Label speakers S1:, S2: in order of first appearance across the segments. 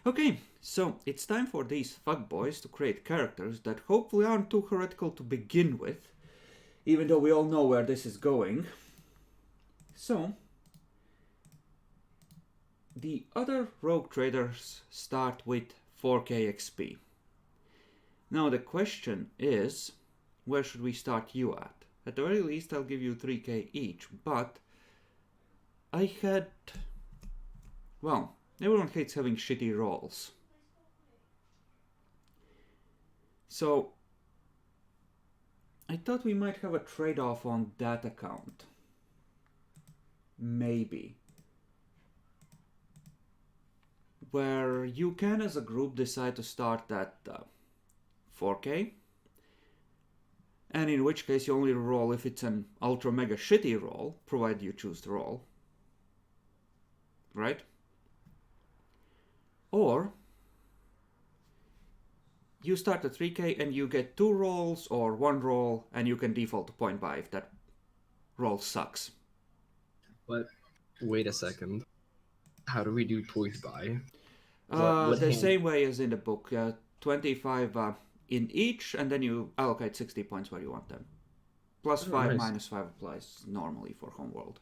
S1: Okay, so it's time for these fuckboys to create characters that hopefully aren't too heretical to begin with, even though we all know where this is going. So, the other rogue traders start with 4k XP. Now the question is, where should we start you at? At the very least, I'll give you 3k each, but I had... Well, everyone hates having shitty rolls. So, I thought we might have a trade-off on that account. Maybe. Where you can, as a group, decide to start at 4k. And in which case you only roll if it's an ultra mega shitty roll, provided you choose to roll. Right? Or you start at 3k and you get 2 rolls or 1 roll and you can default to point buy if that roll sucks.
S2: But wait a second. How do we do point buy?
S1: The same way as in the book. 25 in each, and then you allocate 60 points where you want them. Plus 5,
S2: nice.
S1: minus 5 applies normally for Homeworld.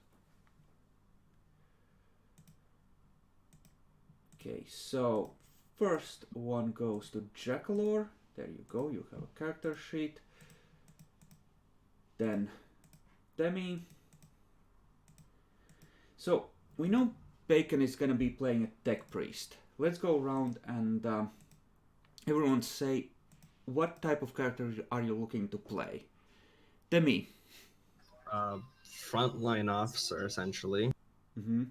S1: Okay, so first one goes to Jackalor. There you go, you have a character sheet. Then Demi. So we know Bacon is going to be playing a Tech Priest. Let's go around and everyone say, what type of character are you looking to play? Demi.
S2: Frontline officer, essentially.
S1: Mm-hmm.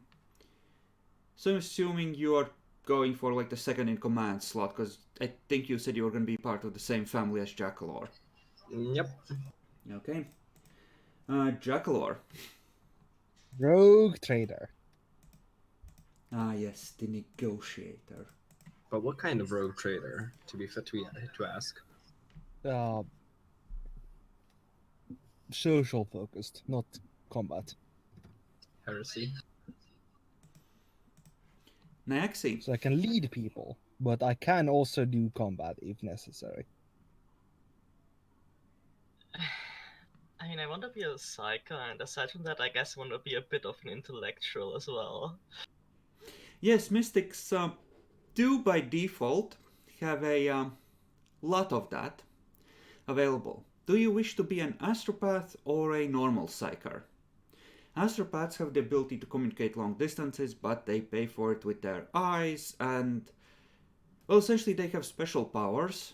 S1: So I'm assuming you are going for like the second in command slot, because I think you said you were going to be part of the same family as Jackalor.
S2: Yep.
S1: Okay. Jackalor.
S3: Rogue trader.
S1: Ah, yes, the negotiator.
S2: But what kind of rogue trader, to be fit to ask?
S3: Social focused, not combat.
S2: Heresy.
S1: Naxi.
S3: So I can lead people, but I can also do combat if necessary.
S4: I mean, I want to be a psycho, and aside from that, I guess I want to be a bit of an intellectual as well.
S1: Yes, mystics do by default have a lot of that available. Do you wish to be an astropath or a normal psyker? Astropaths have the ability to communicate long distances, but they pay for it with their eyes, and well, essentially they have special powers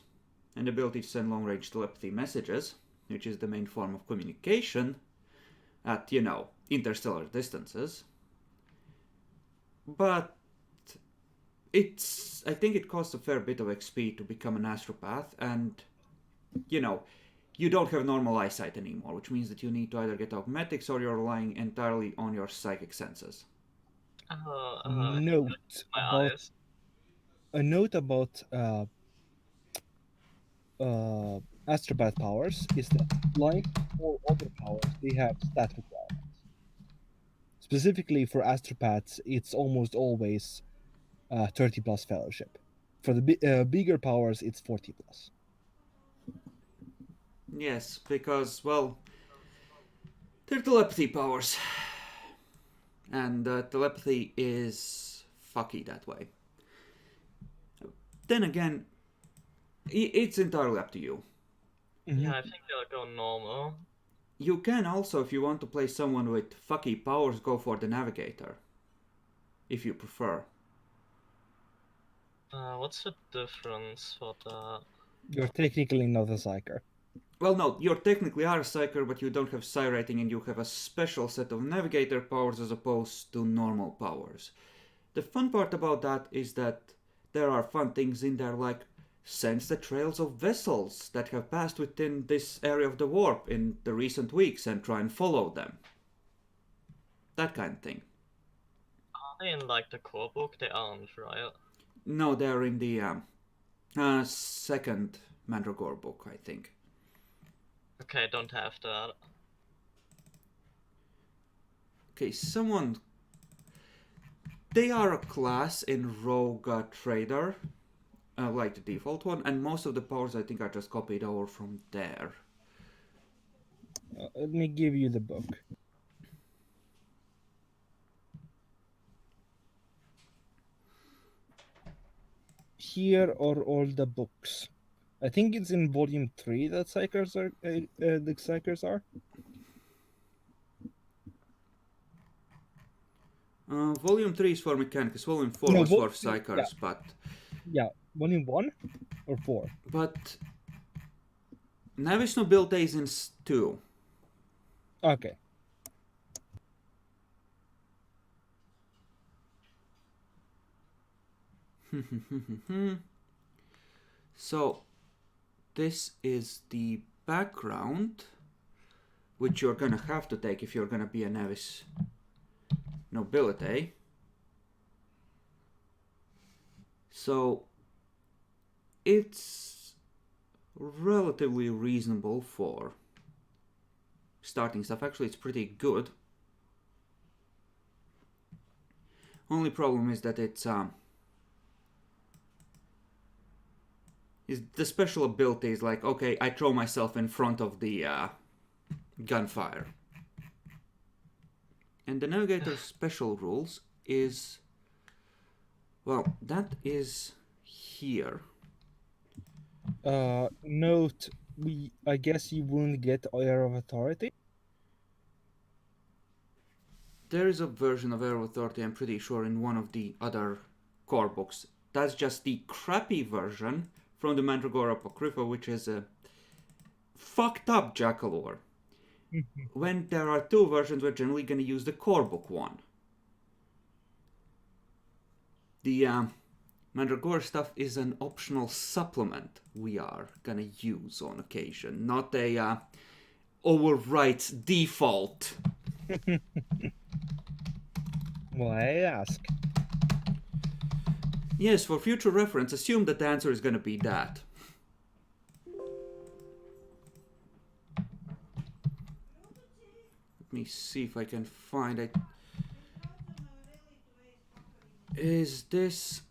S1: and the ability to send long-range telepathy messages, which is the main form of communication at, interstellar distances. But I think it costs a fair bit of XP to become an astropath, and you don't have normal eyesight anymore, which means that you need to either get augmetics or you're relying entirely on your psychic senses.
S3: Note
S4: My
S3: about
S4: eyes.
S3: a note about astropath powers is that, like all other powers, they have stat requirements. Specifically for astropaths, it's almost always 30 plus fellowship. For the bigger powers, it's 40 plus.
S1: Yes, because, well, they're telepathy powers. And telepathy is fucky that way. Then again, it's entirely up to you.
S4: Yeah, I think I'll go normal.
S1: You can also, if you want to play someone with fucky powers, go for the navigator. If you prefer.
S4: What's the difference for the...
S3: You're technically not a psyker.
S1: Well, no, you technically are a psyker, but you don't have psi rating and you have a special set of navigator powers as opposed to normal powers. The fun part about that is that there are fun things in there like sense the trails of vessels that have passed within this area of the warp in the recent weeks and try and follow them. That kind of thing.
S4: Are they in like the core book? They aren't, right?
S1: No, they're in the second Mandragore book, I think.
S4: Okay, don't have that.
S1: Okay, someone they are a class in Rogue Trader, like the default one, and most of the powers I think are just copied over from there.
S3: Let me give you the book. Here are all the books. I think it's in volume 3 that Psychers are the Psychers are.
S1: Volume 3 is for Mechanicus, Volume 4
S3: No,
S1: was for
S3: yeah.
S1: Psychers,
S3: Yeah, volume 1 or 4.
S1: but Navis Nobility is in 2.
S3: Okay.
S1: So this is the background, which you're gonna have to take if you're gonna be a Navis Nobility. So it's relatively reasonable for starting stuff. Actually, it's pretty good. Only problem is that it's is the special ability is like, okay, I throw myself in front of the gunfire. And the navigator's special rules is, well, that is here.
S3: Note, I guess you wouldn't get Air of Authority.
S1: There is a version of Air of Authority, I'm pretty sure, in one of the other core books. That's just the crappy version from the Mandragora Apocrypha, which is a fucked up Jackal when there are two versions, we're generally going to use the core book one. The Mandragora stuff is an optional supplement we are going to use on occasion, not a overwrite default.
S3: Why ask?
S1: Yes, for future reference, assume that the answer is going to be that. Let me see if I can find it. Is this...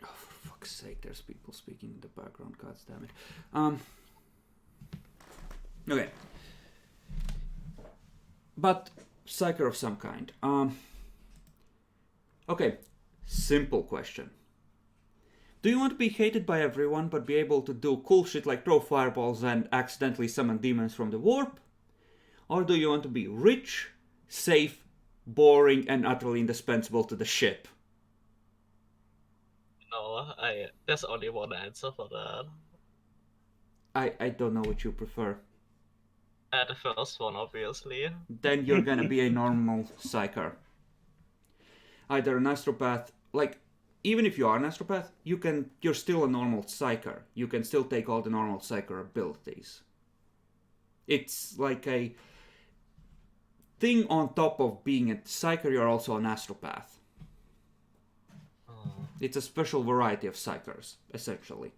S1: Oh, for fuck's sake, there's people speaking in the background, god damn it. Okay. But, psyker of some kind. Okay, simple question. Do you want to be hated by everyone, but be able to do cool shit like throw fireballs and accidentally summon demons from the warp? Or do you want to be rich, safe, boring, and utterly indispensable to the ship?
S4: No, there's only one answer for that.
S1: I don't know what you prefer.
S4: The first one, obviously.
S1: Then you're gonna be a normal psyker. Either an astropath, like, even if you are an astropath, you're still a normal psyker. You can still take all the normal psyker abilities. It's like a thing on top of being a psyker, you're also an astropath. It's a special variety of psychers, essentially.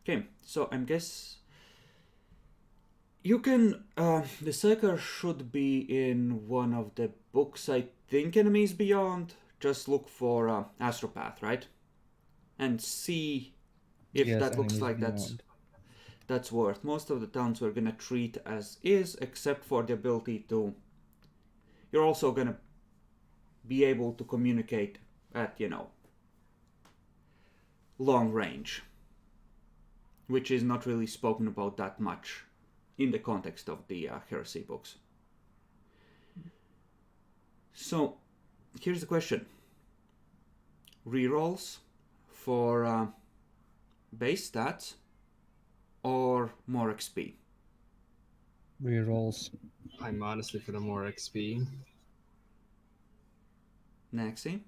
S1: Okay, so I guess you can, the psyker should be in one of the books, I think, Enemies Beyond. Just look for astropath, right? And see if
S3: Yes,
S1: that looks
S3: Enemies
S1: like
S3: Beyond.
S1: that's worth. Most of the towns we're gonna treat as is, except for the ability to... You're also gonna be able to communicate at, long range, which is not really spoken about that much in the context of the heresy books. So, here's the question. Rerolls for base stats or more XP?
S3: Rerolls.
S2: I'm honestly for the more XP.
S1: Naxi?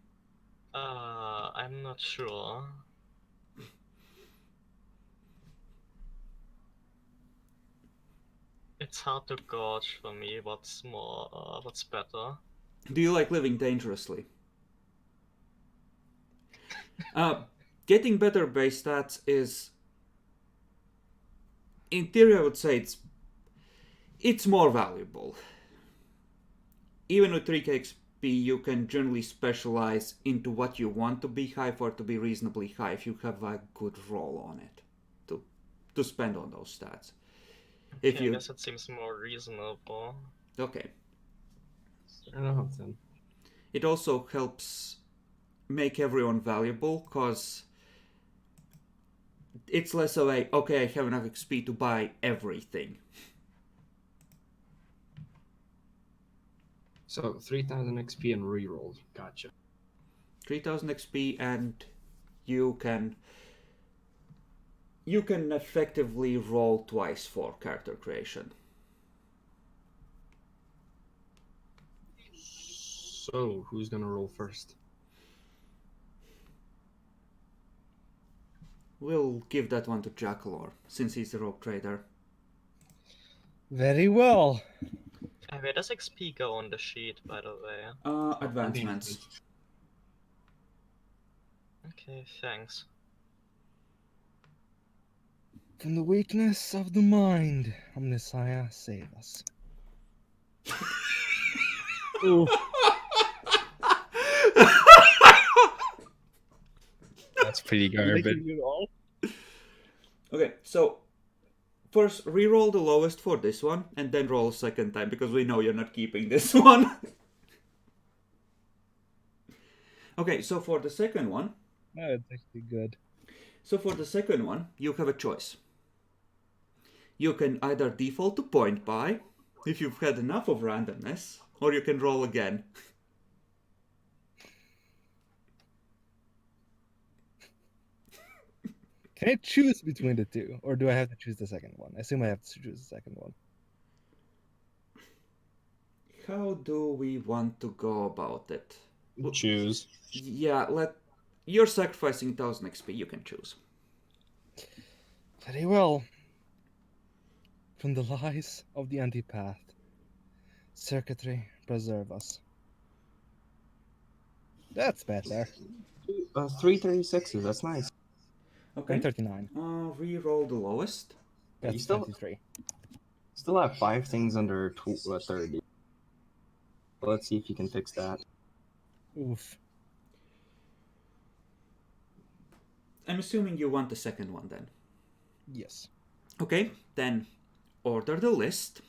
S4: I'm not sure. It's hard to gauge for me what's better.
S1: Do you like living dangerously? getting better base stats is, in theory, I would say it's more valuable. Even with 3k XP, you can generally specialize into what you want to be high for to be reasonably high if you have a good roll on it to spend on those stats. If
S4: I
S1: you
S4: guess it seems more reasonable.
S1: okay,
S2: I don't know then.
S1: it also helps make everyone valuable because it's less of a okay, I have enough XP to buy everything.
S2: So 3000 XP and reroll. Gotcha.
S1: 3000 XP and you can effectively roll twice for character creation.
S2: So who's gonna roll first?
S1: We'll give that one to Jackalor, since he's the rogue trader.
S3: Very well.
S4: Where does XP go on the sheet, by the way?
S1: Advancements.
S4: Okay, thanks.
S3: From the weakness of the mind, Omnissiah, save us. Ooh.
S2: That's pretty
S3: Making it all.
S1: Okay, so first reroll the lowest for this one, and then roll a second time, because we know you're not keeping this one. Okay, so for the second one,
S3: No, it's actually good.
S1: you have a choice. You can either default to point buy, if you've had enough of randomness, or you can roll again.
S3: Can I choose between the two, or do I have to choose the second one? I assume I have to choose the second one.
S1: How do we want to go about it?
S2: Choose.
S1: Yeah, you're sacrificing 1000 XP, you can choose.
S3: Very well. From the lies of the antipath, circuitry, preserve us. That's better.
S2: 336s, that's nice.
S1: Okay.
S3: And 39.
S1: Re-roll the lowest.
S2: Yeah, you
S3: That's
S2: still
S3: 23.
S2: still have 5 things under 30. Let's see if you can fix that.
S3: Oof.
S1: I'm assuming you want the second one then.
S3: Yes.
S1: Okay, then order the list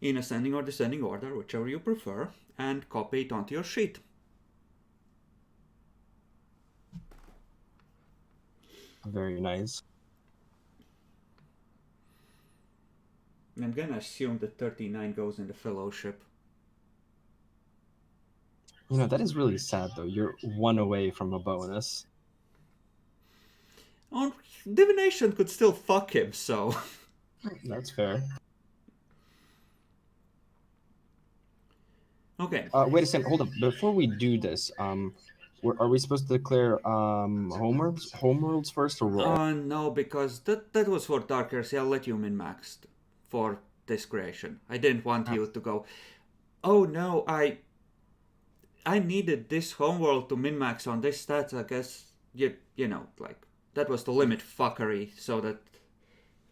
S1: in ascending or descending order, whichever you prefer, and copy it onto your sheet.
S2: Very nice.
S1: I'm gonna assume that 39 goes in the fellowship.
S2: You know, that is really sad though. You're 1 away from a bonus.
S1: Oh, divination could still fuck him, so...
S2: That's fair.
S1: Okay.
S2: Wait a second, hold up. Before we do this, are we supposed to declare homeworlds first or raw?
S1: No, because that was for Dark Heresy. I'll let you min-max for this creation. I didn't want you to go, oh no, I needed this homeworld to min-max on this stats. I guess, you know, like, that was the limit fuckery, so that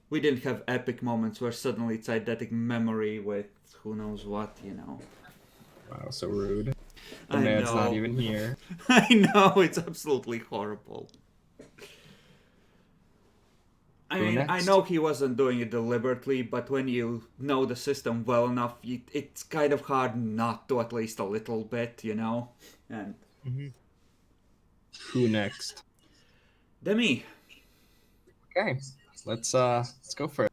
S1: we didn't have epic moments where suddenly it's eidetic memory with who knows what, you know.
S2: Wow, so rude. The
S1: I
S2: man's not
S1: know.
S2: even here.
S1: I know, it's absolutely horrible. I
S2: Who
S1: mean, I
S2: next?
S1: know he wasn't doing it deliberately, but when you know the system well enough, it's kind of hard not to, at least a little bit, you know? And
S2: Who next?
S1: Demi.
S2: Okay, let's go for it.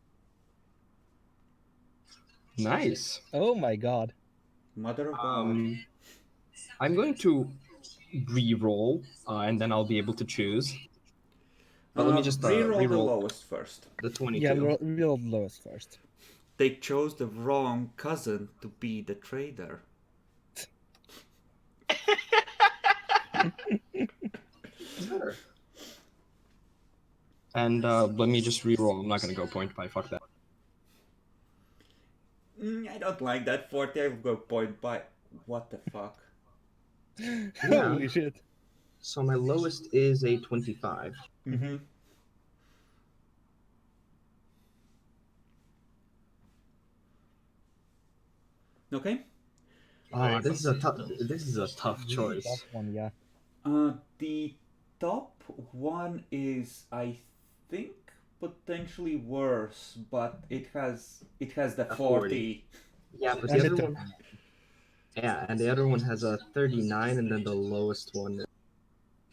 S2: Nice.
S3: Oh my god.
S1: Mother of God.
S2: I'm going to re-roll, and then I'll be able to choose. But let me just
S1: Reroll the
S2: re-roll
S1: lowest first.
S2: the 22.
S3: Yeah, real lowest first.
S1: They chose the wrong cousin to be the trader.
S2: Sure. And let me just re-roll. I'm not gonna go point by. Fuck that.
S1: I don't like that 40. I'll go point by. What the fuck?
S3: Holy shit.
S2: So my lowest is a 25.
S1: Mm-hmm. Okay.
S2: Ah,
S4: Very
S2: this is a tough.
S4: consistent.
S2: This is a tough
S3: This is a
S2: choice.
S3: tough one, yeah.
S1: The top one is, I think, potentially worse, but it has the
S2: A
S1: 40.
S2: 40. Yeah, but
S3: And
S2: the
S3: the
S2: other one. Yeah, and the other one has a 39, and then the lowest one,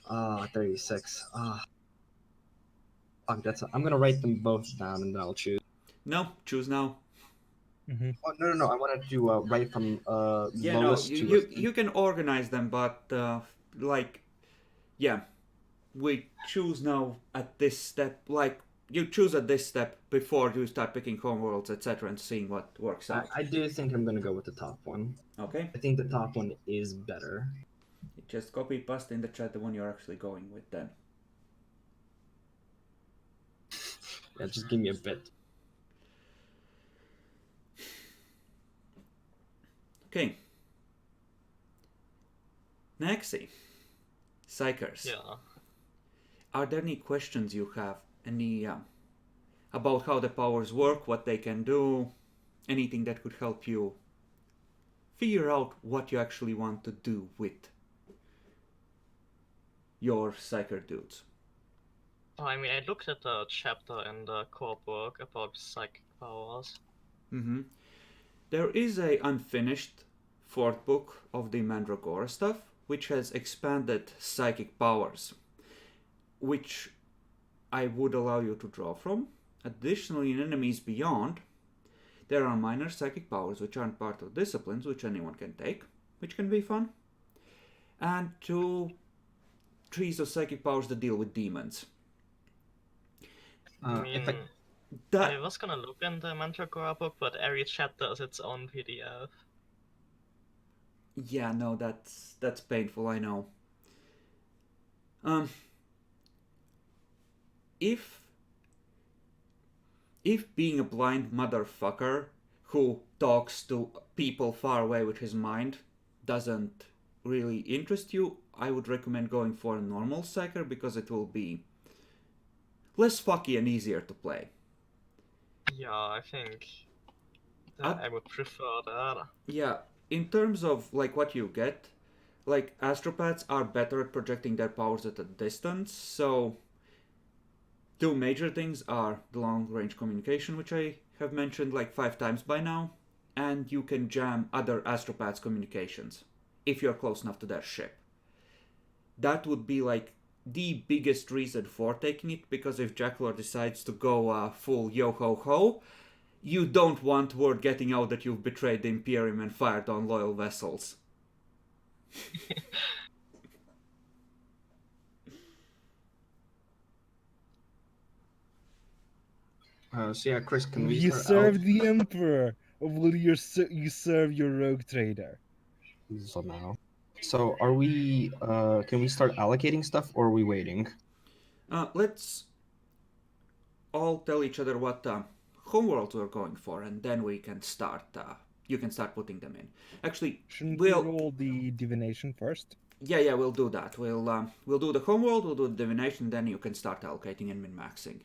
S2: 36. Fuck, I'm gonna write them both down, and then I'll choose.
S1: No, choose now.
S3: Mhm.
S2: Oh, no. I want to do write from
S1: Yeah, no,
S2: lowest
S1: you
S2: to.
S1: you can organize them, but like, yeah, we choose now at this step. Like, you choose at this step before you start picking homeworlds, etc., and seeing what works out.
S2: I do think I'm gonna go with the top one.
S1: Okay,
S2: I think the top one is better.
S1: just copy paste in the chat the one you're actually going with then.
S2: Yeah, just give me a bit.
S1: Okay. Nexi. Psychers.
S4: Yeah.
S1: Are there any questions you have? Any about how the powers work, what they can do, anything that could help you figure out what you actually want to do with your Psyker dudes?
S4: Oh, I mean, I looked at the chapter in the core book about psychic powers.
S1: Mm-hmm. There is a unfinished fourth book of the Mandragora stuff, which has expanded psychic powers, which I would allow you to draw from. Additionally, in Enemies Beyond, there are minor psychic powers which aren't part of disciplines, which anyone can take, which can be fun. And 2 trees of psychic powers that deal with demons.
S4: I mean, I
S1: That
S4: was gonna look in the Mandragora book, but every chapter is its own PDF.
S1: yeah, no, that's painful, I know. If being a blind motherfucker who talks to people far away with his mind doesn't really interest you, I would recommend going for a normal Psyker because it will be less fucky and easier to play.
S4: Yeah, I think that I would prefer that.
S1: Yeah, in terms of like what you get, like astropaths are better at projecting their powers at a distance, so 2 major things are the long range communication, which I have mentioned like 5 times by now, and you can jam other astropaths' communications if you're close enough to their ship. That would be like the biggest reason for taking it, because if Jacklor decides to go full yo ho ho, you don't want word getting out that you've betrayed the Imperium and fired on loyal vessels.
S2: So yeah, Chris, can we
S3: You
S2: start
S3: serve the Emperor, or will you serve your rogue trader?
S2: Somehow. So are we? Can we start allocating stuff, or are we waiting?
S1: Let's all tell each other what homeworlds we're going for, and then we can start. You can start putting them in. Actually,
S3: Shouldn't
S1: we'll
S3: we roll the divination first?
S1: yeah, we'll do that. We'll do the homeworld, we'll do the divination, then you can start allocating and min-maxing.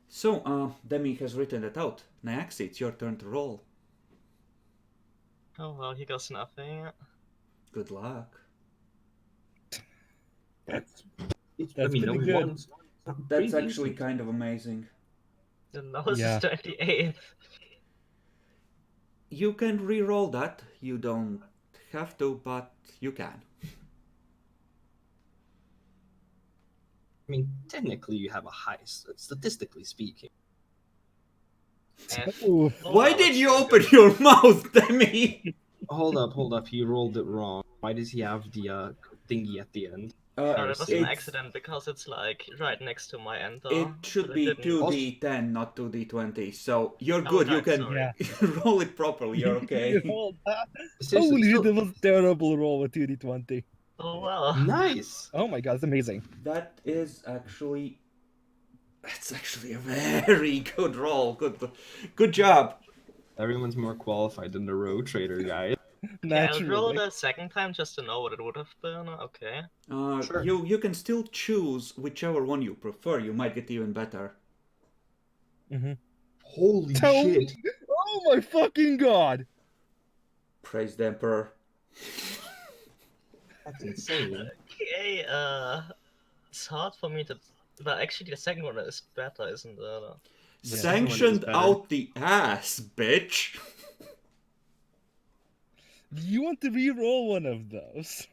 S1: So, Demi has written that out. Nyaxi, it's your turn to roll.
S4: Oh well, he does nothing.
S1: Good luck.
S3: That's
S2: pretty
S3: pretty good.
S1: That's actually kind of amazing.
S4: The lowest
S3: Yeah.
S4: is 28.
S1: You can re-roll that. You don't have to, but you can.
S2: I mean, technically, you have a high, statistically speaking.
S3: Ooh.
S1: Why did you open your mouth, Demi?
S2: Hold up. He rolled it wrong. Why does he have the thingy at the end?
S4: No, that was an
S1: It's-
S4: accident because it's like right next to my enter.
S1: It should
S4: but I
S1: be
S4: didn't-
S1: 2d10, not 2d20. So you're
S4: Oh,
S1: good. You
S4: right,
S1: can
S4: sorry.
S3: Yeah.
S1: roll it properly. You're okay.
S3: You rolled that?
S2: Seriously,
S3: Holy shit,
S2: still-
S3: that was a terrible roll with 2d20.
S4: Oh well.
S2: Nice.
S3: Oh my god, that's amazing.
S1: That's actually a very good roll. Good job.
S2: Everyone's more qualified than the rogue trader guy.
S4: Okay, I'll roll
S3: Naturally.
S4: the second time just to know what it would have been. Okay.
S2: Sure.
S1: You can still choose whichever one you prefer. You might get even better.
S2: Holy
S3: Tell
S2: shit!
S3: me. Oh my fucking god!
S1: Praise the Emperor.
S2: That's insane.
S4: Okay, it's hard for me to. But actually, the second one is better, isn't it?
S3: Yeah.
S1: Sanctioned
S2: better.
S1: out the ass, bitch.
S3: Do you want to re-roll one of those?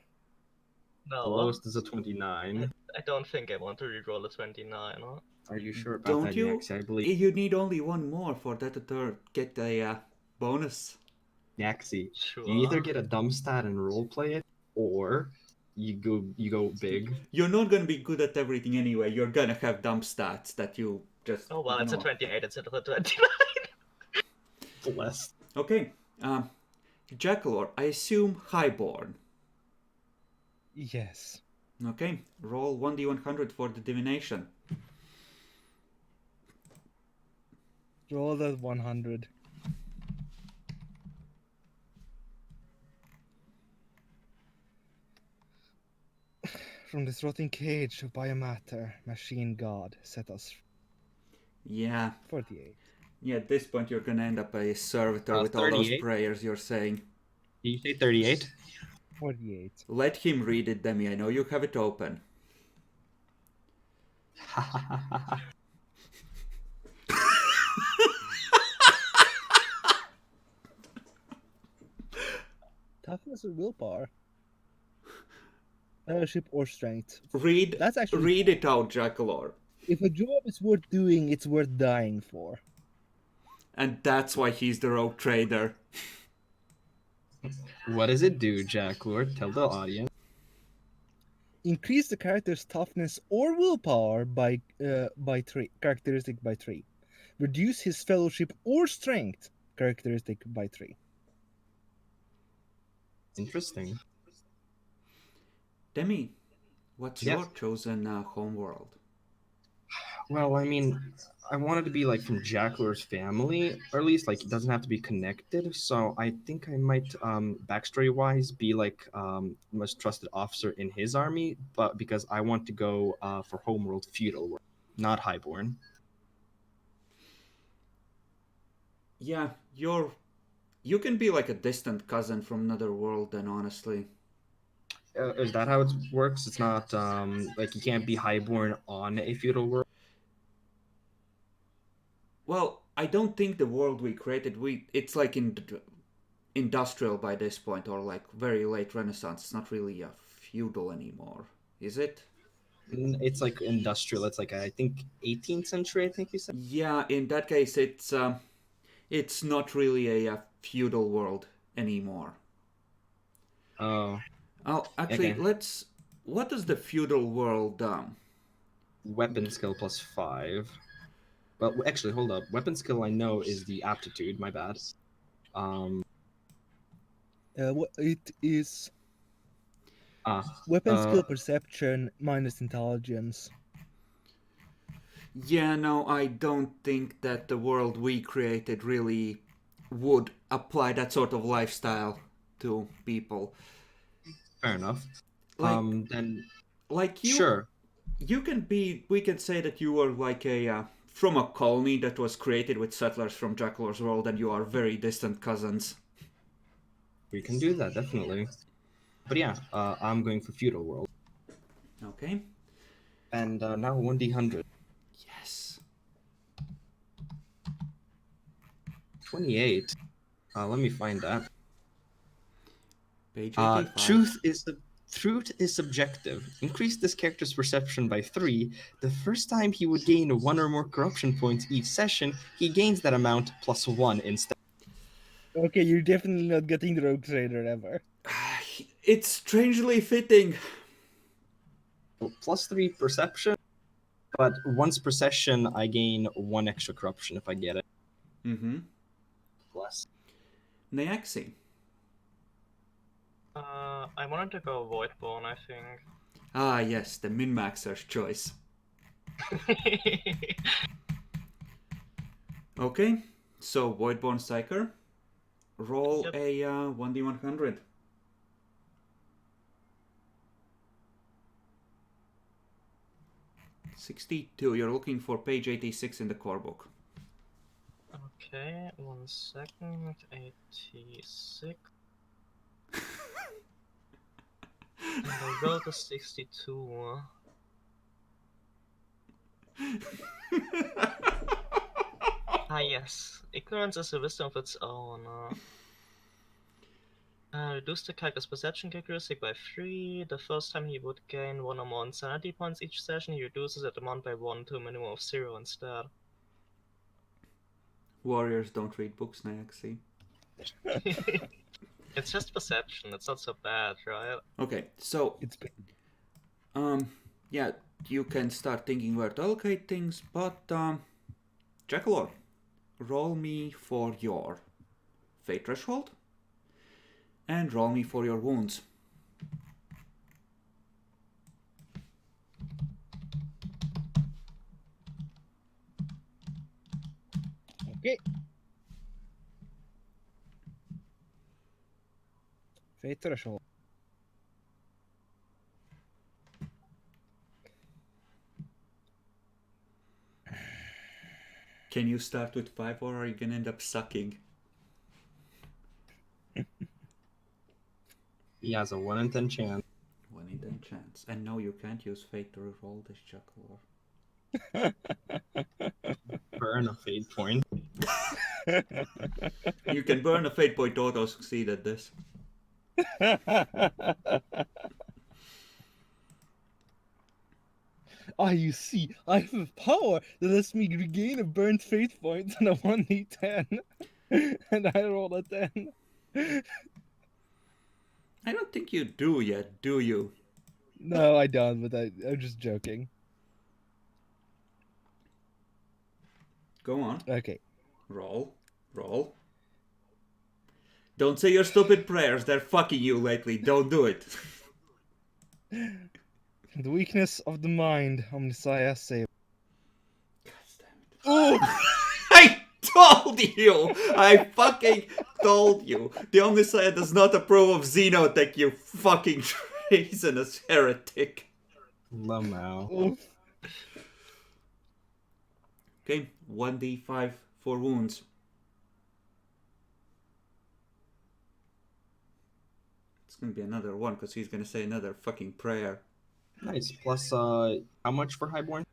S4: No,
S2: The lowest is a 29.
S4: I don't think I want to reroll a 29. Huh?
S2: Are you sure about
S1: Don't
S2: that,
S1: you?
S2: Yaxi? I believe
S1: You need only one more for that to get a bonus.
S2: Yaxi.
S4: Sure.
S2: You either get a dumb stat and roleplay it, or you go big.
S1: You're not gonna be good at everything anyway. You're gonna have dumb stats that you just
S4: Oh well, it's a
S1: ignore.
S4: 28 instead of a 29.
S2: Bless.
S1: Okay. Jackalor, I assume highborn.
S3: Yes.
S1: Okay. Roll 1d100 for the divination.
S3: Roll that 100. From this rotting cage of biomatter, machine god set us
S1: Yeah.
S3: 48.
S1: Yeah, at this point you're gonna end up a servitor with all those
S2: 38.
S1: prayers you're saying.
S2: Did you say 38?
S3: 48.
S1: Let him read it, Demi. I know you have it open.
S3: Toughness or willpower? Fellowship or strength?
S1: Read
S3: That's actually
S1: read it out, Jackalor.
S3: If a job is worth doing, it's worth dying for.
S1: And that's why he's the rogue trader.
S2: What does it do, Jack Lord? Tell the audience.
S3: Increase the character's toughness or willpower by 3 characteristic by 3. Reduce his fellowship or strength characteristic by 3.
S2: Interesting.
S1: Demi, what's
S2: Yes.
S1: your chosen homeworld?
S2: Well, I mean, I wanted to be like from Jacklor's family, or at least like it doesn't have to be connected. So I think I might, backstory wise, be like most trusted officer in his army, but because I want to go for homeworld feudal world, not highborn.
S1: Yeah, you can be like a distant cousin from another world then, honestly.
S2: Is that how it works? It's not like you can't be highborn on a feudal world.
S1: Well, I don't think the world we created, it's like industrial by this point, or like very late Renaissance. It's not really a feudal anymore, is it?
S2: It's like industrial. It's like I think 18th century. I think you said.
S1: Yeah, in that case, it's not really a feudal world anymore.
S2: Oh,
S1: Oh, actually,
S2: Okay.
S1: let's. What does the feudal world
S2: weapon skill plus 5. Well, actually, hold up. Weapon skill I know is the aptitude. My bad.
S3: It is
S2: Ah,
S3: weapon
S2: uh,
S3: skill perception minus intelligence.
S1: Yeah, no, I don't think that the world we created really would apply that sort of lifestyle to people.
S2: fair enough.
S1: Like,
S2: Then
S1: like you,
S2: sure.
S1: you can be. We can say that you were like a from a colony that was created with settlers from Jackalor's world, and you are very distant cousins.
S2: We can do that definitely. But yeah, I'm going for feudal world.
S1: Okay.
S2: And now 1d100.
S1: Yes.
S2: 28. Let me find that.
S1: Page 85.
S2: Truth is subjective. Increase this character's perception by 3. The first time he would gain 1 or more corruption points each session, he gains that amount plus 1 instead.
S3: Okay, you're definitely not getting the rogue trader ever.
S1: It's strangely fitting.
S2: Plus 3 perception, but once per session, I gain 1 extra corruption if I get it.
S1: Mm-hmm.
S2: Bless.
S1: Nyaxi.
S4: I wanted to go Voidborn, I think.
S1: Ah, yes, the min-maxer's choice. Okay, so Voidborn Psyker. roll
S4: Yep.
S1: a 1d100. $62. You're looking for page 86 in the core book.
S4: Okay, 1 second. 86. And I'll go to 62. Yes. Ignorance is a wisdom of its own. Reduce the character's perception characteristic by 3. The first time he would gain 1 or more insanity points each session, he reduces that amount by 1 to a minimum of 0 instead.
S1: Warriors don't read books, Nayak, see?
S4: It's just perception, it's not so bad, right?
S1: Okay, so
S3: It's been
S1: yeah, you can start thinking where to allocate things, but Jackalor, roll me for your fate threshold and roll me for your wounds.
S3: okay. Fate threshold.
S1: Can you start with 5 or are you gonna end up sucking?
S2: He has a 1 in 10 chance.
S1: 1 in 10 chance. And no, you can't use fate to reroll this, Jackalor.
S2: Burn a fate point.
S1: You can burn a fate point to auto succeed at this.
S3: Ah, you see, I have a power that lets me regain a burnt fate point on a 1d10. And I roll a 10.
S1: I don't think you do yet, do you?
S3: No, I don't, but I'm just joking.
S1: Go on.
S3: Okay.
S1: Roll. Roll. Don't say your stupid prayers, they're fucking you lately. Don't do it.
S3: The weakness of the mind, Omniscience save.
S1: God damn it.
S3: Oh!
S1: I told you! I fucking told you! The Omniscient does not approve of Xenotech, you fucking treasonous heretic.
S2: Lamau.
S3: Oh.
S1: Okay, 1d5 for wounds. It's gonna be another one because he's gonna say another fucking prayer.
S2: Nice. Plus, how much for Highborn?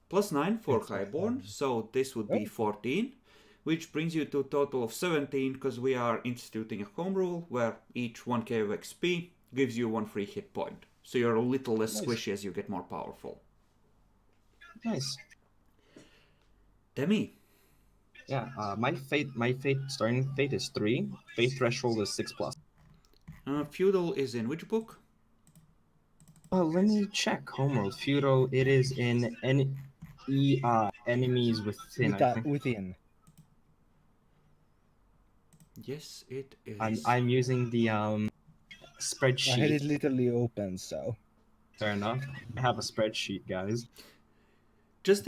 S1: Plus 9 for
S3: It's
S1: Highborn,
S3: fine.
S1: so this would be
S3: Oh.
S1: 14, which brings you to a total of 17 because we are instituting a home rule where each 1k of XP gives you 1 free hit point. So you're a little less
S2: Nice.
S1: squishy as you get more powerful.
S2: Nice.
S1: Demi,
S2: Yeah. My fate starting fate is 3. Fate threshold is 6+.
S1: Feudal is in which book?
S2: Let me check. Homeworld feudal. It is in enemies within. I think.
S3: Within.
S1: Yes, it is.
S2: I'm using the
S3: I had
S2: spreadsheet.
S3: it literally open, so.
S2: Fair enough. I have a spreadsheet, guys.
S1: Just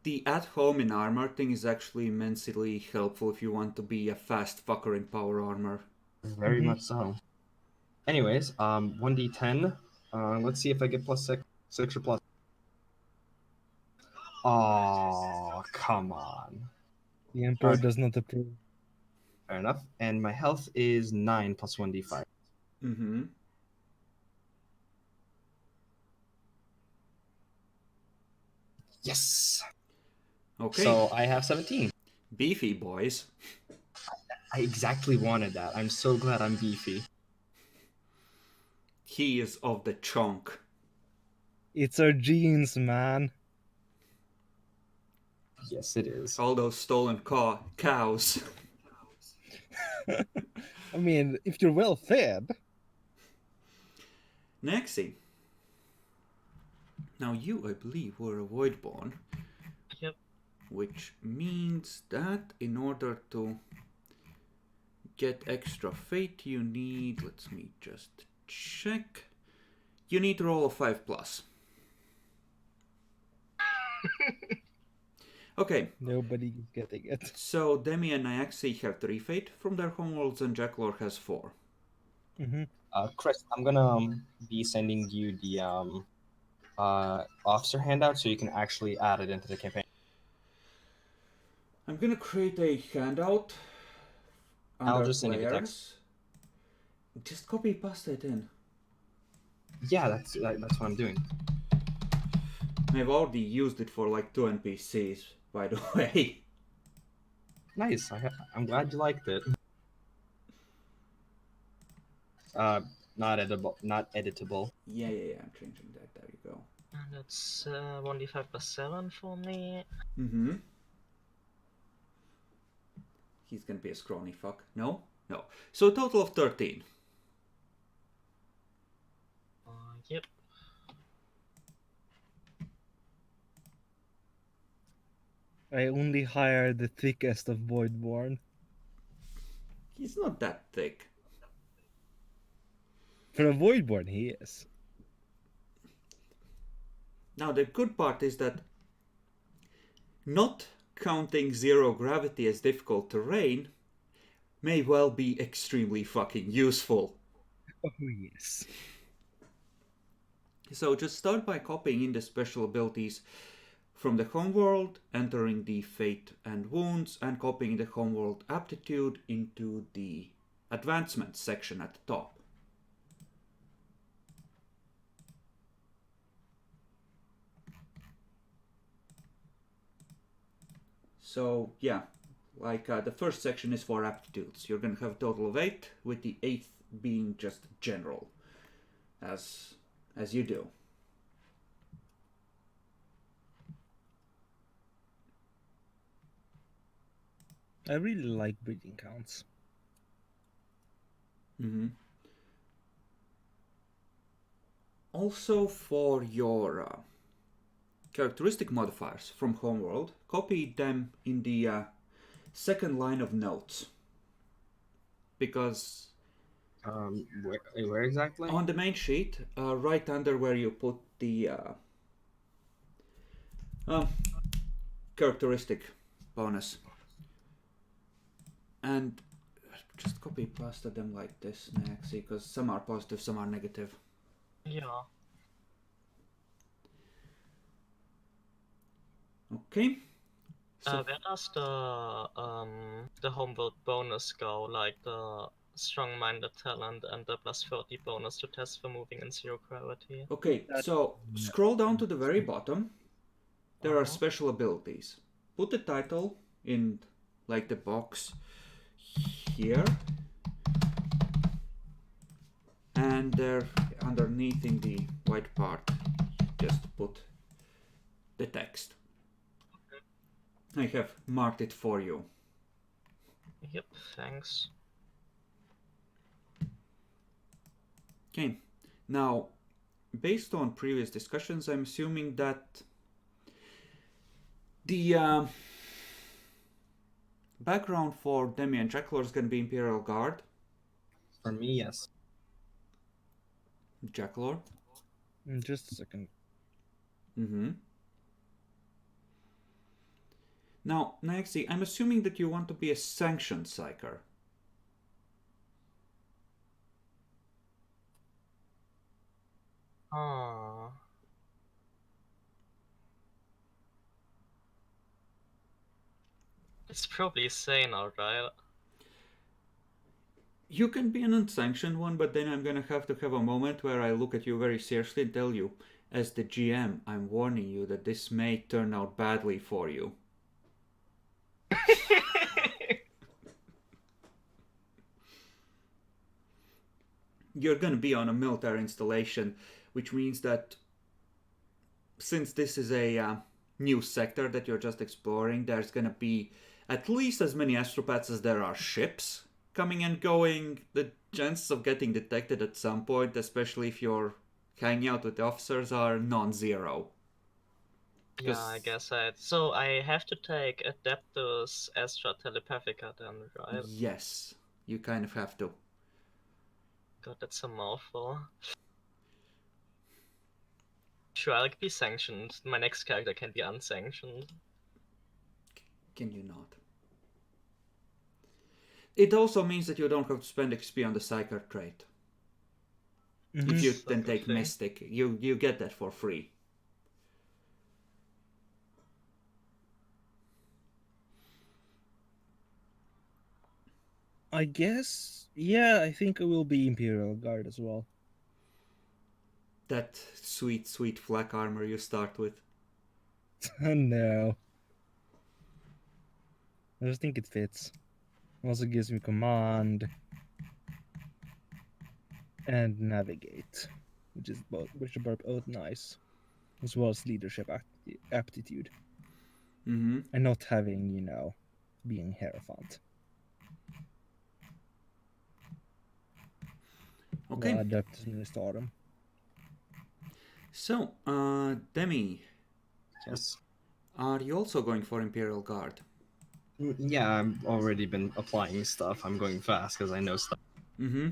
S1: the at home in armor thing is actually immensely helpful if you want to be a fast fucker in power armor.
S2: Very
S3: Mhm.
S2: much so. Anyways, 1d10. Let's see if I get +6. 6 or plus. Oh, come on.
S3: The Emperor
S2: Okay.
S3: does not approve.
S2: Fair enough. And my health is 9 plus 1d5.
S1: Mm-hmm.
S2: Yes.
S1: Okay.
S2: So I have 17.
S1: Beefy boys.
S2: I exactly wanted that. I'm so glad I'm beefy.
S1: He is of the chunk.
S3: It's our genes, man.
S2: Yes, it is.
S1: All those stolen cows.
S3: I mean, if you're well fed.
S1: Nexi. Now you, I believe, were a Voidborn.
S4: Yep.
S1: Which means that in order to get extra fate you need, let me just check. You need to roll a 5+. Okay,
S3: Nobody is getting it.
S1: so Demi and Nyaxi have 3 fate from their homeworlds, and Jacklor has 4.
S3: Mm-hmm.
S2: Chris, I'm gonna be sending you the officer handout so you can actually add it into the campaign.
S1: I'm gonna create a handout
S2: I'll
S1: under
S2: just send you the text.
S1: players. Just copy paste it in.
S2: Yeah, that's what I'm doing.
S1: I've already used it for like 2 NPCs, by the way.
S2: Nice. I'm glad you liked it. Not editable. Not editable.
S1: Yeah, I'm changing that. There you go.
S4: And it's 1d5 plus 7 for me.
S1: Mm-hmm. He's gonna be a scrawny fuck. No? No. So a total of 13.
S4: Yep.
S3: I only hired the thickest of Voidborn.
S1: He's not that thick.
S3: For a Voidborn, he is.
S1: Now the good part is that not counting zero gravity as difficult terrain may well be extremely fucking useful.
S3: Oh, yes.
S1: So just start by copying in the special abilities from the homeworld, entering the fate and wounds, and copying the homeworld aptitude into the advancement section at the top. So yeah, like the first section is for aptitudes. You're gonna have a total of 8, with the 8th being just general, as you do.
S3: I really like breeding counts.
S1: Mm-hmm. Also, for your characteristic modifiers from Homeworld, copy them in the second line of notes. Because
S2: where exactly?
S1: on the main sheet, right under where you put the characteristic bonus. And just copy paste them like this next, because some are positive, some are negative.
S4: Yeah.
S1: Okay. So
S4: Where does the homeworld bonus go? Like the strong-minded talent and the plus 30 bonus to test for moving in 0 gravity.
S1: okay, so scroll down to the very bottom. There are
S4: Uh-huh.
S1: special abilities. Put the title in like the box here. And there underneath in the white part, just put the text. I have marked it for you.
S4: Yep, thanks.
S1: Okay, now based on previous discussions, I'm assuming that the background for Demi and Jacklor is going to be Imperial Guard.
S2: For me, yes.
S1: Jacklor.
S3: Just a second.
S1: Mm-hmm. Now, Naxi, I'm assuming that you want to be a sanctioned psyker.
S4: Ah. It's probably sane, alright.
S1: You can be an unsanctioned one, but then I'm gonna have to have a moment where I look at you very seriously and tell you, as the GM, I'm warning you that this may turn out badly for you. You're gonna be on a military installation, which means that since this is a new sector that you're just exploring, there's gonna be at least as many astropaths as there are ships coming and going. The chances of getting detected at some point, especially if you're hanging out with the officers, are non-zero.
S4: Yeah, I guess so I have to take Adeptus Astra Telepathica then, right?
S1: Yes, you kind of have to.
S4: God, that's a mouthful. Sure, I'll be sanctioned. My next character can be unsanctioned.
S1: can you not? It also means that you don't have to spend XP on the Psyker trait. If you then take Mystic, you get that for free.
S3: I guess, yeah, I think it will be Imperial Guard as well.
S1: That sweet, sweet flak armor you start with.
S3: No. I just think it fits. It also gives me command and navigate, which are both nice, as well as leadership aptitude,
S1: Mm-hmm.
S3: and not having, being Hierophant.
S1: Okay.
S3: The Adeptus Ministarum.
S1: So, Demi,
S2: Yes.
S1: are you also going for Imperial Guard?
S2: Yeah, I've already been applying stuff. I'm going fast because I know stuff.
S1: Mm-hmm.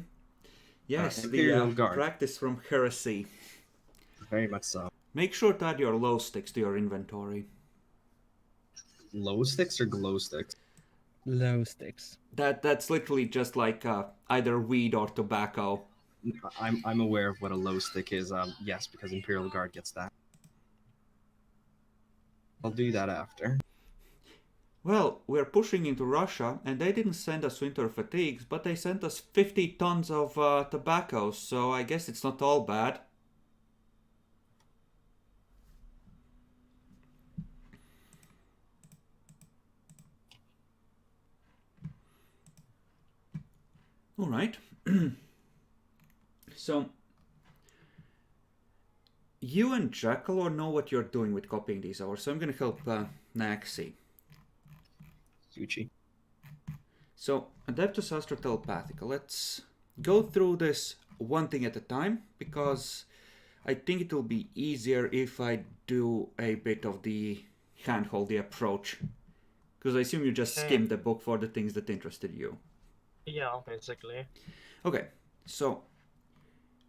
S1: Yes,
S2: Imperial
S1: the
S2: Guard.
S1: practice from Heresy.
S2: Very much so.
S1: Make sure to add your low sticks to your inventory.
S2: Low sticks or glow sticks?
S3: Low sticks.
S1: That's literally just like either weed or tobacco.
S2: I'm aware of what a low stick is. Yes, because Imperial Guard gets that. I'll do that after.
S1: Well, we're pushing into Russia, and they didn't send us winter fatigues, but they sent us 50 tons of tobacco, so I guess it's not all bad. All right. So, you and Jackalor know what you're doing with copying these hours, so I'm going to help Naxi.
S2: Suchi.
S1: So, Adeptus Astra Telepathica. Let's go through this one thing at a time, because I think it will be easier if I do a bit of the handholdy approach. Because I assume you just skimmed the book for the things that interested you.
S4: Yeah, basically.
S1: Okay, so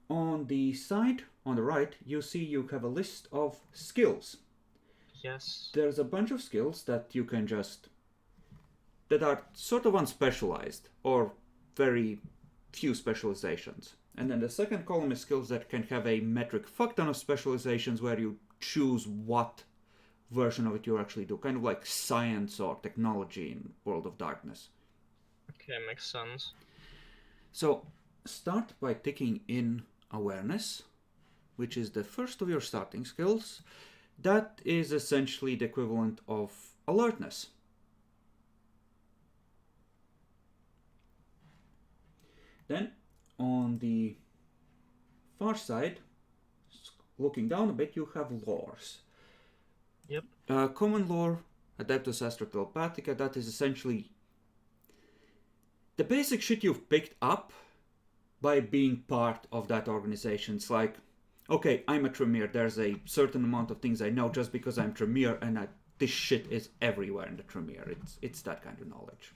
S1: on the side, on the right, you see you have a list of skills.
S4: Yes.
S1: There's a bunch of skills that you can just... that are sort of unspecialized, or very few specializations. And then the second column is skills that can have a metric fuck ton of specializations where you choose what version of it you actually do. Kind of like science or technology in World of Darkness.
S4: Okay, makes sense.
S1: So, start by ticking in awareness, which is the first of your starting skills. That is essentially the equivalent of alertness. Then, on the far side, looking down a bit, you have lores.
S4: Yep.
S1: Common lore, Adeptus Astra Telepathica, that is essentially the basic shit you've picked up by being part of that organization. It's like, okay, I'm a Tremere, there's a certain amount of things I know just because I'm Tremere, and this shit is everywhere in the Tremere. It's that kind of knowledge.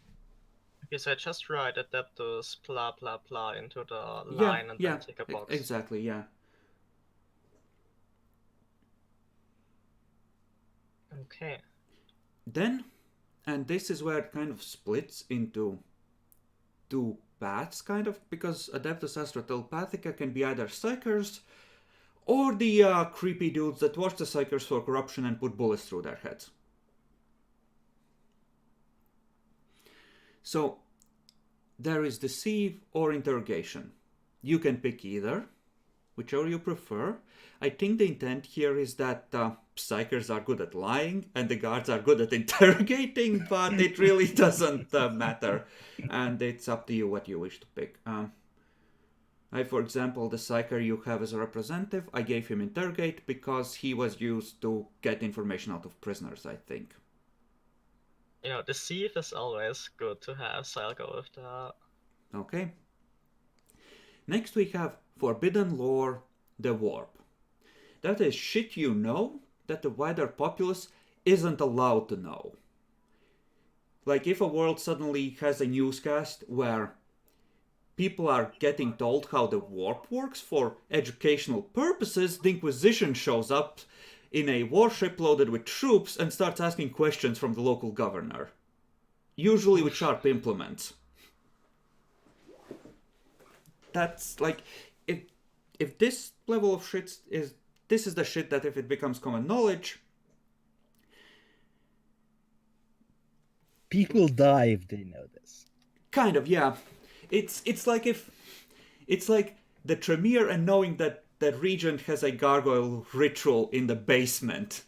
S4: Okay, so I just write Adeptus blah blah blah into the line and then tick a box.
S1: Exactly, yeah.
S4: Okay.
S1: Then, and this is where it kind of splits into two paths, kind of, because Adeptus Astra Telepathica can be either Psychers or the creepy dudes that watch the Psychers for corruption and put bullets through their heads. So, there is Deceive or Interrogation. You can pick either, whichever you prefer. I think the intent here is that Psychers are good at lying and the guards are good at interrogating, but it really doesn't matter. And it's up to you what you wish to pick. For example, the Psyker you have as a representative, I gave him Interrogate because he was used to get information out of prisoners, I think.
S4: You know, Deceive is always good to have, so I'll go with that.
S1: Okay. Next we have Forbidden Lore, the Warp. That is shit you know that the wider populace isn't allowed to know. Like if a world suddenly has a newscast where people are getting told how the warp works for educational purposes, the Inquisition shows up in a warship loaded with troops and starts asking questions from the local governor. Usually with sharp implements. That's like, if this level of shit is, this is the shit that if it becomes common knowledge,
S3: People die if they know this.
S1: kind of, yeah. It's like the Tremere and knowing that Regent has a gargoyle ritual in the basement.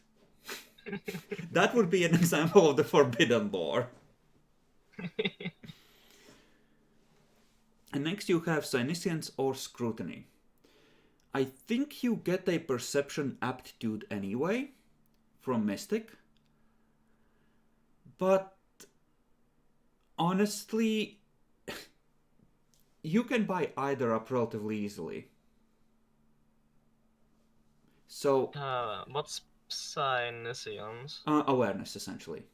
S1: That would be an example of the forbidden lore. And next you have Synesians or Scrutiny. I think you get a perception aptitude anyway from Mystic. But honestly, you can buy either up relatively easily. So,
S4: What's Synesians?
S1: awareness, essentially.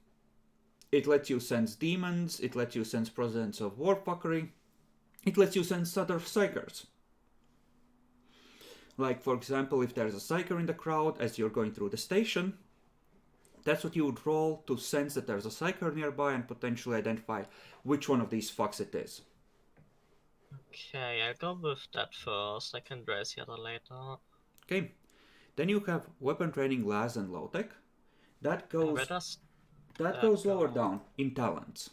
S1: It lets you sense demons, it lets you sense presence of warfuckery, it lets you sense other psychers. Like, for example, if there's a psyker in the crowd as you're going through the station, that's what you would roll to sense that there's a psyker nearby and potentially identify which one of these fucks it is.
S4: Okay, I'll go with that first. I can raise the other later.
S1: Okay. Then you have weapon training, Laz and Low-Tech. That goes lower down in talents.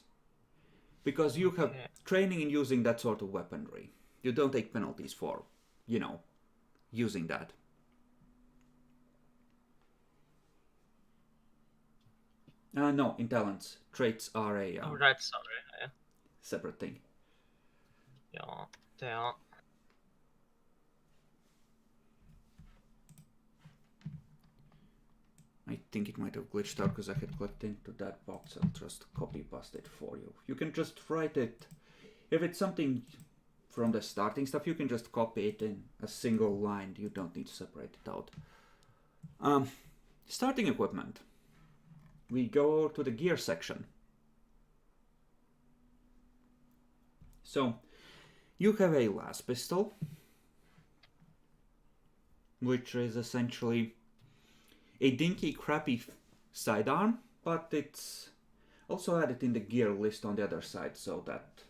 S1: Because you have training in using that sort of weaponry. You don't take penalties for, using that. No, in talents. Traits are a
S4: right, sorry. Yeah.
S1: separate thing.
S4: Yeah, there.
S1: I think it might have glitched out because I had clicked into that box. I'll just copy paste it for you. You can just write it. If it's something from the starting stuff, you can just copy it in a single line. You don't need to separate it out. Starting equipment. We go to the gear section. So, you have a las pistol, which is essentially a dinky, crappy sidearm, but it's also added in the gear list on the other side so that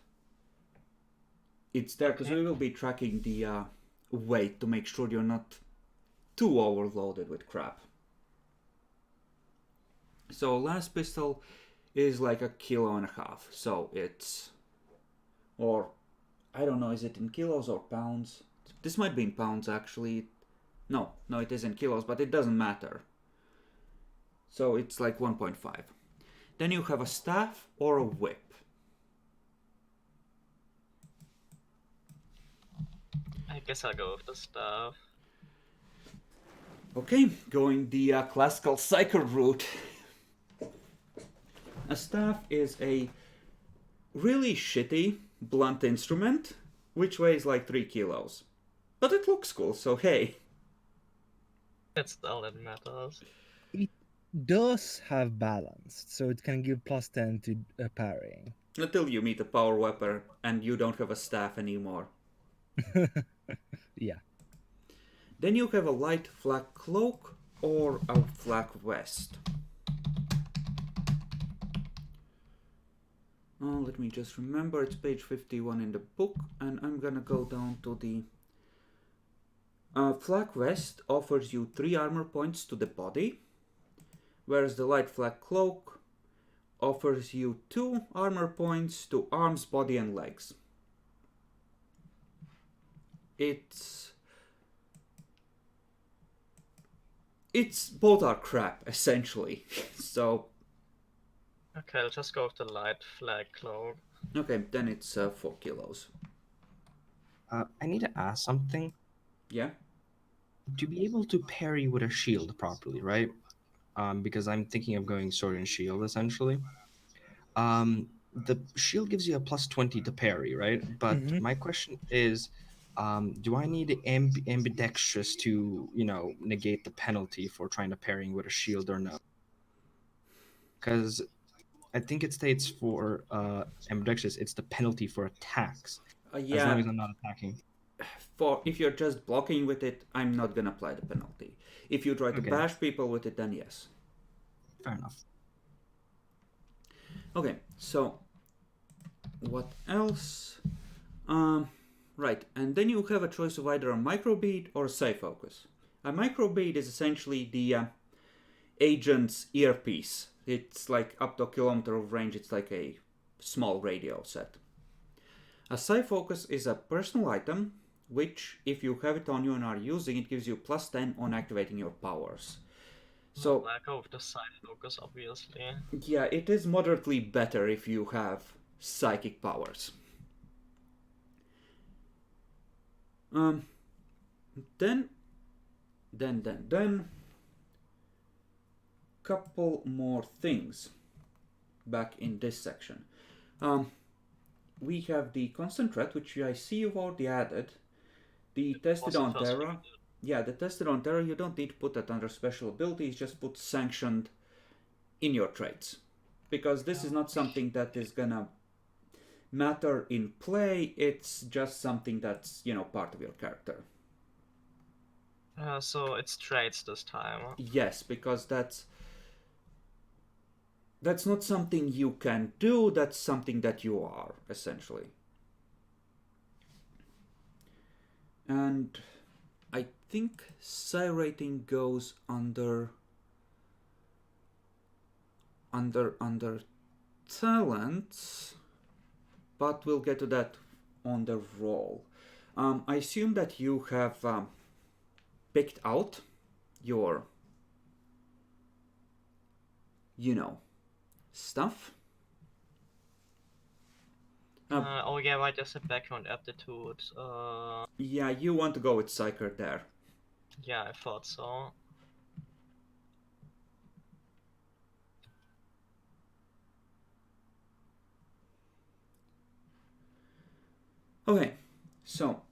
S1: it's there, because we will be tracking the weight to make sure you're not too overloaded with crap. So las pistol is like 1.5 kilos, so it's, or I don't know, is it in kilos or pounds? This might be in pounds actually. No, it is in kilos, but it doesn't matter. So it's like 1.5. Then you have a staff or a whip.
S4: I guess I'll go with the staff.
S1: Okay, going the classical psyker route. A staff is a really shitty blunt instrument, which weighs like 3 kilos. But it looks cool, so hey.
S4: That's all that matters.
S3: It does have balance, so it can give +10 to parrying.
S1: Until you meet a power weapon and you don't have a staff anymore.
S3: Yeah.
S1: Then you have a light flak cloak or a flak vest. Let me just remember, it's page 51 in the book, and I'm gonna go down to the... flak vest offers you 3 armor points to the body, whereas the light flak cloak offers you 2 armor points to arms, body, and legs. It's both are crap, essentially. So...
S4: Okay, I'll just go with the light flag cloak.
S1: Okay, then it's 4 kilos.
S2: I need to ask something.
S1: Yeah?
S2: To be able to parry with a shield properly, right? Because I'm thinking of going sword and shield essentially. The shield gives you a +20 to parry, right? But my question is, do I need ambidextrous to, negate the penalty for trying to parrying with a shield or no? Because I think it states for ambidextrous, it's the penalty for attacks.
S1: Yeah.
S2: As long as I'm not attacking.
S1: if you're just blocking with it, I'm not gonna apply the penalty. If you try to
S2: Okay.
S1: bash people with it, then yes.
S2: Fair enough.
S1: Okay, so what else? Right, and then you have a choice of either a microbead or a psi focus. A microbead is essentially the agent's earpiece. It's like up to a kilometer of range. It's like a small radio set. A psi focus is a personal item, which, if you have it on you and are using it, gives you plus 10 on activating your powers. So
S4: I go with the side focus, obviously.
S1: yeah, it is moderately better if you have psychic powers. Then, couple more things back in this section. We have the constant threat, which I see you've already added. The tested on Terra. Yeah, the tested on Terra, you don't need to put that under special abilities, just put sanctioned in your traits. Because this is not something that is gonna matter in play, it's just something that's, part of your character.
S4: So it's traits this time.
S1: Yes, because that's not something you can do, that's something that you are, essentially. And I think psi rating goes under talents, but we'll get to that on the roll. I assume that you have picked out your, stuff.
S4: Oh yeah, right, there's a background aptitude.
S1: Yeah, you want to go with Psyker there.
S4: Yeah, I thought so.
S1: Okay, so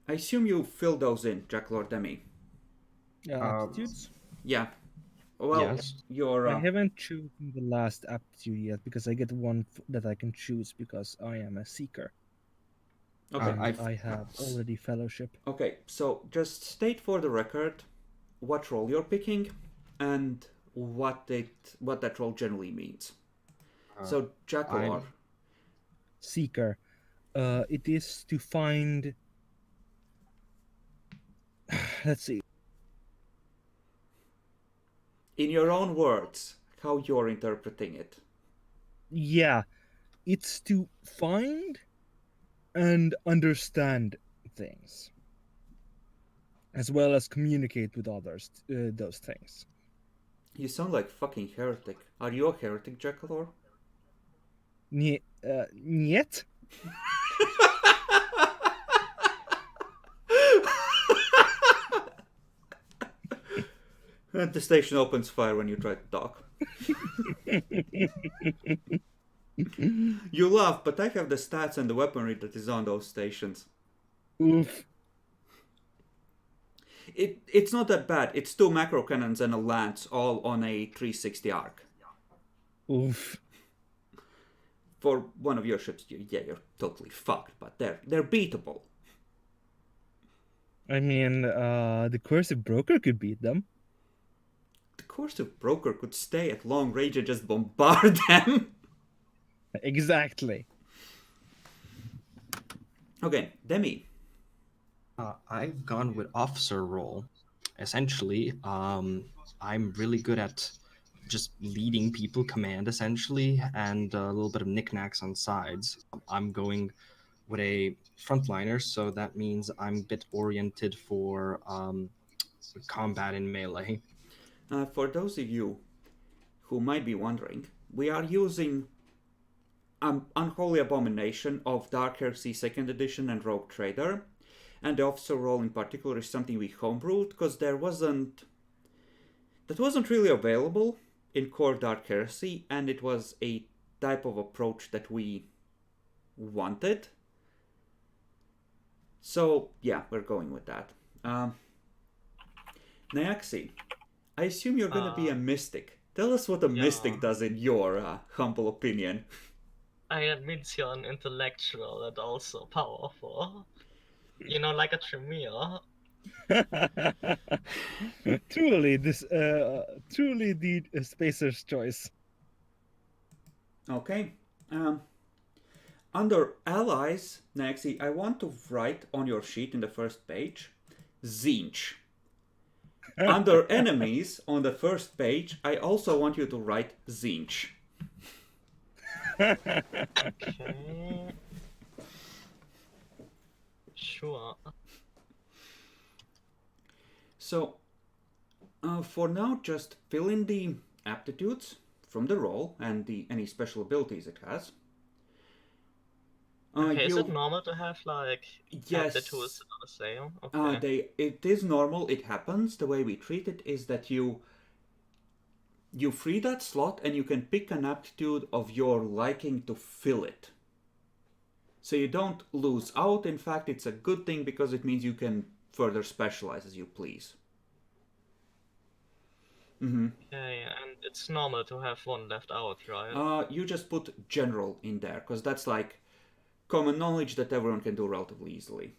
S1: I assume you fill those in, Jacklord Demi.
S3: Aptitudes?
S1: Yeah. Well,
S2: Yes.
S1: your
S3: I haven't chosen the last aptitude yet because I get one that I can choose because I am a seeker.
S1: okay.
S3: And I have already fellowship.
S1: Okay, so just state for the record what role you're picking and what that role generally means. So Jackalor.
S3: Seeker. It is to find. Let's see.
S1: In your own words, how you're interpreting it.
S3: Yeah, it's to find and understand things, as well as communicate with others. Those things.
S1: You sound like fucking heretic. Are you a heretic, Jackalor?
S3: Yet.
S1: And the station opens fire when you try to talk. You laugh, but I have the stats and the weaponry that is on those stations.
S3: Oof.
S1: It's not that bad. It's 2 macro cannons and a lance, all on a 360 arc.
S3: Oof.
S1: For one of your ships, you're totally fucked, but they're beatable.
S3: I mean, the Coercive Broker could beat them.
S1: The Coercive Broker could stay at long range and just bombard them.
S3: Exactly.
S1: Okay, Demi.
S2: I've gone with officer role. Essentially, I'm really good at just leading people, command essentially, and a little bit of knickknacks on sides. I'm going with a frontliner, so that means I'm a bit oriented for combat in melee.
S1: For those of you who might be wondering, we are using Unholy Abomination of Dark Heresy 2nd Edition and Rogue Trader, and the officer role in particular is something we homebrewed because that wasn't really available in core Dark Heresy, and it was a type of approach that we wanted. So yeah, we're going with that. Nyaxi, I assume you're gonna be a mystic. Tell us what a mystic does in your humble opinion.
S4: it means you're an intellectual and also powerful. You know, like a Tremere.
S3: Truly, truly the spacer's choice.
S1: Okay. Under allies, Naxi, I want to write on your sheet in the first page, Zinch. Under enemies, on the first page, I also want you to write Zinch.
S4: Okay. Sure.
S1: So, for now, just fill in the aptitudes from the roll and any special abilities it has.
S4: Okay, is it normal to have like
S1: Yes.
S4: aptitudes that are the same? Okay.
S1: It is normal. It happens. The way we treat it is that you free that slot and you can pick an aptitude of your liking to fill it. So you don't lose out. In fact, it's a good thing because it means you can further specialize as you please.
S4: Okay, and it's normal to have one left out, right?
S1: You just put general in there because that's like common knowledge that everyone can do relatively easily.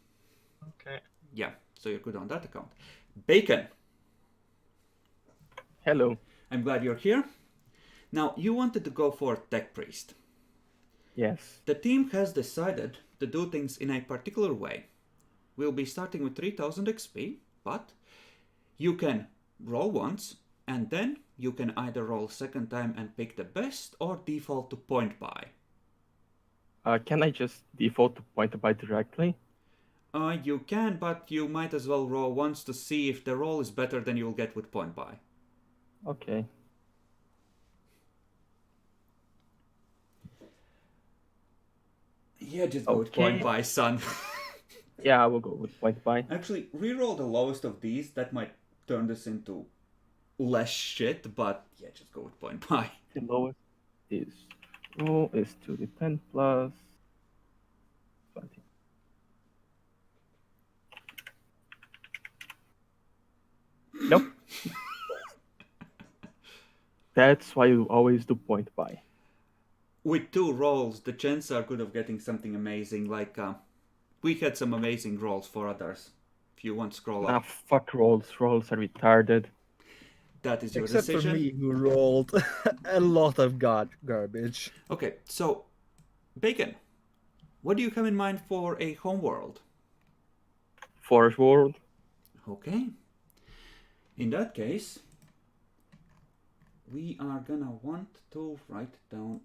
S4: Okay.
S1: Yeah, so you're good on that account. Bacon.
S5: Hello.
S1: I'm glad you're here. Now, you wanted to go for Tech Priest.
S5: Yes.
S1: The team has decided to do things in a particular way. We'll be starting with 3000 XP, but you can roll once, and then you can either roll second time and pick the best, or default to point buy.
S5: Can I just default to point buy directly?
S1: You can, but you might as well roll once to see if the roll is better than you'll get with point buy.
S5: Okay.
S1: Yeah, just go with point buy, son.
S5: Yeah, I will go with point buy.
S1: Actually, reroll the lowest of these. That might turn this into less shit, but yeah, just go with point buy.
S5: The lowest is roll is 2d10 plus 20. Nope. That's why you always do point buy.
S1: With two rolls, the chances are good of getting something amazing. Like, we had some amazing rolls for others. If you want, scroll
S5: Ah,
S1: up.
S5: fuck rolls. Rolls are retarded.
S1: That is your
S3: Except
S1: decision.
S3: for me, who rolled a lot of garbage.
S1: Okay, so, Bacon, what do you have in mind for a homeworld?
S5: Forest World.
S1: Okay. In that case, we are gonna want to write down...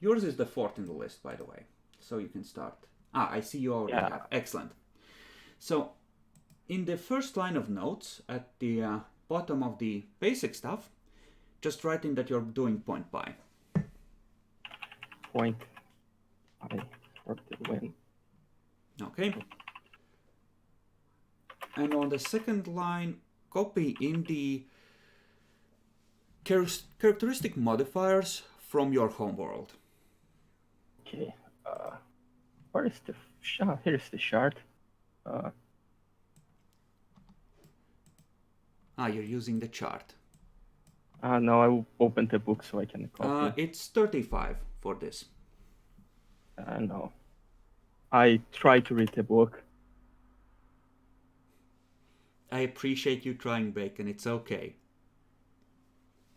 S1: Yours is the fourth in the list, by the way. So you can start. I see you already have. Excellent. So, in the first line of notes, at the bottom of the basic stuff, just write in that you're doing point buy.
S5: Point buy for the win.
S1: Okay. And on the second line, copy in the characteristic modifiers from your homeworld.
S5: Okay. Where is the shard? Here's the shard.
S1: You're using the chart.
S5: No, I will open the book so I can copy.
S1: It's 35 for this.
S5: No. I try to read the book.
S1: I appreciate you trying, Bacon. It's okay.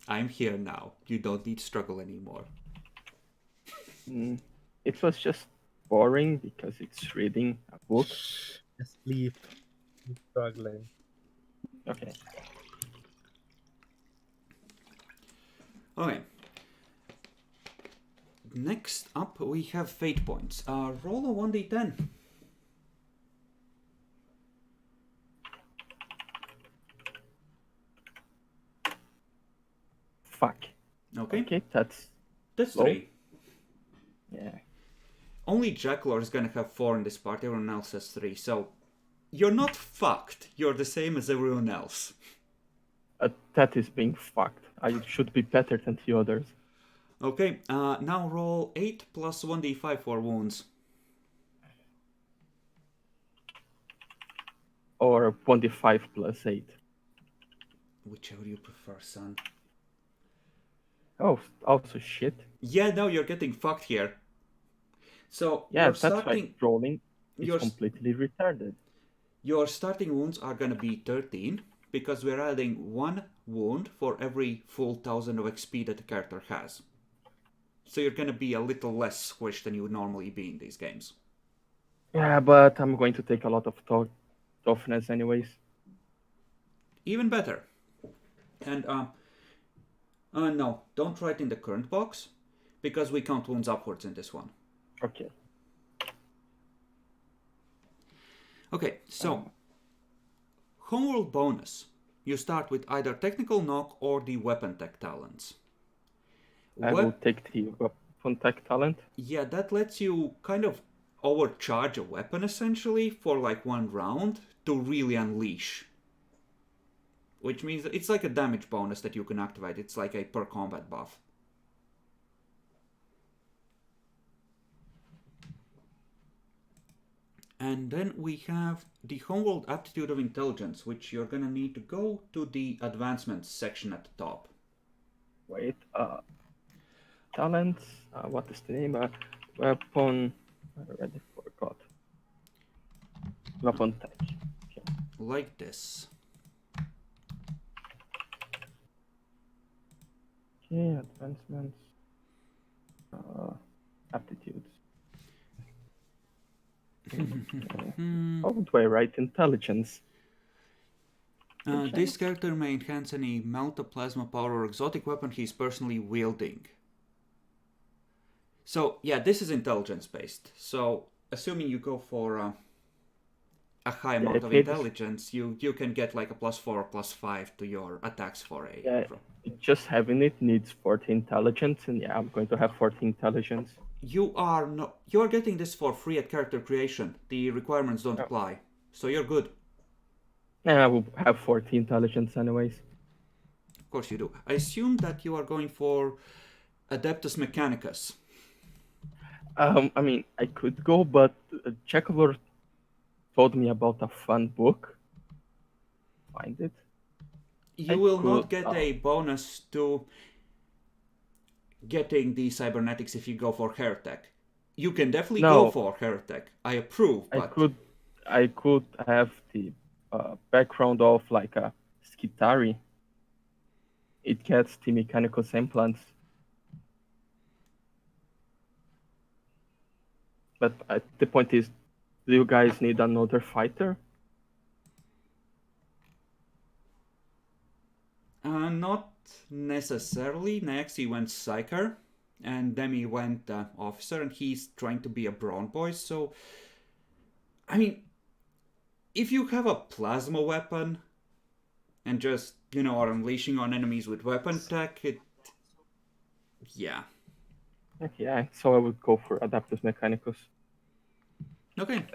S1: I'm here now. You don't need to struggle anymore.
S5: It was just boring because it's reading a book.
S3: Sleep. I'm struggling.
S5: Okay.
S1: Okay. Next up, we have fate points. Roll a 1d10.
S5: Fuck.
S1: Okay.
S5: Okay, that's low.
S1: 3.
S5: Yeah.
S1: Only Jacklor is gonna have 4 in this part. Everyone else has 3. So you're not fucked. You're the same as everyone else.
S5: That is being fucked. I should be better than the others.
S1: Okay. Now roll 8 plus 1d5 for wounds.
S5: Or 25 plus 8.
S1: Whichever you prefer, son.
S5: Oh, also shit.
S1: Yeah, no, you're getting fucked here. So
S5: Yeah,
S1: you're
S5: that's why
S1: starting.
S5: rolling is
S1: Your
S5: completely retarded.
S1: your starting wounds are gonna be 13 because we're adding 1 wound for every full 1000 of XP that the character has. So you're gonna be a little less squished than you would normally be in these games.
S5: Yeah, but I'm going to take a lot of toughness anyways.
S1: Even better. And no, don't write in the current box because we count wounds upwards in this one.
S5: Okay.
S1: Okay, so Homeworld bonus. You start with either technical knock or the weapon tech talents.
S5: I will take the weapon tech talent.
S1: Yeah, that lets you kind of overcharge a weapon essentially for like 1 round to really unleash. Which means it's like a damage bonus that you can activate. It's like a per combat buff. And then we have the Homeworld Aptitude of Intelligence, which you're gonna need to go to the advancements section at the top.
S5: Wait, talents. What is the name? Weapon. I already forgot. Weapon tech. Okay.
S1: Like this.
S5: Okay, advancements. Aptitudes. How do I write intelligence?
S1: This character may enhance any melt, plasma power, or exotic weapon he's personally wielding. So, yeah, this is intelligence based. So, assuming you go for a high amount of intelligence, you can get like a +4 or +5 to your attacks for a.
S5: Yeah, just having it needs 40 intelligence, and yeah, I'm going to have 40 intelligence.
S1: You are getting this for free at character creation. The requirements don't apply, so you're good.
S5: Yeah, I will have 40 intelligence anyways.
S1: Of course you do. I assume that you are going for Adeptus Mechanicus.
S5: I mean, I could go, but Checover told me about a fun book. Find it.
S1: You will not get a bonus to getting the cybernetics if you go for Heretic. You can definitely go for Heretic. I approve, but
S5: I could have the background of like a Skitari. It gets the mechanical semblance. But the point is, do you guys need another fighter?
S1: Not necessarily. Next he went Psyker, and Demi went Officer, and he's trying to be a Brawn Boy, so... I mean, if you have a plasma weapon, and just, are unleashing on enemies with weapon tech, yeah.
S5: Okay, so I would go for Adaptus Mechanicus.
S1: Okay.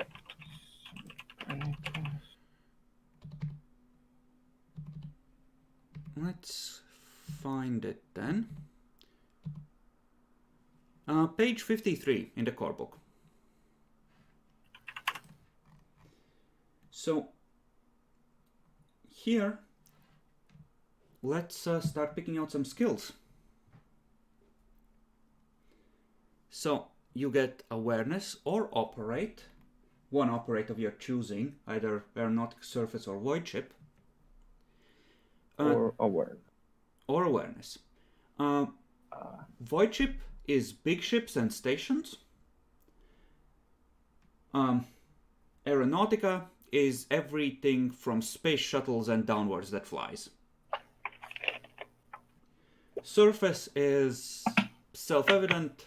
S1: Let's find it then. Page 53 in the core book. So, here, let's start picking out some skills. So, you get Awareness or Operate. One Operate of your choosing, either Aeronautic, Surface, or Void Ship.
S5: Or
S1: Awareness. Void Ship is big ships and stations. Aeronautica is everything from space shuttles and downwards that flies. Surface is self-evident,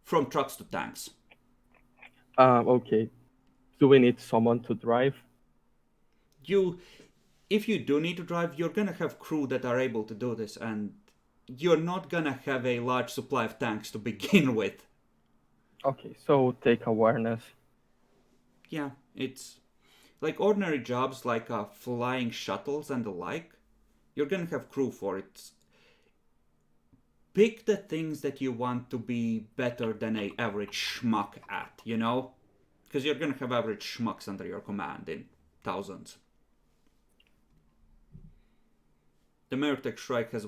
S1: from trucks to tanks.
S5: Okay. Do we need someone to drive?
S1: If you do need to drive, you're gonna have crew that are able to do this, and you're not gonna have a large supply of tanks to begin with.
S5: Okay, so take Awareness.
S1: Yeah, it's like ordinary jobs like flying shuttles and the like. You're gonna have crew for it. Pick the things that you want to be better than a average schmuck at, Because you're gonna have average schmucks under your command in thousands. The Meritech Strike has,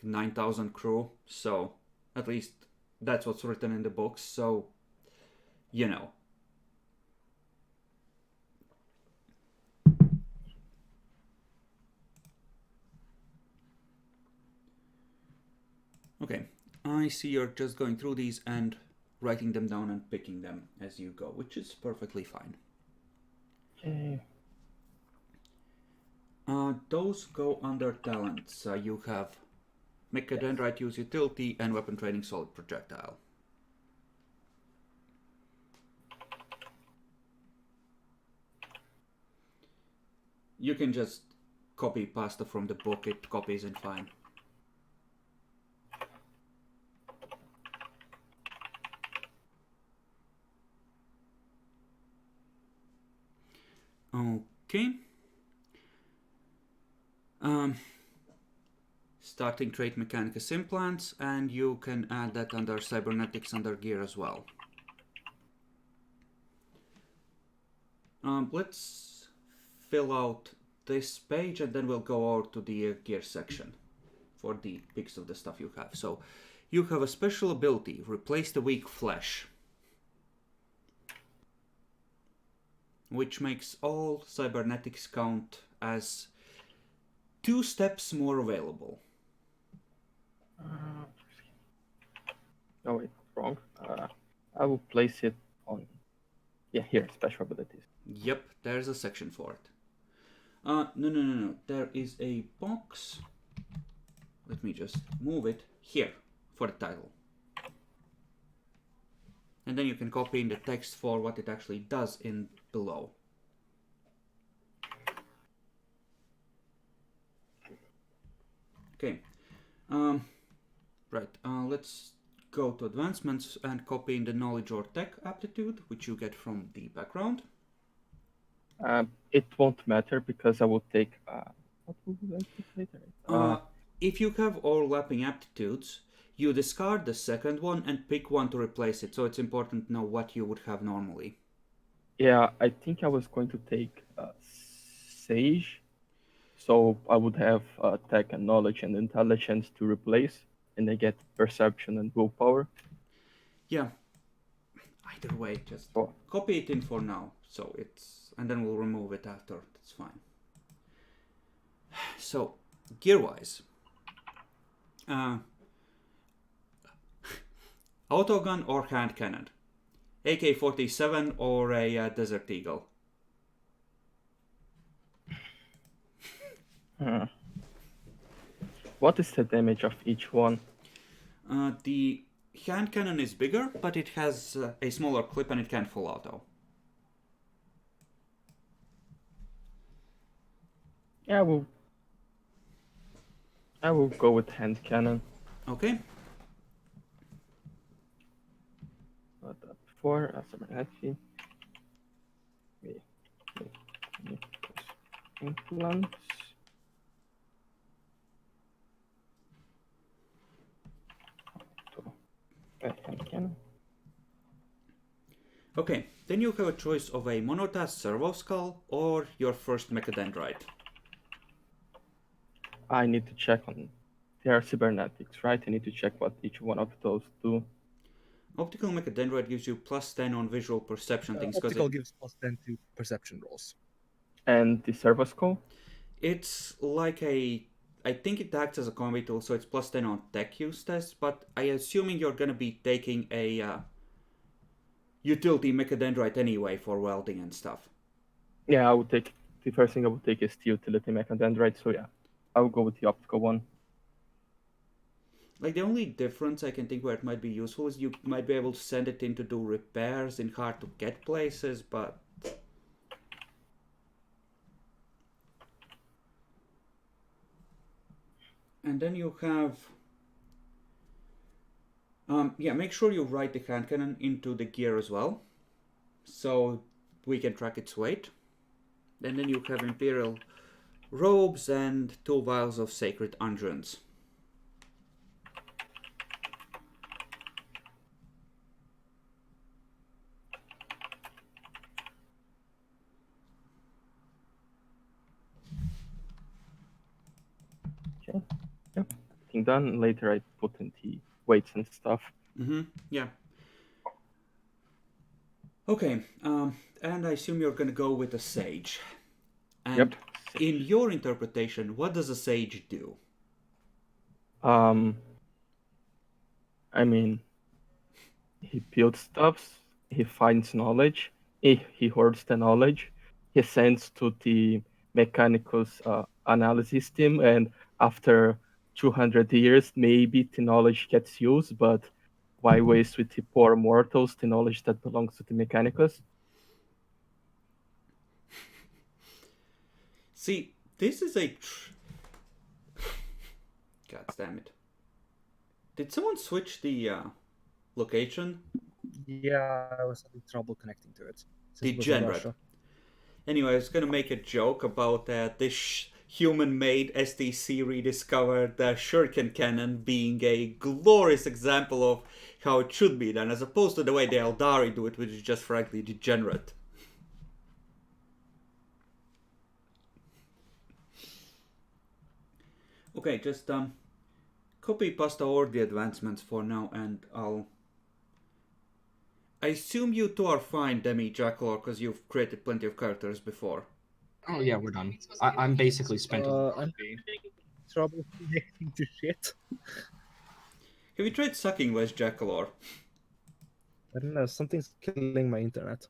S1: 9,000 crew? So, at least that's what's written in the books, so... you know. Okay, I see you're just going through these and writing them down and picking them as you go, which is perfectly fine.
S5: Okay.
S1: Those go under talents. You have Mechadendrite use utility and weapon training solid projectile. You can just copy pasta from the book, it copies in fine. Okay. Starting trait Mechanicus implants, and you can add that under cybernetics under gear as well. Let's fill out this page and then we'll go over to the gear section for the pics of the stuff you have. So you have a special ability, replace the weak flesh, which makes all cybernetics count as 2 steps more available.
S5: Oh wait, wrong. I will place it on. Yeah, here, special abilities.
S1: Yep, there's a section for it. No. There is a box. Let me just move it here for the title. And then you can copy in the text for what it actually does in below. Okay. Right. Let's go to advancements and copy in the knowledge or tech aptitude, which you get from the background.
S5: It won't matter because I will take. What will I take later?
S1: If you have overlapping aptitudes, you discard the second one and pick one to replace it. So it's important to know what you would have normally.
S5: Yeah, I think I was going to take Sage. So I would have tech and knowledge and intelligence to replace, and I get perception and willpower.
S1: Yeah. Either way, just
S5: Oh.
S1: copy it in for now. So it's, and then we'll remove it after. That's fine. So, gear-wise, autogun or hand cannon, AK-47 or a Desert Eagle.
S5: What is the damage of each one?
S1: The hand cannon is bigger, but it has a smaller clip and it can full auto.
S5: Yeah, I will go with hand cannon.
S1: Okay.
S5: But before, as a Manatee, implants. Hand cannon.
S1: Okay, then you have a choice of a monotask servo skull or your first Mechadendrite.
S5: I need to check on. They are cybernetics, right? I need to check what each one of those do.
S1: Optical Mechadendrite gives you +10 on visual perception things.
S3: Optical gives +10 to perception rolls.
S5: And the servo skull?
S1: It's like a... I think it acts as a combat tool, so it's +10 on tech use test, but I assuming you're gonna be taking a utility Mechadendrite anyway for welding and stuff.
S5: Yeah, I would take. The first thing I would take is the utility Mechadendrite, so yeah. I will go with the optical one.
S1: Like, the only difference I can think where it might be useful is you might be able to send it in to do repairs in hard to get places, but... And then you have... yeah, make sure you write the hand cannon into the gear as well, so we can track its weight. And then you have Imperial robes and 2 vials of sacred unguents.
S5: Okay. Yep. Everything done. Later I put in the weights and stuff.
S1: Yeah. Okay, and I assume you're gonna go with a sage. And
S5: Yep.
S1: in your interpretation, what does a sage do?
S5: I mean, he builds stuffs, he finds knowledge, he hoards the knowledge, he sends to the mechanicals analysis team, and after 200 years, maybe the knowledge gets used, but why waste with the poor mortals the knowledge that belongs to the mechanicals?
S1: See, this is a... God damn it. Did someone switch the location?
S3: Yeah, I was having trouble connecting to it. Since it was in
S1: Degenerate.
S3: Russia.
S1: Anyway, I was gonna make a joke about this human-made STC rediscovered shuriken cannon being a glorious example of how it should be done, as opposed to the way the Eldari do it, which is just frankly degenerate. Okay, just copy pasta all the advancements for now, and I assume you two are fine, Demi Jackalor, because you've created plenty of characters before.
S2: Oh yeah, we're done. I'm basically spent.
S3: I'm having trouble connecting to shit.
S1: Have you tried sucking less Jackalor?
S3: I don't know, something's killing my internet.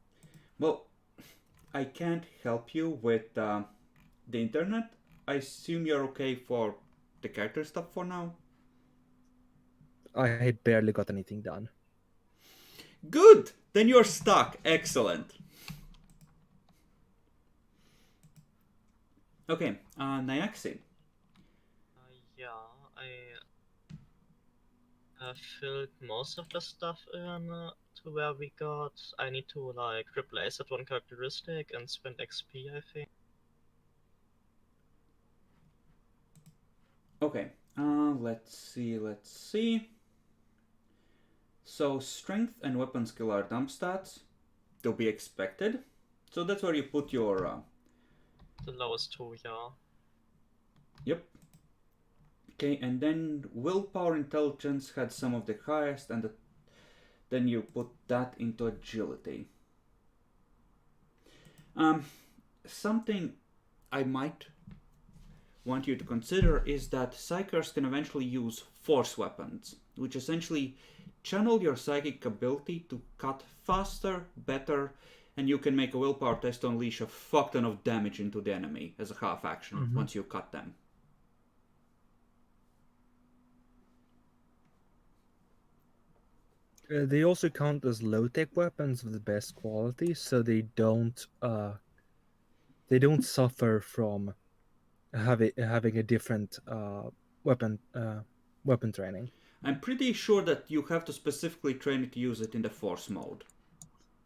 S1: Well, I can't help you with the internet. I assume you're okay for the character stuff for now?
S3: I barely got anything done.
S1: Good! Then you're stuck. Excellent. Okay, Nyaxi.
S4: Yeah, I filled most of the stuff in to where we got. I need to like replace that one characteristic and spend XP, I think.
S1: Okay, let's see. So strength and weapon skill are dump stats, to be expected. So that's where you put your...
S4: The lowest two, yeah.
S1: Yep. Okay, and then willpower intelligence had some of the highest, and then you put that into agility. Something I might want you to consider is that psychers can eventually use force weapons, which essentially channel your psychic ability to cut faster, better, and you can make a willpower test to unleash a fuck ton of damage into the enemy as a half action once you cut them.
S3: They also count as low-tech weapons of the best quality, so they don't suffer from having a different weapon training.
S1: I'm pretty sure that you have to specifically train it to use it in the force mode.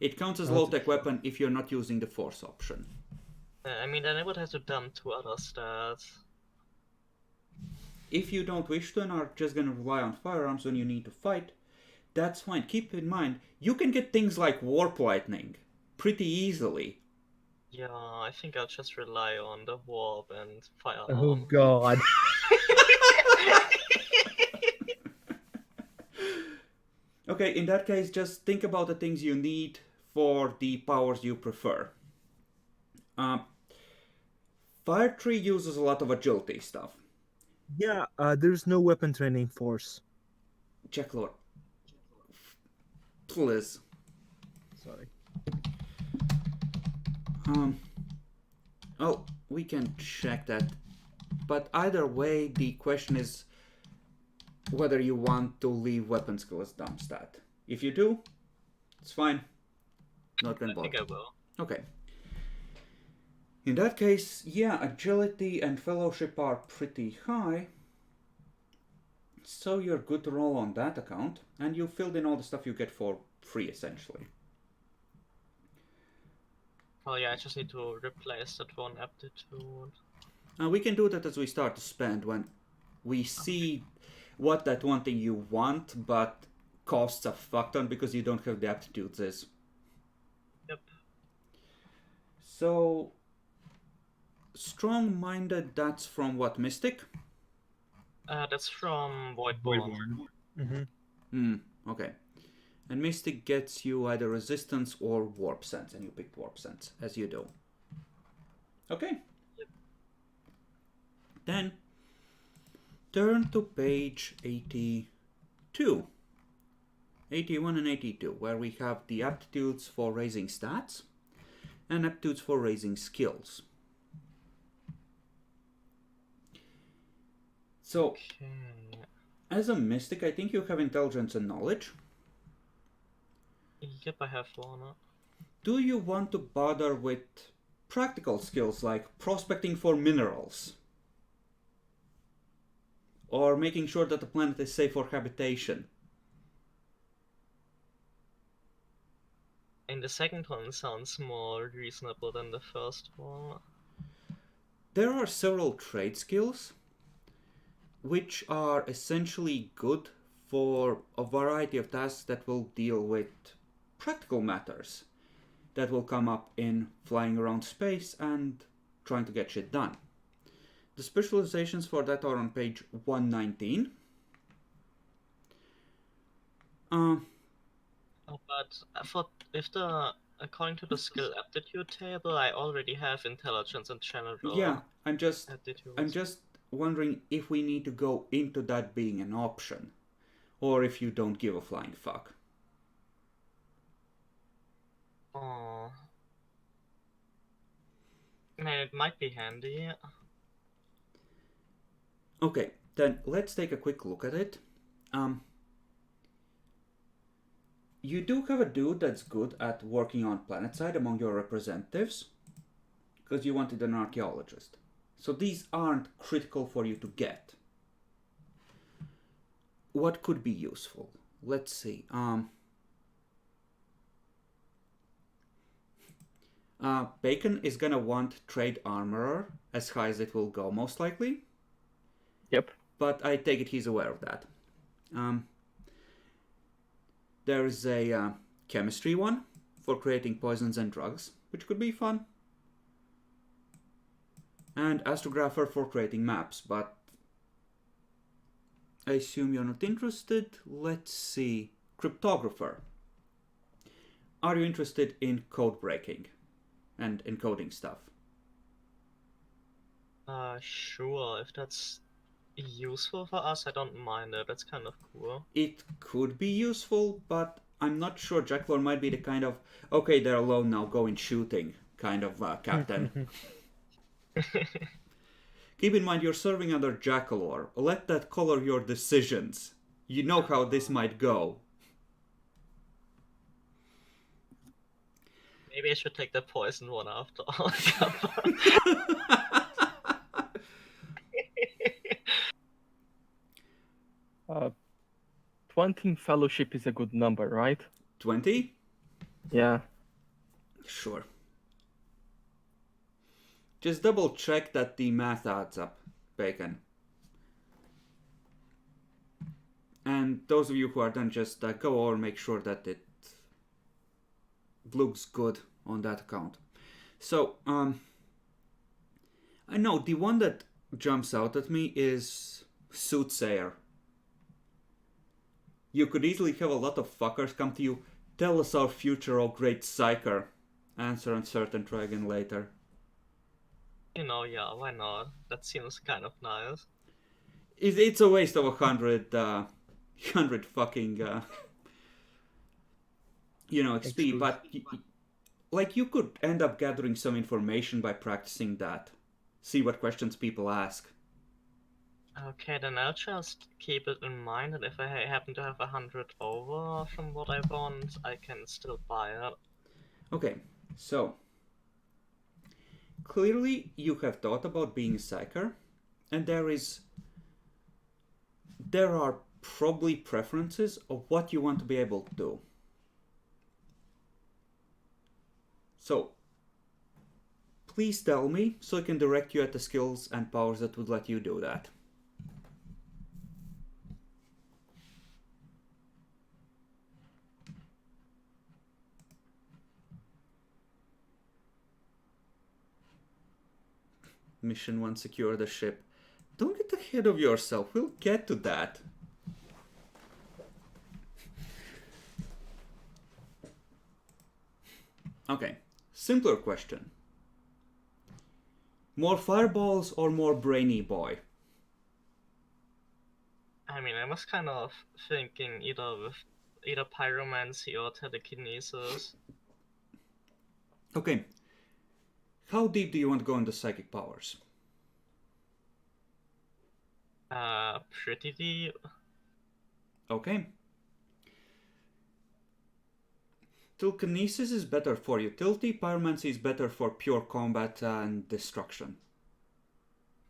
S1: It counts as low-tech weapon if you're not using the force option.
S4: I mean, then I would have to dump two other stats.
S1: If you don't wish to and are just gonna rely on firearms when you need to fight, that's fine. Keep in mind, you can get things like warp lightning pretty easily.
S4: Yeah, I think I'll just rely on the warp and firearm.
S3: Oh god.
S1: Okay, in that case, just think about the things you need for the powers you prefer. Fire Tree uses a lot of agility stuff.
S3: Yeah, there's no weapon training force.
S1: Jacklord, please.
S3: Sorry.
S1: Oh, we can check that. But either way, the question is whether you want to leave weapon skill as dump stat. If you do, it's fine. Not gonna bother.
S4: I think I will.
S1: Okay. In that case, yeah, agility and fellowship are pretty high. So you're good to roll on that account. And you filled in all the stuff you get for free, essentially.
S4: Oh yeah, I just need to replace that one aptitude.
S1: We can do that as we start to spend when we see what that one thing you want, but costs a fuck ton because you don't have the aptitudes is.
S4: Yep.
S1: So, strong-minded, that's from what, Mystic?
S4: That's from Voidborn.
S3: Mm-hmm.
S1: Okay. And Mystic gets you either Resistance or Warp Sense, and you picked Warp Sense, as you do. Okay.
S4: Yep.
S1: Then, turn to page 82. 81 and 82, where we have the aptitudes for raising stats and aptitudes for raising skills. So,
S4: Okay.
S1: as a mystic, I think you have intelligence and knowledge.
S4: Yep, I have one.
S1: Do you want to bother with practical skills like prospecting for minerals? Or making sure that the planet is safe for habitation?
S4: And the second one sounds more reasonable than the first one.
S1: There are several trade skills which are essentially good for a variety of tasks that will deal with practical matters that will come up in flying around space and trying to get shit done. The specializations for that are on page 119.
S4: But according to the skill aptitude table, I already have intelligence and general
S1: Yeah, I'm just
S4: aptitudes.
S1: wondering if we need to go into that being an option, or if you don't give a flying fuck.
S4: Oh. I mean, it might be handy.
S1: Okay, then let's take a quick look at it. You do have a dude that's good at working on planetside among your representatives, because you wanted an archaeologist. So these aren't critical for you to get. What could be useful? Let's see. Bacon is gonna want trade armorer as high as it will go, most likely.
S5: Yep.
S1: But I take it he's aware of that. There's a chemistry one for creating poisons and drugs, which could be fun. And astrographer for creating maps, but I assume you're not interested. Let's see. Cryptographer. Are you interested in code breaking and encoding stuff?
S4: Sure, if that's useful for us, I don't mind it. That's kind of cool.
S1: It could be useful, but I'm not sure Jacklor might be the kind of, okay, they're alone now, go in shooting kind of captain. Keep in mind, you're serving under Jackalor. Let that color your decisions. You know how this might go.
S4: Maybe I should take the poison one after all.
S5: 20 in fellowship is a good number, right?
S1: 20?
S5: Yeah.
S1: Sure. Just double check that the math adds up, Bacon. And those of you who are done, just go over and make sure that it looks good on that account. So, I know the one that jumps out at me is Soothsayer. You could easily have a lot of fuckers come to you, tell us our future, oh great psyker. Answer uncertain, try again later.
S4: Yeah, why not? That seems kind of nice.
S1: It's a waste of 100 fucking XP, but like you could end up gathering some information by practicing that. See what questions people ask.
S4: Okay, then I'll just keep it in mind, and if I happen to have 100 over from what I want, I can still buy it.
S1: Okay, so clearly you have thought about being a psyker, and there are probably preferences of what you want to be able to do. So please tell me so I can direct you at the skills and powers that would let you do that. Mission 1, secure the ship. Don't get ahead of yourself. We'll get to that. Okay, simpler question. More fireballs or more brainy boy?
S4: I mean, I was kind of thinking either pyromancy or telekinesis.
S1: Okay, how deep do you want to go into psychic powers?
S4: Pretty deep.
S1: Okay. Telekinesis is better for utility, pyromancy is better for pure combat and destruction.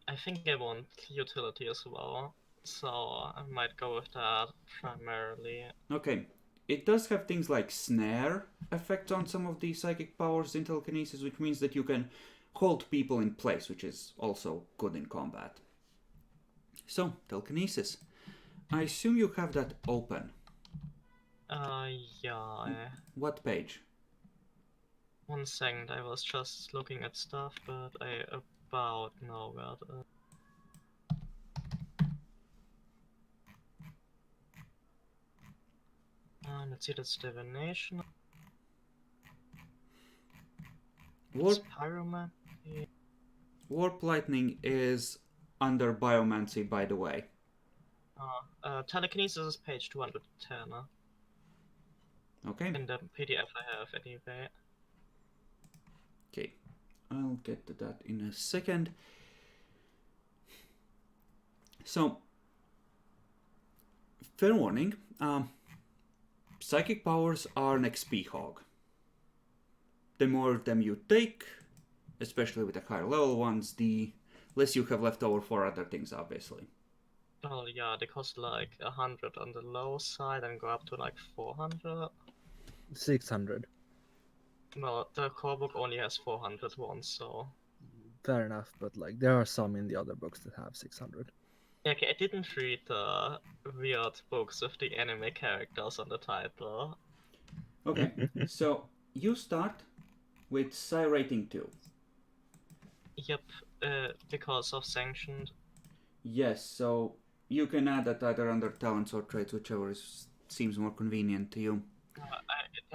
S4: I think I want utility as well, so I might go with that primarily.
S1: Okay, it does have things like snare effects on some of the psychic powers in telekinesis, which means that you can hold people in place, which is also good in combat. So, telekinesis. I assume you have that open.
S4: Yeah.
S1: What page?
S4: 1 second, I was just looking at stuff, but I about know where the... let's see, that's divination. It's pyromancy.
S1: Warp lightning is under biomancy, by the way.
S4: Telekinesis is page 210.
S1: Okay.
S4: In the PDF I have anyway.
S1: Okay, I'll get to that in a second. So, fair warning, psychic powers are an XP hog. The more of them you take, especially with the higher level ones, the less you have left over for other things, obviously.
S4: Well, yeah, they cost like 100 on the low side and go up to like 400.
S3: 600.
S4: Well, the core book only has 400 ones, so...
S3: Fair enough, but like there are some in the other books that have 600.
S4: Yeah, okay, I didn't read the weird books with the anime characters on the title.
S1: Okay, so you start with Psi rating 2.
S4: Yep, because of sanctioned.
S1: Yes, so you can add that either under talents or traits, whichever seems more convenient to you.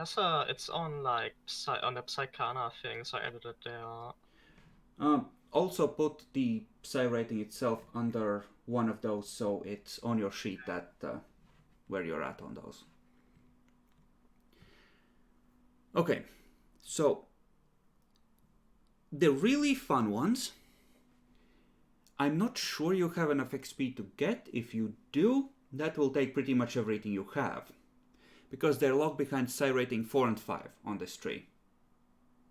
S4: It's on like on the Psychana thing, so I added it there.
S1: Also put the Psi rating itself under one of those, so it's on your sheet that where you're at on those. Okay, so the really fun ones, I'm not sure you have enough XP to get. If you do, that will take pretty much everything you have, because they're locked behind Psi rating 4 and 5 on this tree.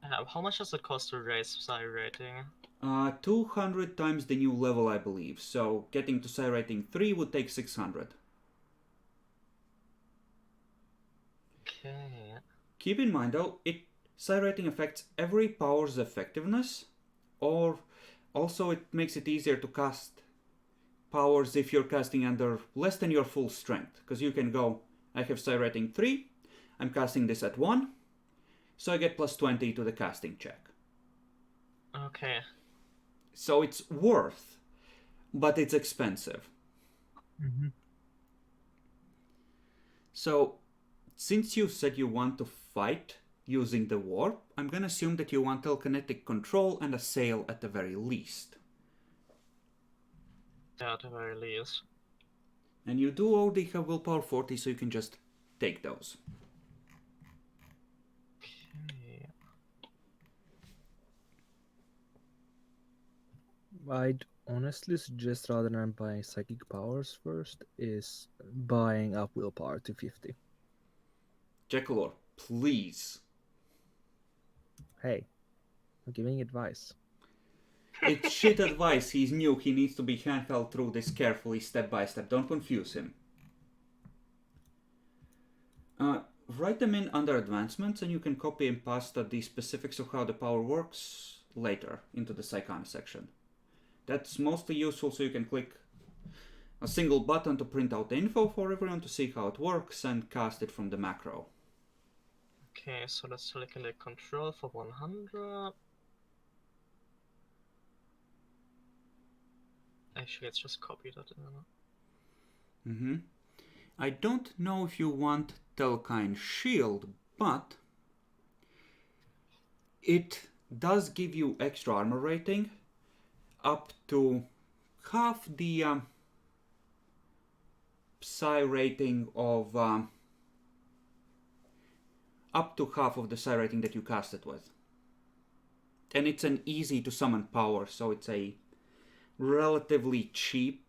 S4: How much does it cost to raise Psi rating?
S1: 200 times the new level, I believe. So getting to Psi rating 3 would take 600.
S4: Okay.
S1: Keep in mind though, Psi rating affects every power's effectiveness, or also it makes it easier to cast powers if you're casting under less than your full strength. Because you can go, I have Psi rating 3, I'm casting this at 1, so I get plus 20 to the casting check.
S4: Okay.
S1: So it's worth, but it's expensive.
S3: Mm-hmm.
S1: So, since you said you want to fight using the warp, I'm gonna assume that you want telekinetic control and a sail at the very least.
S4: Yeah, at the very least.
S1: And you do already have willpower 40, so you can just take those.
S4: Okay.
S3: I'd honestly suggest, rather than buying psychic powers first, is buying up willpower to 50.
S1: Jekalor, please.
S3: Hey, I'm giving advice.
S1: It's shit advice. He's new. He needs to be handheld through this carefully, step by step. Don't confuse him. Write them in under advancements, and you can copy and paste the specifics of how the power works later into the Psychana section. That's mostly useful, so you can click a single button to print out the info for everyone to see how it works and cast it from the macro.
S4: Okay, so let's telekinetic control for 100. Actually, let's just copy that in.
S1: I don't know if you want Telkine Shield, but It does give you extra armor rating up to half the psi rating of up to half of the psi rating that you cast it with. And it's an easy to summon power, so it's a relatively cheap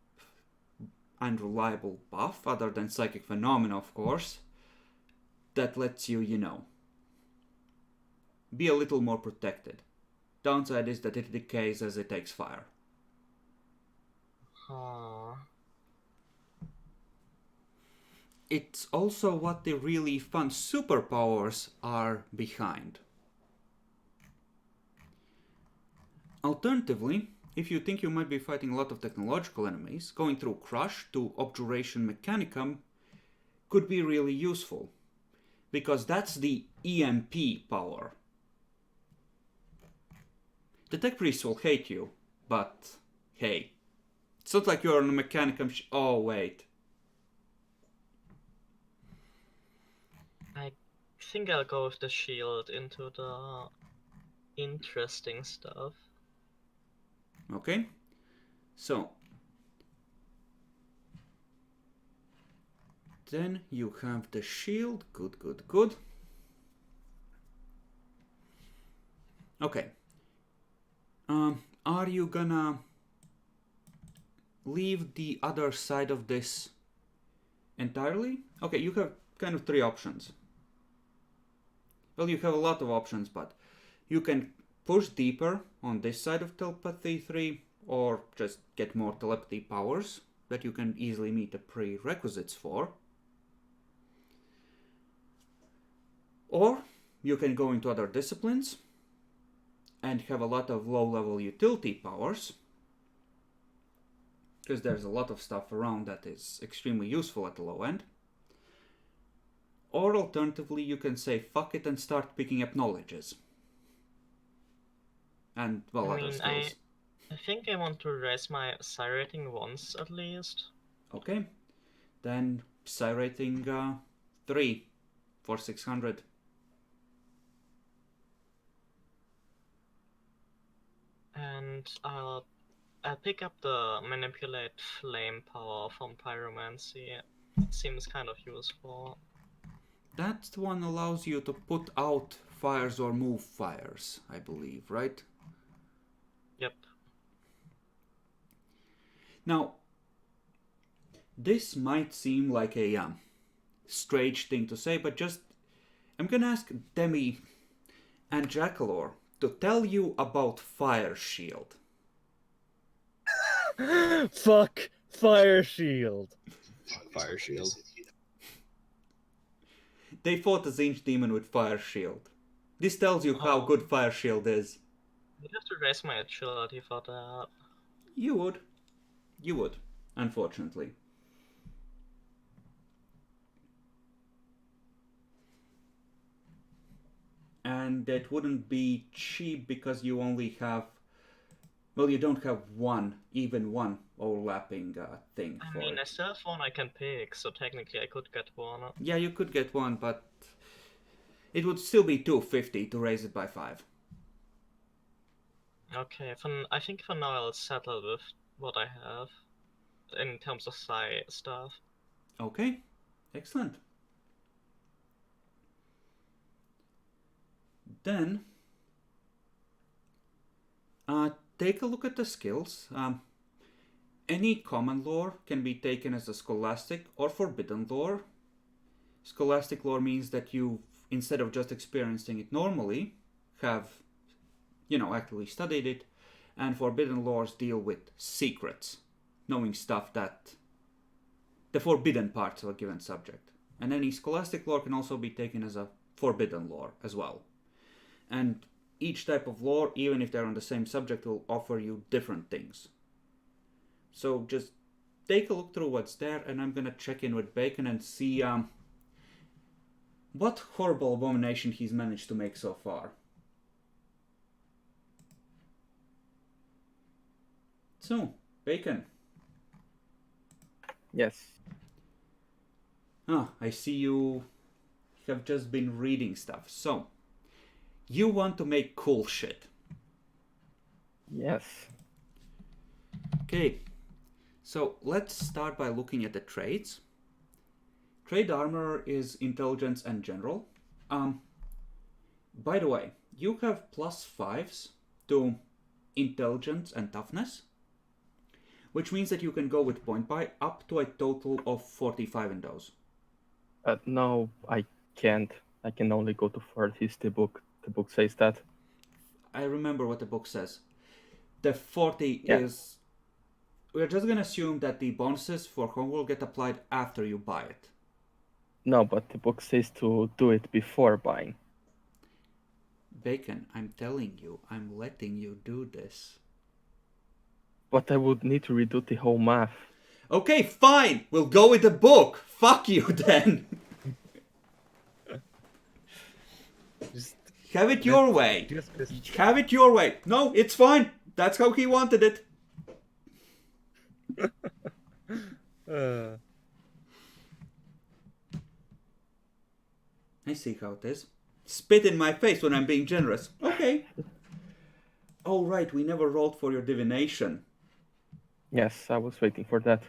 S1: and reliable buff, other than Psychic Phenomena, of course, that lets you, you know, be a little more protected. Downside is that it decays as it takes fire. It's also what the really fun superpowers are behind. Alternatively, if you think you might be fighting a lot of technological enemies, going through Crush to Objuration Mechanicum could be really useful, because that's the EMP power. The Tech Priests will hate you, but hey, it's not like you're on a Mechanicum oh wait.
S4: I think I'll go with the shield into the interesting stuff.
S1: Okay, so then you have the shield. Good, good, good. Okay. Are you gonna leave the other side of this entirely? Okay, you have kind of three options. Well, you have a lot of options, but you can push deeper on this side of telepathy 3, or just get more telepathy powers that you can easily meet the prerequisites for. Or you can go into other disciplines and have a lot of low-level utility powers, because there's a lot of stuff around that is extremely useful at the low end. Or alternatively, you can say fuck it and start picking up knowledges. And, well, other skills.
S4: I think I want to raise my psi rating once at least.
S1: Okay. Then psi rating 3 for 600.
S4: And I'll pick up the manipulate flame power from pyromancy. It seems kind of useful.
S1: That one allows you to put out fires or move fires, I believe, right?
S4: Yep.
S1: Now, this might seem like a strange thing to say, but just I'm gonna ask Demi and Jackalor to tell you about Fire Shield.
S6: Fuck Fire Shield.
S2: Fire shield.
S1: They fought a Zinch demon with Fire Shield. This tells you how good Fire Shield is.
S4: You have to raise my agility for that.
S1: You would. You would, unfortunately. And it wouldn't be cheap because you only have... Well, you don't have even one overlapping thing
S4: I
S1: for
S4: mean,
S1: it.
S4: I still have one I can pick, so technically I could get one.
S1: Yeah, you could get one, but it would still be 250 to raise it by 5.
S4: Okay, I think for now I'll settle with what I have in terms of psi stuff.
S1: Okay, excellent. Then, take a look at the skills. Any common lore can be taken as a scholastic or forbidden lore. Scholastic lore means that you, instead of just experiencing it normally, have, actually studied it, and forbidden lores deal with secrets, knowing stuff that the forbidden parts of a given subject. And any scholastic lore can also be taken as a forbidden lore as well. And each type of lore, even if they're on the same subject, will offer you different things. So just take a look through what's there, and I'm gonna check in with Bacon and see what horrible abomination he's managed to make so far. So, Bacon.
S5: Yes.
S1: I see you have just been reading stuff. So, You want to make cool shit.
S5: Yes.
S1: Okay, so let's start by looking at the traits. Trade armor is intelligence and general. By the way, you have +5s to intelligence and toughness, which means that you can go with point buy up to a total of 45 in those.
S5: No, I can't. I can only go to 40. The book says that.
S1: I remember what the book says. The 40
S5: Yeah.
S1: is... We're just gonna assume that the bonuses for home will get applied after you buy it.
S5: No, but the book says to do it before buying.
S1: Bacon, I'm telling you, I'm letting you do this.
S5: But I would need to redo the whole math.
S1: Okay, fine! We'll go with the book! Fuck you then!
S6: Just,
S1: Have it your way!
S6: just
S1: Have it your way! No, it's fine! That's how he wanted it! I see how it is. Spit in my face when I'm being generous. Okay. Oh, right, we never rolled for your divination.
S5: Yes, I was waiting for that.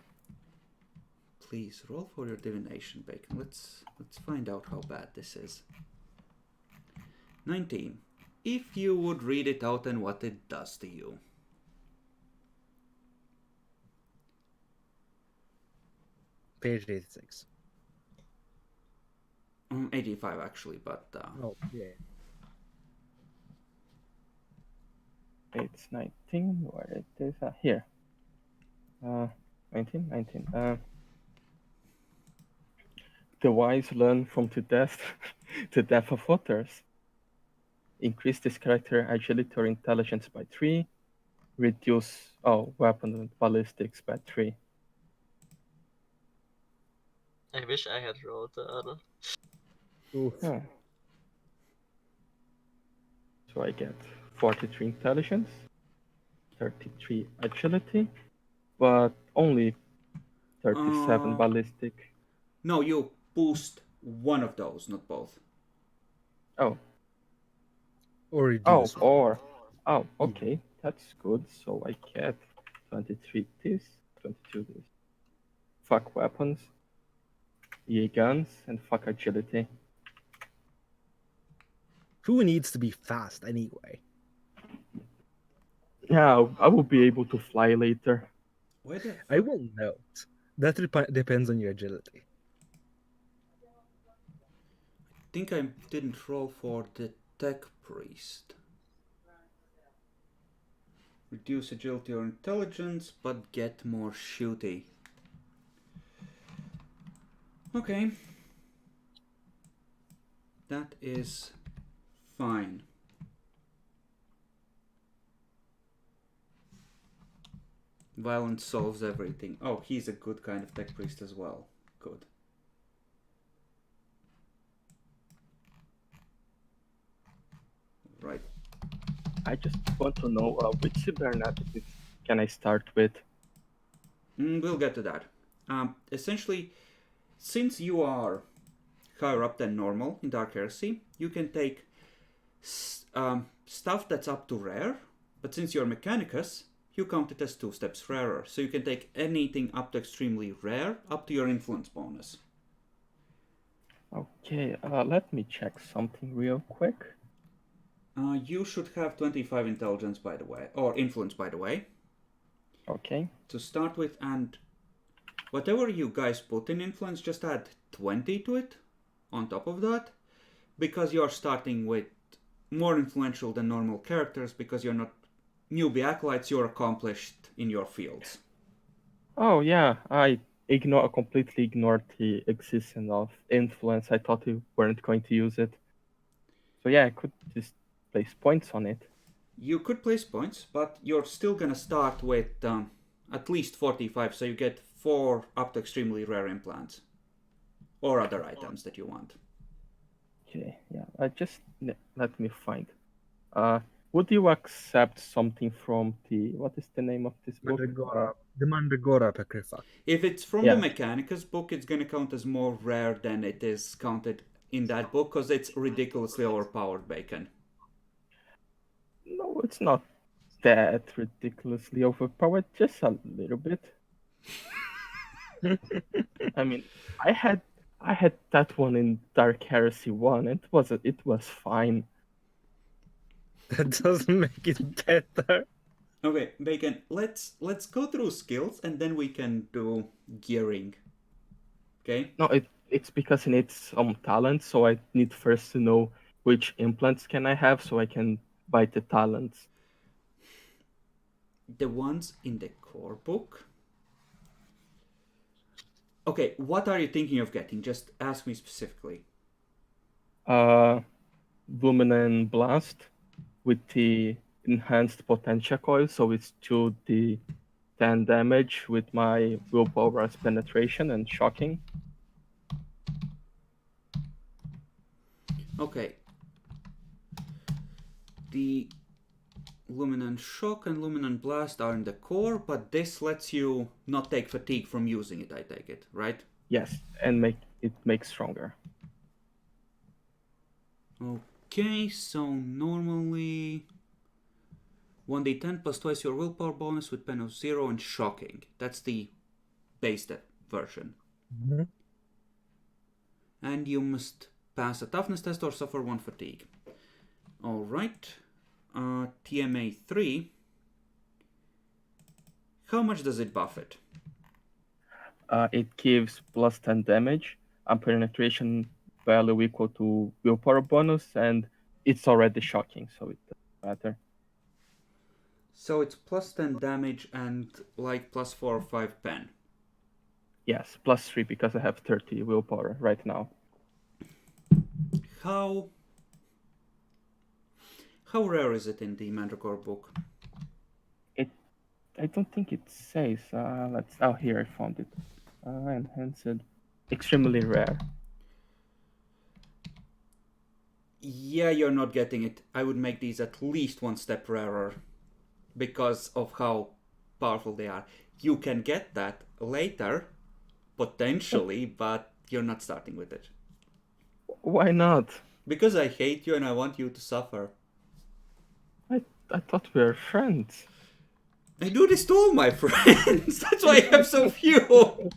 S1: Please, roll for your divination, Bacon. Let's find out how bad this is. 19. If you would read it out and what it does to you.
S6: page 86.
S1: 85 actually, but...
S6: Oh, yeah.
S5: It's 19. Where it is? Here. 19. The wise learn from the death of others. Increase this character agility or intelligence by 3. Reduce weapon and ballistics by 3.
S4: I wish I had rolled the other.
S6: Oof.
S5: Huh. So I get 43 intelligence, 33 agility, but only 37 ballistic.
S1: No, you boost one of those, not both.
S5: Oh,
S6: Or reduce.
S5: okay, that's good. So I get 23 this, 22 this. Fuck weapons, EA guns, and fuck agility.
S6: Who needs to be fast anyway?
S5: Yeah, I will be able to fly later.
S1: Where the
S6: I will note. That depends on your agility.
S1: I think I didn't roll for the tech priest. Reduce agility or intelligence, but get more shooty. Okay. That is fine. Violence solves everything. Oh, he's a good kind of tech priest as well. Good. Right.
S5: I just want to know which cybernetics can I start with?
S1: We'll get to that. Essentially, since you are higher up than normal in Dark Heresy, you can take stuff that's up to rare, but since you're Mechanicus, you count it as 2 steps rarer. So you can take anything up to extremely rare, up to your influence bonus.
S5: Okay, let me check something real quick.
S1: You should have 25 intelligence, by the way, or influence, by the way,
S5: Okay.
S1: to start with, and whatever you guys put in influence, just add 20 to it on top of that, because you're starting with more influential than normal characters, because you're not newbie acolytes, you're accomplished in your fields.
S5: Oh yeah, I completely ignored the existence of influence. I thought you weren't going to use it. So yeah, I could just place points on it.
S1: You could place points, but you're still gonna start with at least 45, so you get 4 up to extremely rare implants. Or other items that you want.
S5: Okay, yeah, just let me find. Would you accept something from what is the name of this book?
S6: The Mandragora Apocrypha.
S1: If it's from
S5: Yeah.
S1: the Mechanicus book, it's gonna count as more rare than it is counted in that book, because it's ridiculously overpowered, Bacon.
S5: It's not that ridiculously overpowered, just a little bit. I mean, I had that one in Dark Heresy 1. It was fine.
S6: That doesn't make it better.
S1: Okay, Bacon, let's go through skills and then we can do gearing. Okay?
S5: No, it's because it needs some talent, so I need first to know which implants can I have so I can buy the talents.
S1: The ones in the core book. Okay, what are you thinking of getting? Just ask me specifically.
S5: Luminant Blast with the enhanced potential coil, so it's 2d10 damage with my willpower as penetration and shocking.
S1: Okay. The Luminant Shock and Luminant Blast are in the core, but this lets you not take fatigue from using it, I take it, right?
S5: Yes, and make it stronger.
S1: Okay, so normally 1d10 plus twice your willpower bonus with pen of 0 and shocking. That's the base version.
S6: Mhm.
S1: And you must pass a toughness test or suffer 1 fatigue. Alright. TMA 3. How much does it buff it?
S5: It gives plus 10 damage and penetration value equal to willpower bonus, and it's already shocking, so it doesn't matter.
S1: So it's plus 10 damage and like plus 4 or 5 pen.
S5: Yes, plus 3 because I have 30 willpower right now.
S1: How rare is it in the Mandragore book?
S5: I don't think it says. Here I found it. Enhanced, extremely rare.
S1: Yeah, you're not getting it. I would make these at least 1 step rarer because of how powerful they are. You can get that later, potentially, but you're not starting with it.
S5: Why not?
S1: Because I hate you and I want you to suffer.
S5: I thought we were friends.
S1: I do this to all my friends. That's why I have so few.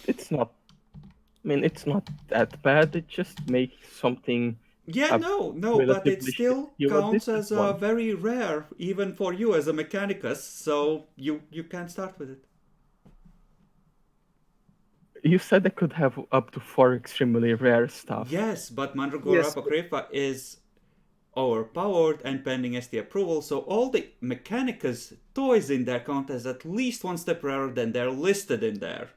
S5: It's not. I mean, it's not that bad. It just makes something.
S1: Yeah, no, but it
S5: relatively
S1: still
S5: shitty.
S1: counts
S5: This
S1: as
S5: is one.
S1: very rare, even for you as a mechanicus. So you can't start with it.
S5: You said I could have up to 4 extremely rare stuff.
S1: Yes, but Mandragora
S6: Yes.
S1: Apocrypha is overpowered and pending ST approval, so all the Mechanicus toys in there count as at least 1 step rarer than they're listed in there.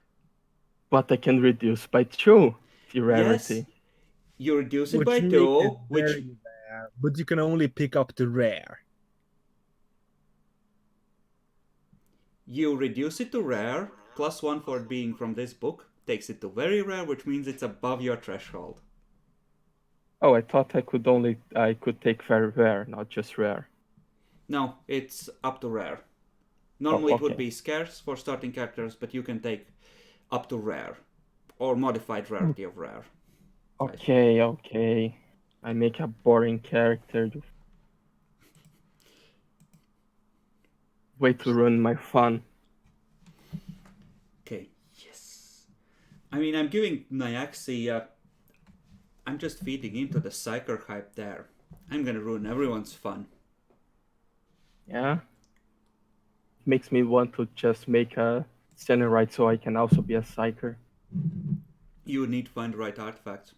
S5: But I can reduce by 2 the rarity.
S1: Yes, you reduce it
S6: Which
S1: by
S6: makes
S1: 2,
S6: it
S1: which
S6: very rare, but you can only pick up the rare.
S1: you reduce it to rare, plus 1 for it being from this book, takes it to very rare, which means it's above your threshold.
S5: Oh, I thought I could take very rare, not just rare.
S1: No, it's up to rare. Normally it would
S5: okay.
S1: be scarce for starting characters, but you can take up to rare, or modified rarity of rare.
S5: Okay. I make a boring character. Way to ruin my fun.
S1: Okay, yes. I mean, I'm giving Nyaxi, I'm just feeding into the Psyker hype there. I'm gonna ruin everyone's fun.
S5: Yeah. Makes me want to just make a Scenarite so I can also be a Psyker.
S1: You would need to find the right artifacts,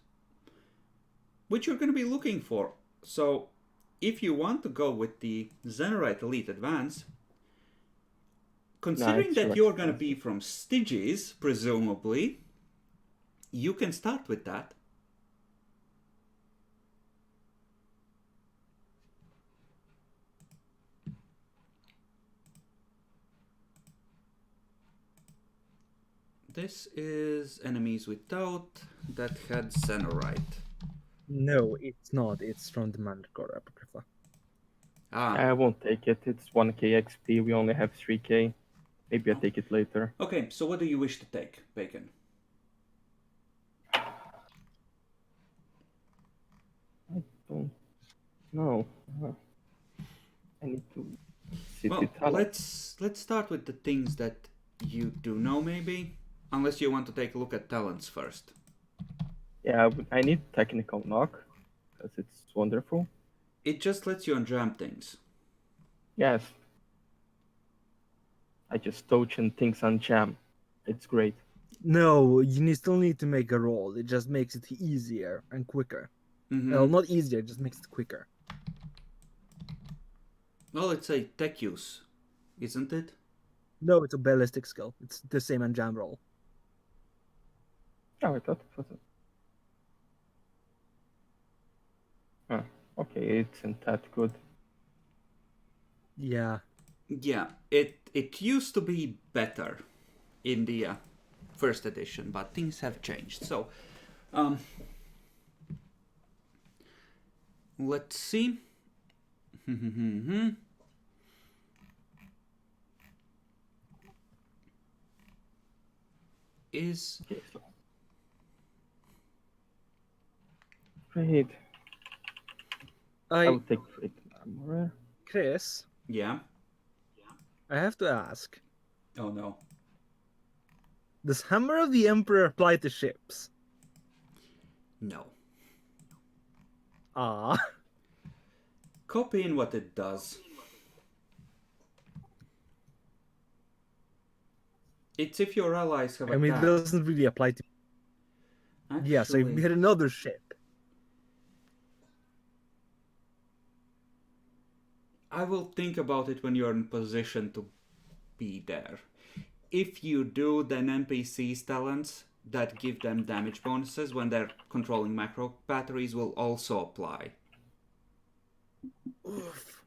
S1: which you're gonna be looking for. So, if you want to go with the Zenerite Elite Advance, considering that you're gonna be from Styges, presumably, you can start with that. This is enemies without that had Zenerite.
S6: No, it's not. It's from the Mandragora Apocrypha.
S5: I won't take it. It's 1k XP. We only have 3k. Maybe I'll take it later.
S1: Okay, so what do you wish to take, Bacon?
S5: I don't No. uh, I need to sit
S1: Well,
S5: with Athelaq.
S1: let's start with the things that you do know, maybe, unless you want to take a look at talents first.
S5: Yeah, I need technical knock because it's wonderful.
S1: It just lets you unjam things.
S5: Yes. I just touch and things on jam. It's great.
S6: No, still need to make a roll. It just makes it easier and quicker. Well, not easier, just makes it quicker.
S1: Well, it's a tech use, isn't it?
S6: No, it's a ballistic skill. It's the same on jam roll.
S5: Oh, I thought it wasn't. Okay, it isn't that good.
S6: Yeah.
S1: Yeah, it used to be better in the first edition, but things have changed. So, let's see. Is
S5: Okay, so. Great. I will take great armor.
S6: Chris,
S1: yeah?
S6: I have to ask.
S1: Oh no.
S6: Does Hammer of the Emperor apply to ships?
S1: No.
S6: Ah.
S1: Copy in what it does. It's if your allies have
S6: I mean, it
S1: attacked.
S6: doesn't really apply to.
S1: Actually,
S6: Yeah, so if we had another ship.
S1: I will think about it when you're in position to be there. If you do, then NPC's talents that give them damage bonuses when they're controlling macro batteries will also apply.
S6: Oof.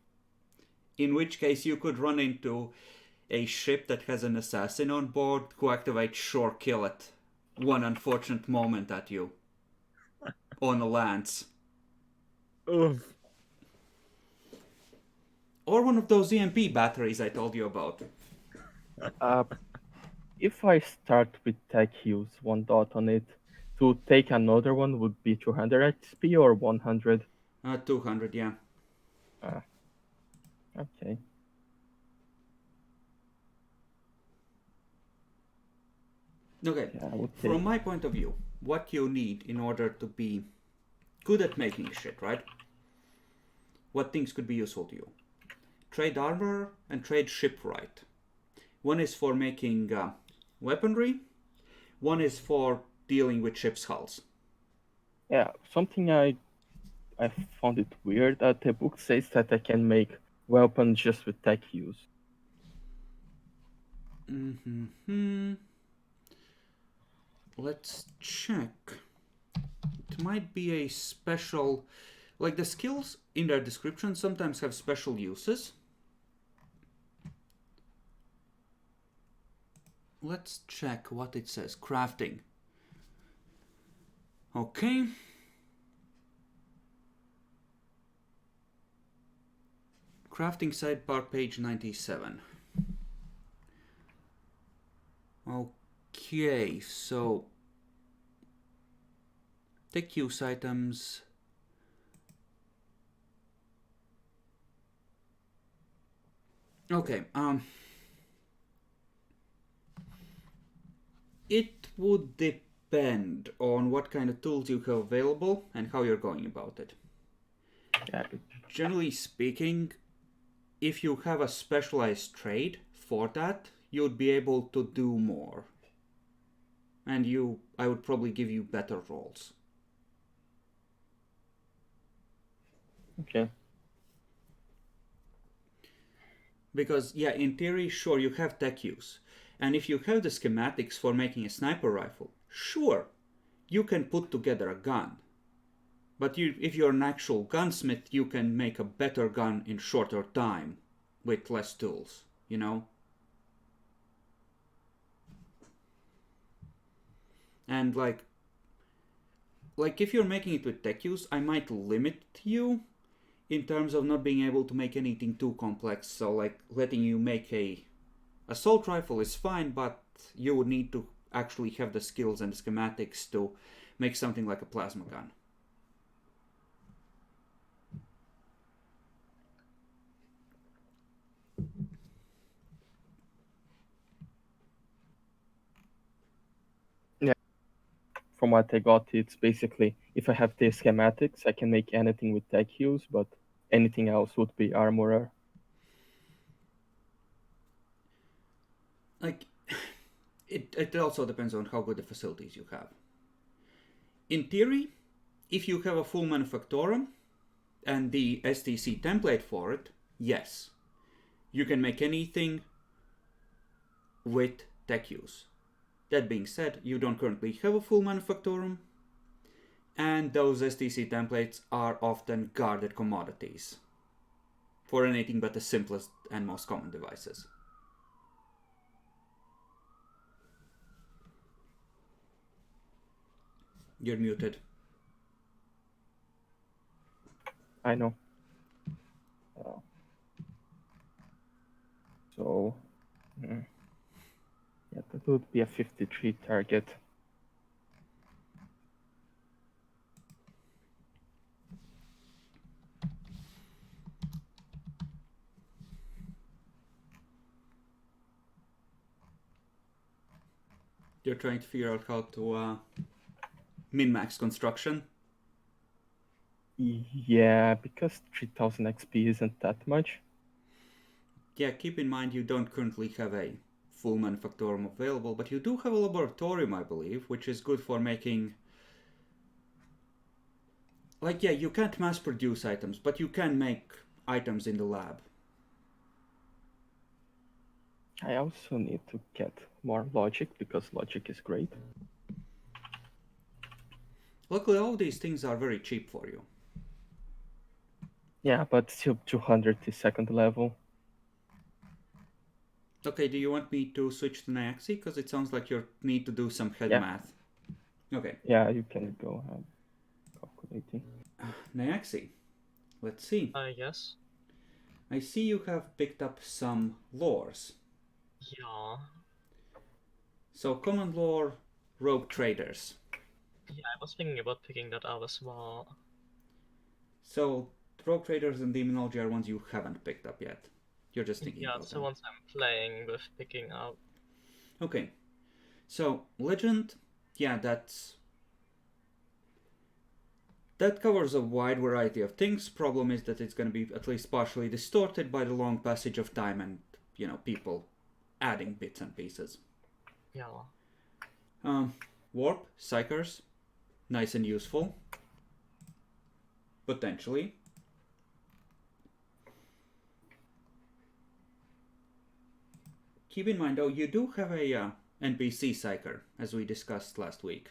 S1: In which case you could run into a ship that has an assassin on board who activates Shore Kill at one unfortunate moment at you. On a lance.
S6: Oof.
S1: Or one of those EMP batteries I told you about.
S5: If I start with tech use, 1 dot on it, to take another one would be 200 XP or 100?
S1: 200, yeah.
S5: Okay.
S1: Okay,
S5: Yeah, I would take.
S1: from my point of view, what you need in order to be good at making shit, right? What things could be useful to you? Trade armor and trade shipwright. One is for making weaponry. One is for dealing with ship's hulls.
S5: Yeah, something I found it weird that the book says that I can make weapons just with tech use.
S1: Let's check. It might be a special... Like the skills in their description sometimes have special uses. Let's check what it says. Crafting. Okay. Crafting sidebar, page 97. Okay, so tech use items. Okay, it would depend on what kind of tools you have available and how you're going about it.
S5: Yeah.
S1: Generally speaking, if you have a specialized trade for that, you'd be able to do more. And I would probably give you better rolls.
S5: Okay.
S1: Because, yeah, in theory, sure, you have tech use. And if you have the schematics for making a sniper rifle, sure, you can put together a gun. But if you're an actual gunsmith, you can make a better gun in shorter time with less tools, you know? And like if you're making it with tech use, I might limit you in terms of not being able to make anything too complex. So like letting you make a assault rifle is fine, but you would need to actually have the skills and the schematics to make something like a plasma gun.
S5: from what I got, it's basically if I have the schematics, I can make anything with tech use, but anything else would be armorer.
S1: Like, it also depends on how good the facilities you have. In theory, if you have a full manufactorum and the STC template for it, yes, you can make anything with tech use. That being said, you don't currently have a full manufactorum, and those STC templates are often guarded commodities for anything but the simplest and most common devices. You're muted.
S5: I know. So, yeah, that would be a 53 target.
S1: You're trying to figure out how to min-max construction.
S5: Yeah, because 3000 XP isn't that much.
S1: Yeah, keep in mind you don't currently have a full manufactorum available, but you do have a laboratorium, I believe, which is good for making... Like, yeah, you can't mass produce items, but you can make items in the lab.
S5: I also need to get more logic, because logic is great.
S1: Luckily, all these things are very cheap for you.
S5: Yeah, but still 200 is second level.
S1: Okay, do you want me to switch to Nyaxi? Because it sounds like you need to do some head math. Okay.
S5: Yeah, you can go ahead. Calculating.
S1: Nyaxi, let's see.
S4: Yes.
S1: I see you have picked up some lores.
S4: Yeah.
S1: So, common lore, rogue traders.
S4: Yeah, I was thinking about picking that up as well.
S1: So, rogue traders and demonology are ones you haven't picked up yet. You're just thinking about them.
S4: Yeah, it's the ones I'm playing with picking up.
S1: Okay. So, legend, yeah, that covers a wide variety of things. Problem is that it's going to be at least partially distorted by the long passage of time and, people adding bits and pieces.
S4: Yeah.
S1: Warp, psychers, nice and useful. Potentially. Keep in mind, though, you do have a NPC psyker, as we discussed last week.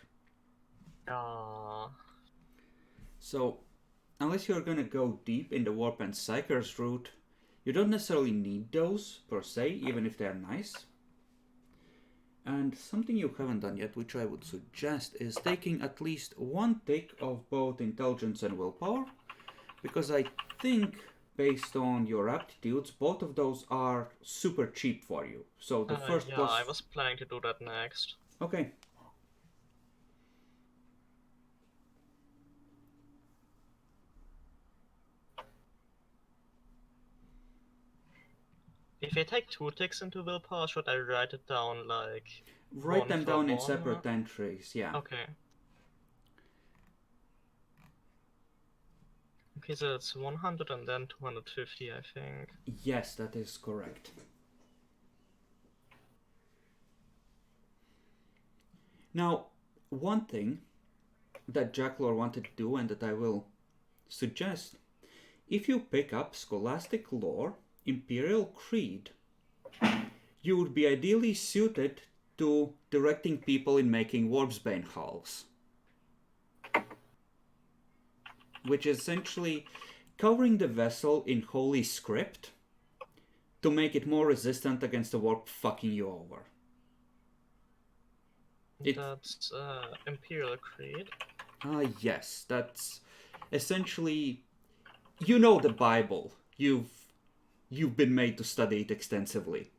S1: So, unless you're gonna go deep in the warp and psychers route, you don't necessarily need those, per se, even if they're nice. And something you haven't done yet, which I would suggest, is taking at least one tick of both intelligence and willpower, because I think, based on your aptitudes, both of those are super cheap for you. So the first plus...
S4: I was planning to do that next.
S1: Okay.
S4: If I take 2 ticks into willpower, should I write it down like...
S1: Write them down in separate entries, yeah.
S4: Okay. Okay, so it's 100 and then 250, I think.
S1: Yes, that is correct. Now, one thing that Jacklor wanted to do and that I will suggest, if you pick up Scholastic Lore, Imperial Creed, you would be ideally suited to directing people in making Warpsbane hulls. Which is essentially covering the vessel in holy script to make it more resistant against the warp fucking you over.
S4: That's Imperial Creed.
S1: Yes, that's essentially, the Bible. You've been made to study it extensively.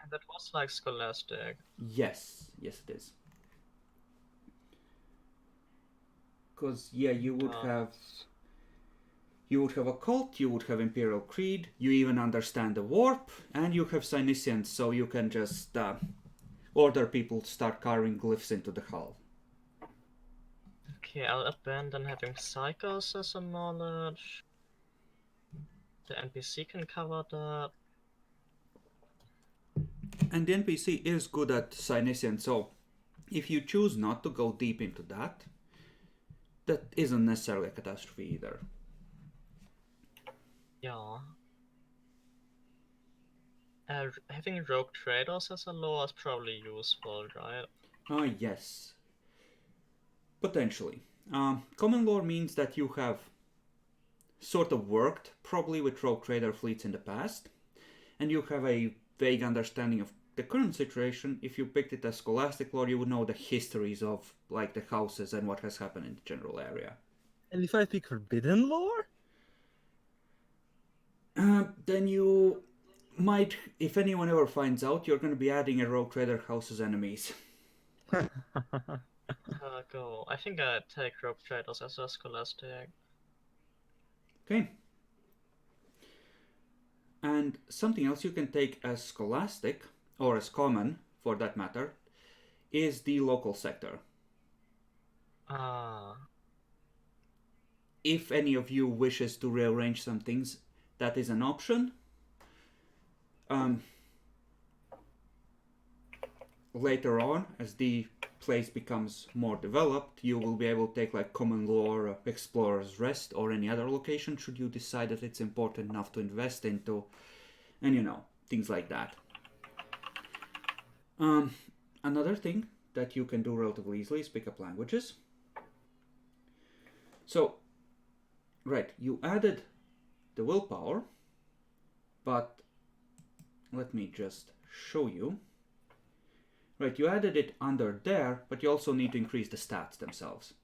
S4: And that was like Scholastic.
S1: Yes, it is. Because you would have a cult, you would have Imperial Creed, you even understand the warp, and you have Cynicians, so you can just order people to start carving glyphs into the hull.
S4: Okay, I'll abandon having Psychos as a knowledge. The NPC can cover that.
S1: And the NPC is good at Cynesian, so if you choose not to go deep into that, that isn't necessarily a catastrophe either.
S4: Yeah. Having rogue traders as a lore is probably useful, right?
S1: Yes. Potentially. Common lore means that you have sort of worked probably with rogue trader fleets in the past, and you have a vague understanding of the current situation. If you picked it as scholastic lore, you would know the histories of like the houses and what has happened in the general area.
S6: And if I pick forbidden lore?
S1: Then you might, if anyone ever finds out, you're going to be adding a rogue trader house's enemies.
S4: Go. I think I take rogue traders as a scholastic.
S1: Okay. And something else you can take as scholastic, or as common for that matter, is the local sector. If any of you wishes to rearrange some things, that is an option. Later on, as the place becomes more developed, you will be able to take like common lore, explorer's rest, or any other location should you decide that it's important enough to invest into, and you know, things like that. Another thing that you can do relatively easily is pick up languages. So, right, you added the willpower, but let me just show you. Right, you added it under there, but you also need to increase the stats themselves.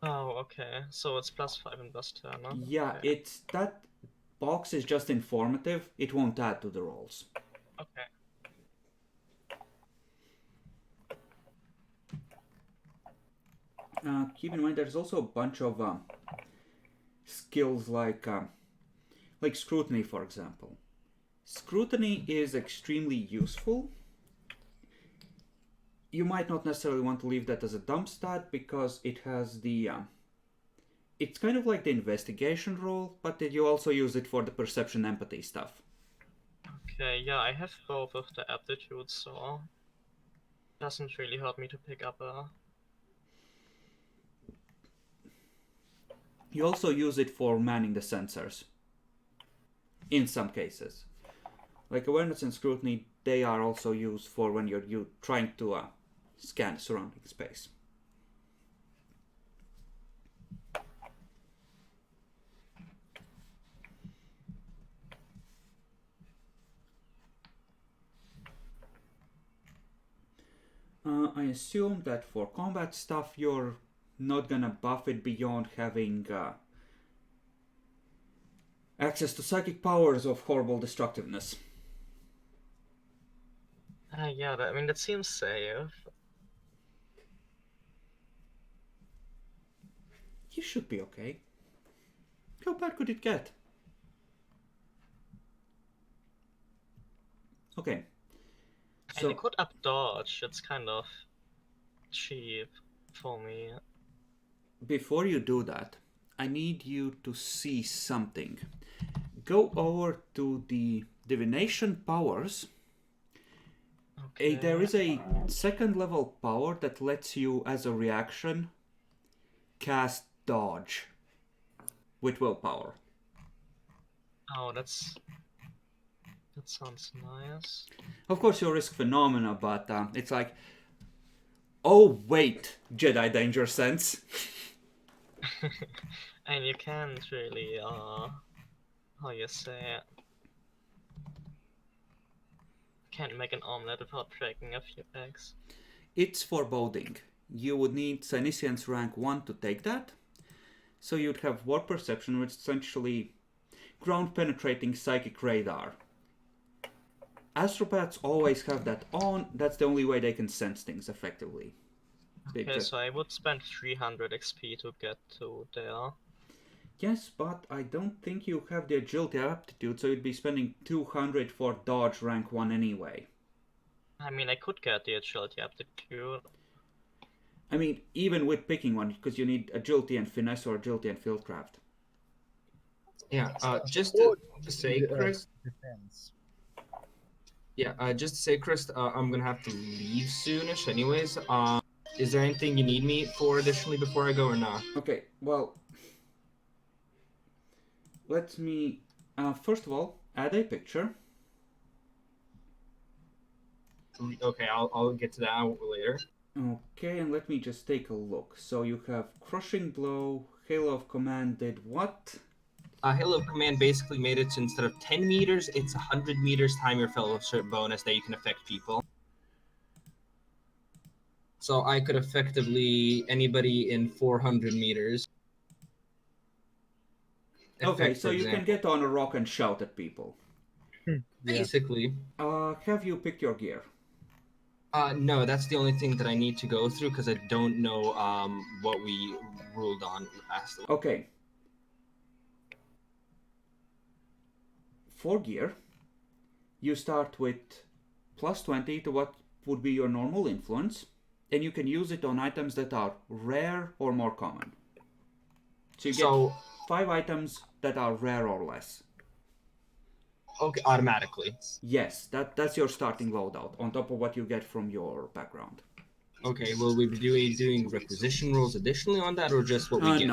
S4: Oh, okay. So it's +5 and +10, huh?
S1: Yeah,
S4: okay.
S1: It's that box is just informative. It won't add to the rolls.
S4: Okay.
S1: Keep in mind, there's also a bunch of skills like scrutiny, for example. Scrutiny is extremely useful. You might not necessarily want to leave that as a dump stat because it has the it's kind of like the investigation roll, but you also use it for the perception empathy stuff.
S4: Okay, yeah, I have both of the aptitudes, so it doesn't really hurt me to pick up a...
S1: You also use it for manning the sensors. In some cases. Like awareness and scrutiny, they are also used for when you're trying to scan surrounding space. I assume that for combat stuff you're not gonna buff it beyond having access to psychic powers of horrible destructiveness.
S4: Yeah, I mean, that seems safe.
S1: You should be okay. How bad could it get? Okay.
S4: And you could up dodge, it's kind of cheap for me.
S1: Before you do that, I need you to see something. Go over to the divination powers.
S4: Okay.
S1: There is a second level power that lets you, as a reaction, cast dodge with willpower.
S4: Oh, that sounds nice.
S1: Of course, you risk phenomena, but it's like, oh wait, Jedi danger sense.
S4: And you can't really, how you say it? Can't make an omelette without breaking a few eggs.
S1: It's foreboding. You would need Cynesian's rank 1 to take that. So you'd have warp perception, which is essentially ground-penetrating psychic radar. Astropaths always have that on. That's the only way they can sense things effectively.
S4: Okay, so I would spend 300 XP to get to there.
S1: Yes, but I don't think you have the agility aptitude, so you'd be spending 200 for dodge rank 1 anyway.
S4: I mean, I could get the agility aptitude.
S1: I mean, even with picking one, because you need agility and finesse or agility and fieldcraft.
S2: Yeah. Just
S3: Or
S2: to say, Chris.
S3: defense.
S2: Yeah. Just to say, Chris. I'm gonna have to leave soonish, anyways. Is there anything you need me for additionally before I go or not?
S1: Okay, well, let me first of all add a picture.
S2: Okay, I'll get to that later.
S1: Okay, and let me just take a look. So you have Crushing Blow, Halo of Command did what?
S2: Halo of Command basically made it so instead of 10 meters, it's 100 meters time your fellowship bonus that you can affect people. So I could effectively anybody in 400 meters.
S1: Okay,
S2: Effect,
S1: so
S2: for
S1: you can
S2: example.
S1: get on a rock and shout at people.
S3: Yeah.
S2: Basically.
S1: Have you picked your gear?
S2: No, that's the only thing that I need to go through because I don't know what we ruled on last.
S1: Okay. For gear, you start with plus 20 to what would be your normal influence, and you can use it on items that are rare or more common. So you get 5 items that are rare or less.
S2: Okay, automatically.
S1: Yes, that's your starting loadout, on top of what you get from your background.
S2: Okay, will we be doing requisition rolls additionally on that, or just what we get?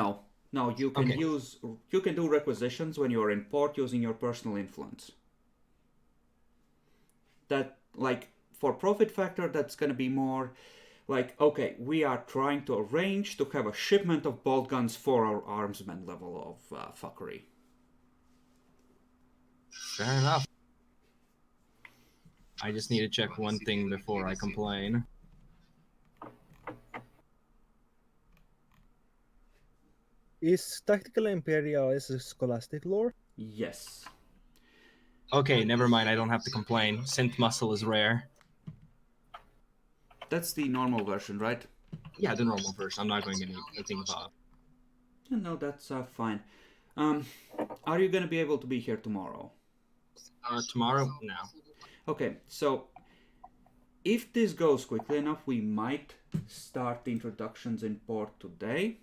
S1: No, you can you can do requisitions when you're in port using your personal influence. That, like, for profit factor, that's gonna be more like, okay, we are trying to arrange to have a shipment of bolt guns for our armsman level of fuckery.
S2: Fair enough. I just need to check one thing before I complain.
S3: Is Tactical Imperial is a scholastic lore?
S1: Yes.
S2: Okay, never mind. I don't have to complain. Synth muscle is rare.
S1: That's the normal version, right?
S2: Yeah, the normal version. I'm not going to get anything above.
S1: No, that's fine. Are you gonna be able to be here tomorrow?
S2: Tomorrow? No.
S1: Okay, so if this goes quickly enough, we might start the introductions in port today.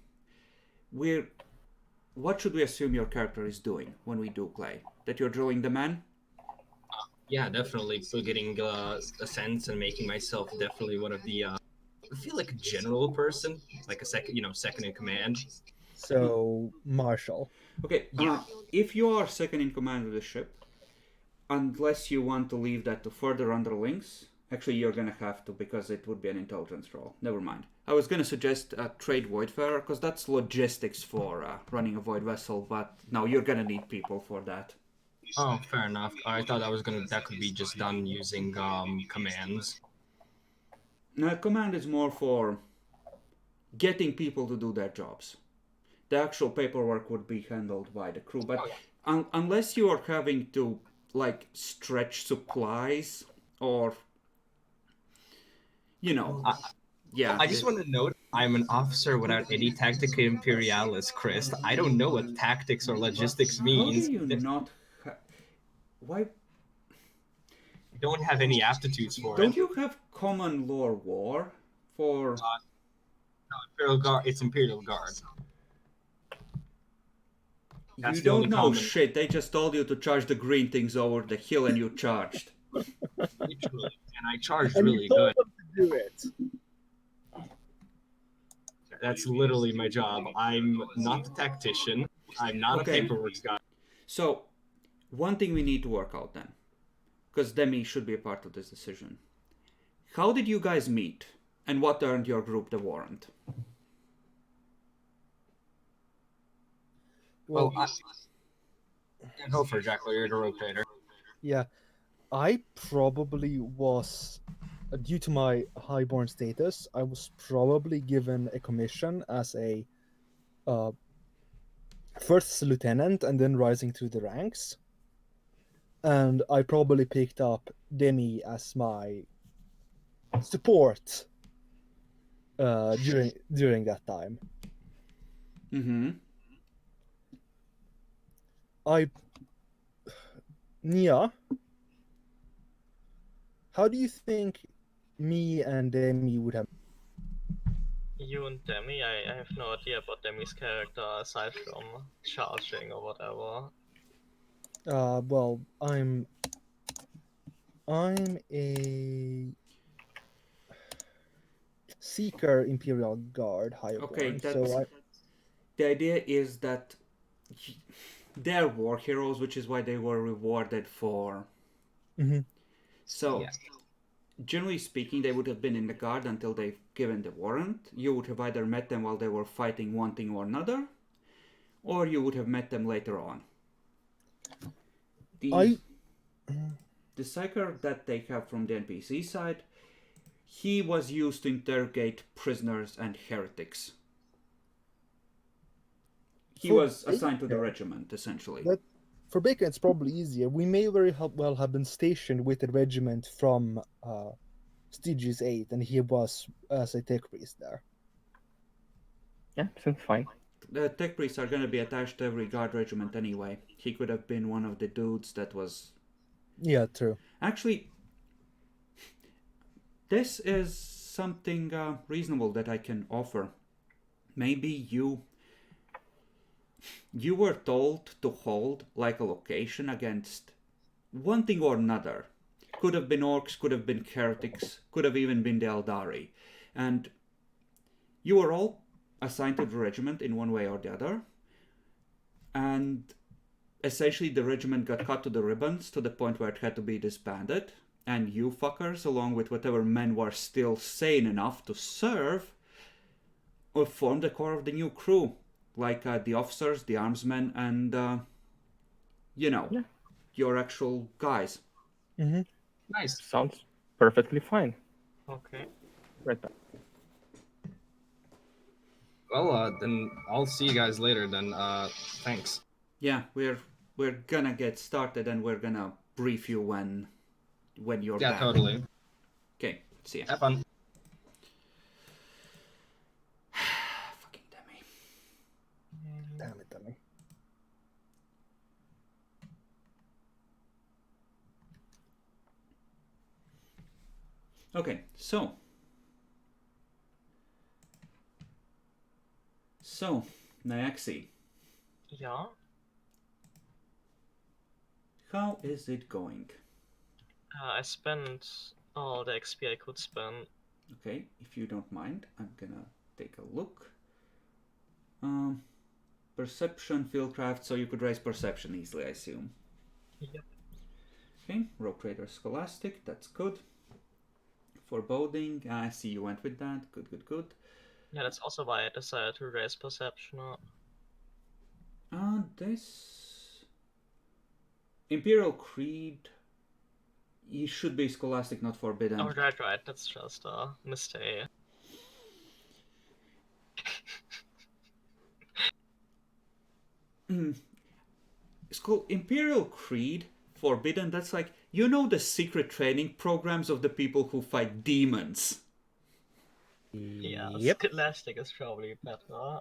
S1: What should we assume your character is doing when we do play? That you're drilling the man?
S2: Yeah, definitely. So getting a sense and making myself definitely one of the. I feel like a general person, like a second in command.
S3: So Marshall.
S1: Okay, if you are second in command of the ship, unless you want to leave that to further underlings, actually you're gonna have to, because it would be an intelligence roll. Never mind. I was gonna suggest trade Voidfarer, because that's logistics for running a void vessel, but no, you're gonna need people for that.
S2: Oh, fair enough. I thought that could be just done using commands.
S1: Command is more for getting people to do their jobs. The actual paperwork would be handled by the crew, but unless you are having to, like, stretch supplies or, yeah.
S2: I just want to note I'm an officer without any Tactica Imperialis, Chris. I don't know what tactics or logistics means.
S1: How do you not? Why?
S2: Don't have any aptitudes for
S1: Don't
S2: it.
S1: you have common lore war for?
S2: No, Imperial Guard. It's Imperial Guard. That's
S1: You
S2: the only
S1: don't know
S2: common.
S1: shit. They just told you to charge the green things over the hill, and you charged.
S2: Literally, and I charged
S3: And
S2: really
S3: you told
S2: good.
S3: them to do it.
S2: That's literally my job. I'm not the tactician. I'm not a paperwork guy.
S1: So, one thing we need to work out then, because Demi should be a part of this decision. How did you guys meet, and what earned your group the warrant?
S2: Well, go for it, Jackler. You're the rotator.
S3: Yeah, I probably was, due to my highborn status, I was probably given a commission as a first lieutenant and then rising through the ranks. And I probably picked up Demi as my support during that time.
S1: Mm-hmm.
S3: Nia, how do you think me and Demi would have?
S4: You and Demi, I have no idea about Demi's character aside from charging or whatever.
S6: Well, I'm a Seeker Imperial Guard
S1: Okay,
S6: Highborn,
S1: that's
S6: so
S1: the idea is that they're war heroes, which is why they were rewarded for.
S6: Mhm.
S1: So,
S2: Yeah.
S1: generally speaking, they would have been in the guard until they've given the warrant. You would have either met them while they were fighting one thing or another, or you would have met them later on. The psyker that they have from the NPC side, he was used to interrogate prisoners and heretics. He was assigned to the regiment, essentially.
S6: For Bacon, it's probably easier. We may very well have been stationed with a regiment from Stygius 8, and he was as a tech priest there.
S5: Yeah, seems fine.
S1: The tech priests are going to be attached to every guard regiment anyway. He could have been one of the dudes that was...
S6: Yeah, true.
S1: Actually, this is something reasonable that I can offer. Maybe you were told to hold like a location against one thing or another. Could have been orcs, could have been heretics, could have even been the Eldari. And you were all assigned to the regiment in one way or the other. And essentially the regiment got cut to the ribbons to the point where it had to be disbanded. And you fuckers, along with whatever men were still sane enough to serve, formed the core of the new crew. Like the officers, the armsmen, and, your actual guys.
S6: Mm-hmm.
S2: Nice.
S5: Sounds perfectly fine.
S4: Okay.
S5: Right back.
S2: Well, then I'll see you guys later. Then, thanks.
S1: Yeah, we're gonna get started and we're gonna brief you when you're back.
S2: Yeah, totally.
S1: Okay, see ya.
S2: Have fun.
S1: Fucking Demi.
S6: Damn it, Demi.
S1: Okay, so Nyaxi,
S4: Yeah.
S1: how is it going?
S4: I spent all the XP I could spend.
S1: Okay, if you don't mind, I'm gonna take a look. Perception, fieldcraft, so you could raise perception easily, I assume.
S4: Yep.
S1: Okay, Rogue Trader Scholastic, that's good. Foreboding, I see you went with that. Good.
S4: Yeah, that's also why I decided to raise perception.
S1: This Imperial Creed, you should be Scholastic, not Forbidden.
S4: Oh, right. That's just a mistake.
S1: Imperial Creed, Forbidden, that's like, you know, the secret training programs of the people who fight demons.
S4: Yeah,
S6: Yep.
S4: Scholastic is probably better.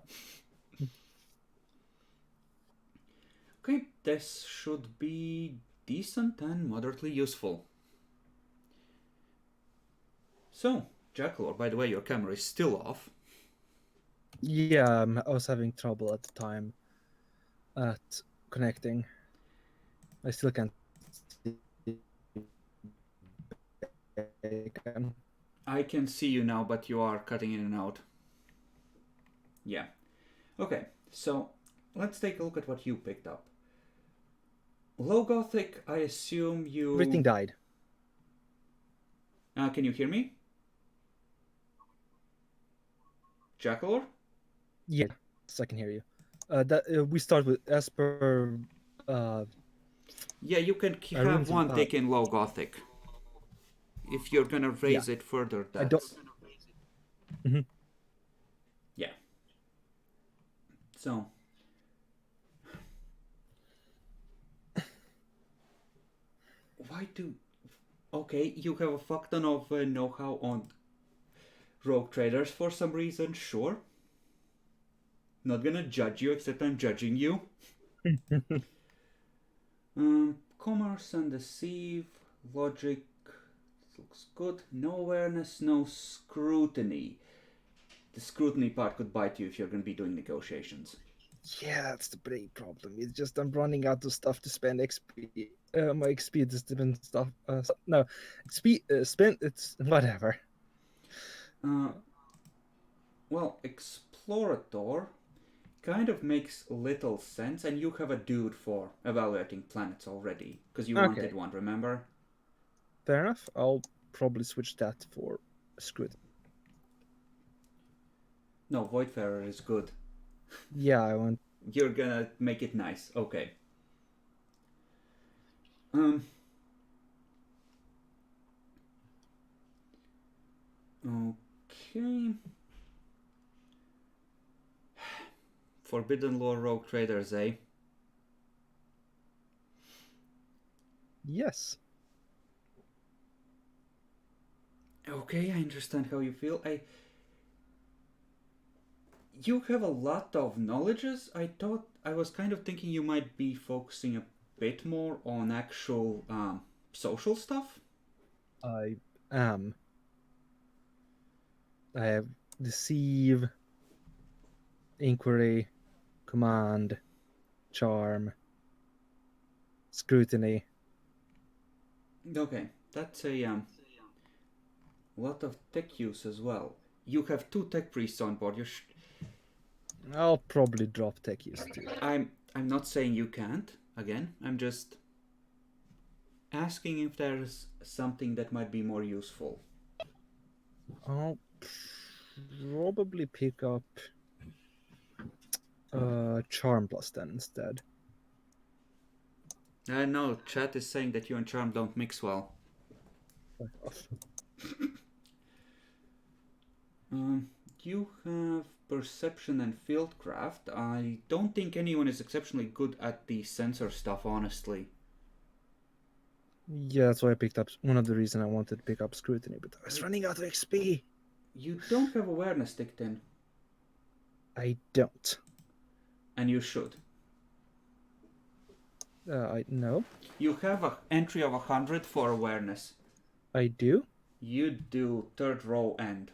S1: Okay, this should be decent and moderately useful. So, Jackalor, by the way, your camera is still off.
S6: Yeah, I was having trouble at the time at connecting. I still can't see Bacon.
S1: I can see you now, but you are cutting in and out. Yeah. Okay, so let's take a look at what you picked up. Low Gothic, I assume you...
S6: Everything died.
S1: Can you hear me? Jackalor?
S6: Yes, I can hear you. We start with as per.
S1: Yeah, you can have
S6: Runes
S1: one
S6: of
S1: tick in Low Gothic. If you're gonna raise it further, that's...
S6: I don't. Mm-hmm.
S1: Yeah. So... Why do... Okay, you have a fuck ton of know-how on rogue traders for some reason, sure. Not gonna judge you, except I'm judging you. Commerce and deceive, logic, looks good. No awareness, no scrutiny. the scrutiny part could bite you if you're going to be doing negotiations.
S6: Yeah, that's the big problem. It's just I'm running out of stuff to spend XP. My XP is different stuff. No, XP spend. It's whatever.
S1: Well, Explorator kind of makes little sense, and you have a dude for evaluating planets already, because you wanted one, remember?
S6: Fair enough. I'll probably switch that for Scrutiny.
S1: No, Voidfarer is good.
S6: Yeah, I want.
S1: You're gonna make it nice. Okay. Okay. Forbidden Lore Rogue Traders, eh?
S6: Yes.
S1: Okay, I understand how you feel. You have a lot of knowledges. I was kind of thinking you might be focusing a bit more on actual social stuff.
S6: I am. I have Deceive, Inquiry, Command, Charm, Scrutiny.
S1: Okay, that's a lot of tech use as well. You have 2 tech priests on board.
S6: I'll probably drop tech use too.
S1: I'm not saying you can't. Again, I'm just asking if there's something that might be more useful.
S6: I'll probably pick up Charm Plus then instead.
S1: No, chat is saying that you and Charm don't mix well.
S6: Fuck off.
S1: You have Perception and Fieldcraft. I don't think anyone is exceptionally good at the sensor stuff, honestly.
S6: Yeah, that's why I picked up. One of the reasons I wanted to pick up Scrutiny, but I was running out of XP.
S1: You don't have Awareness ticked in.
S6: I don't.
S1: And you should.
S6: I no.
S1: You have an entry of 100 for Awareness.
S6: I do.
S1: You do 3rd row end.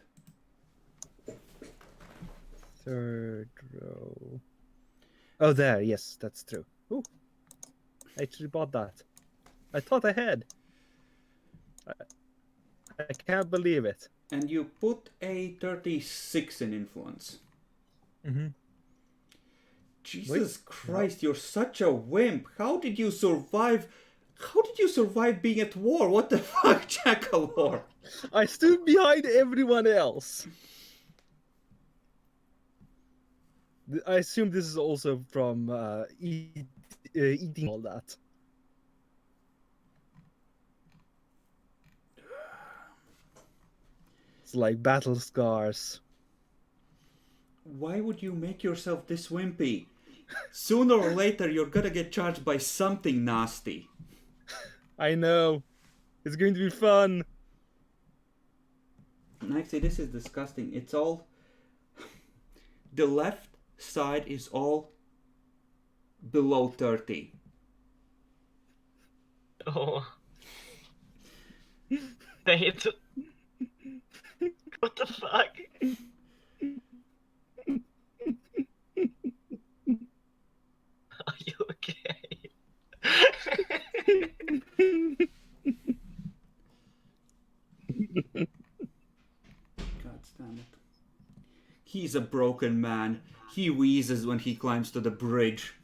S6: 3rd row. Oh, there. Yes, that's true. Ooh. I actually bought that. I thought I had. I can't believe it.
S1: And you put a 36 in Influence.
S6: Mm-hmm.
S1: Jesus Christ, you're such a wimp. How did you survive? How did you survive being at war? What the fuck, Jackalore?
S6: I stood behind everyone else. I assume this is also from eating all that. It's like battle scars.
S1: Why would you make yourself this wimpy? Sooner or later, you're gonna get charged by something nasty.
S6: I know. It's going to be fun.
S1: Actually, this is disgusting. It's all... The left side is all below 30.
S4: Oh. Date. What the fuck? Are you okay?
S1: God damn it. He's a broken man. He wheezes when he climbs to the bridge.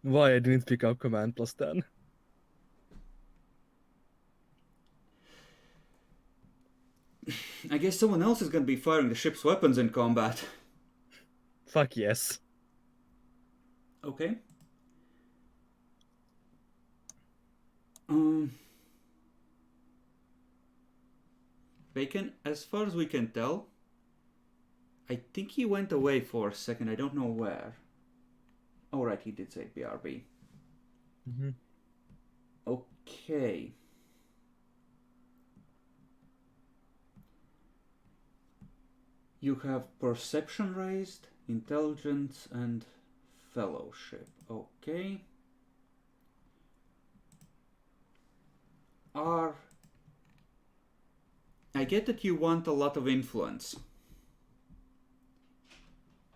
S6: Why I didn't pick up Command Plus then?
S1: I guess someone else is gonna be firing the ship's weapons in combat.
S6: Fuck yes.
S1: Okay. Bacon, as far as we can tell, I think he went away for a second. I don't know where. Oh, right, he did say BRB.
S6: Mm-hmm.
S1: Okay. You have Perception raised, Intelligence, and Fellowship. Okay. Are I get that you want a lot of influence.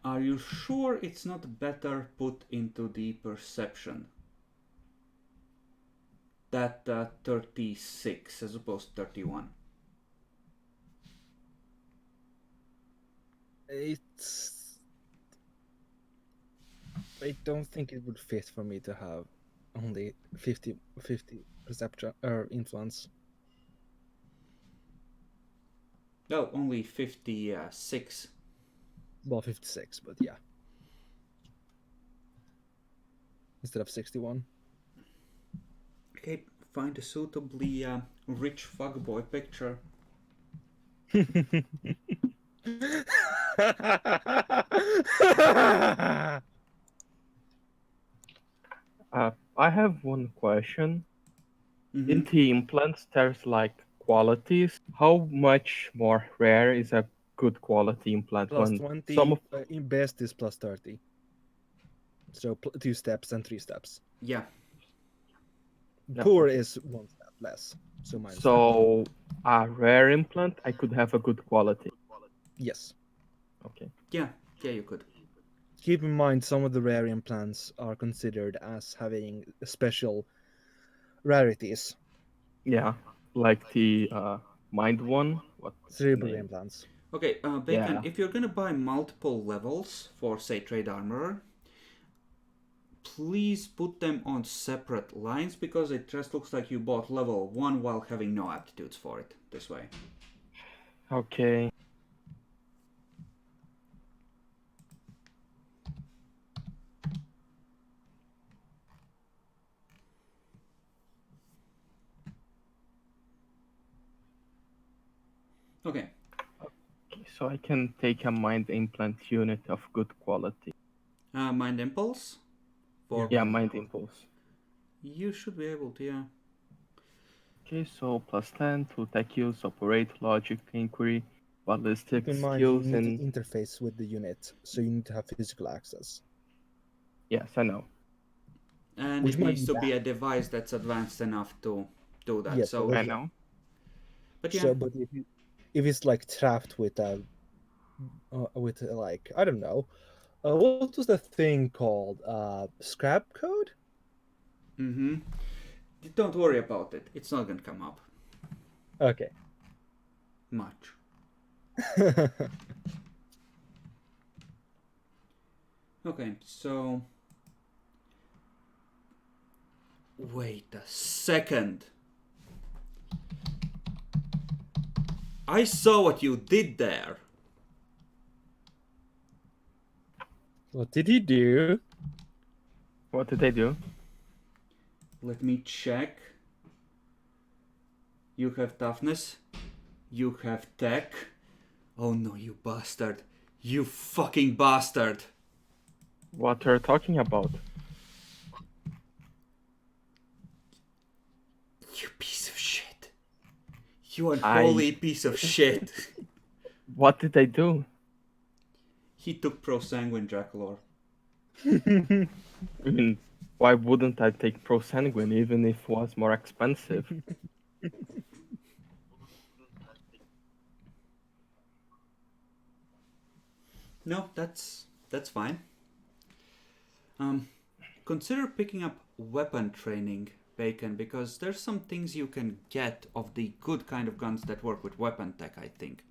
S1: Are you sure it's not better put into the perception? That 36 as opposed to 31.
S6: I don't think it would fit for me to have only 50 perception or influence.
S1: No, only 56.
S6: Well, 56, but yeah. Instead of 61.
S1: Okay, find a suitably rich fuckboy picture.
S5: I have one question.
S1: Mm-hmm.
S5: In the implants, there's like qualities. How much more rare is a good quality implant
S6: Plus
S5: when
S6: 20,
S5: some of
S6: in best is plus 30. So 2 steps and 3 steps.
S1: Yeah.
S5: Yeah,
S6: Poor
S5: okay.
S6: is 1 step less. So minus 10.
S5: So a rare implant, I could have a good quality.
S6: Yes.
S5: Okay.
S1: Yeah, you could.
S6: Keep in mind, some of the rare implants are considered as having special rarities.
S5: Yeah, like the mind one. What's the
S6: Cerebral
S5: name?
S6: implants.
S1: Okay, Bacon,
S5: Yeah.
S1: if you're gonna buy multiple levels for, say, Trade Armorer, please put them on separate lines because it just looks like you bought level 1 while having no aptitudes for it this way.
S5: Okay.
S1: Okay.
S5: So I can take a mind implant unit of good quality.
S1: Mind Impulse?
S5: Yeah, mind impulse.
S1: You should be able to, yeah.
S5: Okay, so plus 10 to tech use, operate, logic, inquiry, ballistic
S6: Keep in mind, you
S5: skills,
S6: need
S5: and
S6: to interface with the unit, so you need to have physical access.
S5: yes, I know.
S1: And
S6: Which
S1: it
S6: might
S1: needs
S6: be
S1: to be
S6: bad.
S1: a device that's advanced enough to do that.
S6: Yes,
S1: so,
S5: I know.
S1: but yeah,
S6: So, but if it's like trapped with like, I don't know, what was the thing called? Scrap code?
S1: mm-hmm. Don't worry about it. It's not gonna come up
S6: Okay.
S1: much. Okay, so wait a second. I saw what you did there.
S6: What did he do?
S5: What did I do?
S1: Let me check. You have toughness. You have tech. Oh no, you bastard. You fucking bastard.
S5: What are you talking about?
S1: You piece of shit. You unholy piece of shit.
S5: What did I do?
S1: He took Pro Sanguine Draculor.
S5: I mean, why wouldn't I take Pro Sanguine even if it was more expensive?
S1: No, that's fine. Consider picking up weapon training, Bacon, because there's some things you can get of the good kind of guns that work with weapon tech, I think.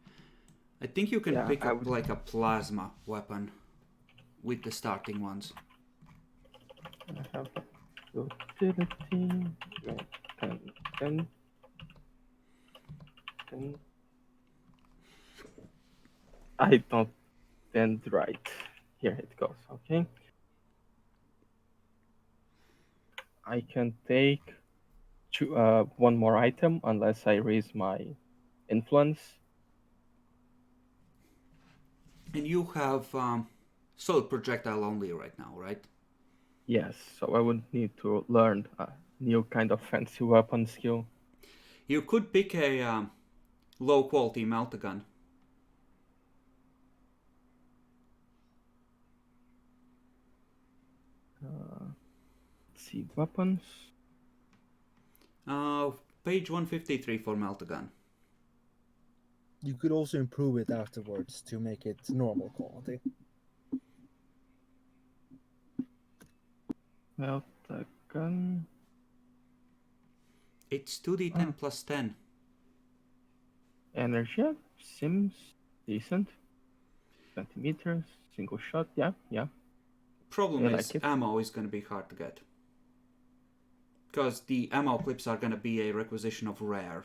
S1: I think you can
S5: Yeah,
S1: pick
S5: I
S1: up
S5: would-
S1: like a plasma weapon with the starting ones.
S5: I have utility, 10. I don't stand right. Here it goes, okay? I can take one more item unless I raise my influence.
S1: And you have solid projectile only right now, right?
S5: Yes, so I would need to learn a new kind of fancy weapon skill.
S1: You could pick a low quality meltagun.
S5: Let's see, weapons.
S1: Page 153 for meltagun.
S6: You could also improve it afterwards to make it normal quality.
S5: Well, the gun.
S1: It's 2d10 plus 10.
S5: Energy seems decent. 20 meters, single shot. Yeah.
S1: Problem
S5: I
S1: is,
S5: like it.
S1: ammo is going to be hard to get. Because the ammo clips are going to be a requisition of rare.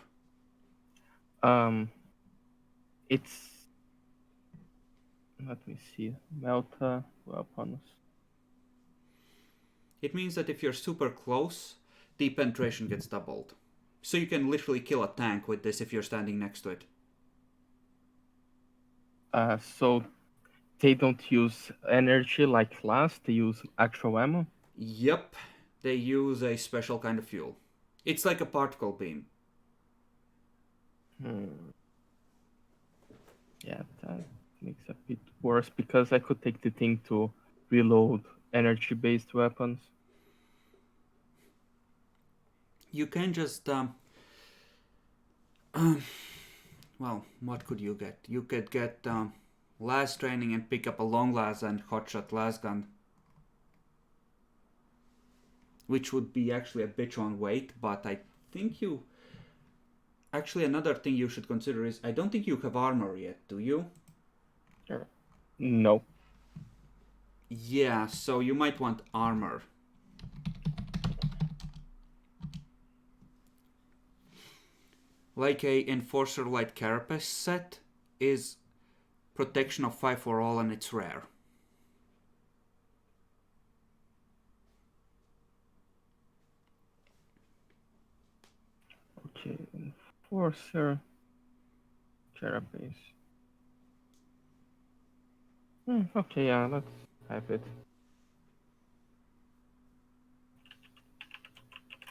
S5: It's. Let me see. Melta weapons.
S1: It means that if you're super close, the penetration gets doubled. So you can literally kill a tank with this if you're standing next to it.
S5: So they don't use energy like last. They use actual ammo.
S1: Yep, they use a special kind of fuel. It's like a particle beam.
S5: Yeah, that makes a bit worse because I could take the thing to reload energy-based weapons.
S1: You can just well, what could you get? You could get las training and pick up a long las and hotshot las gun, which would be actually a bitch on weight, but I think you... Actually, another thing you should consider is, I don't think you have armor yet, do you?
S5: No.
S1: Yeah, so you might want armor. Like a Enforcer Light Carapace set is protection of 5 for all and it's rare.
S5: Okay, Enforcer Carapace. Okay, yeah, let's have it.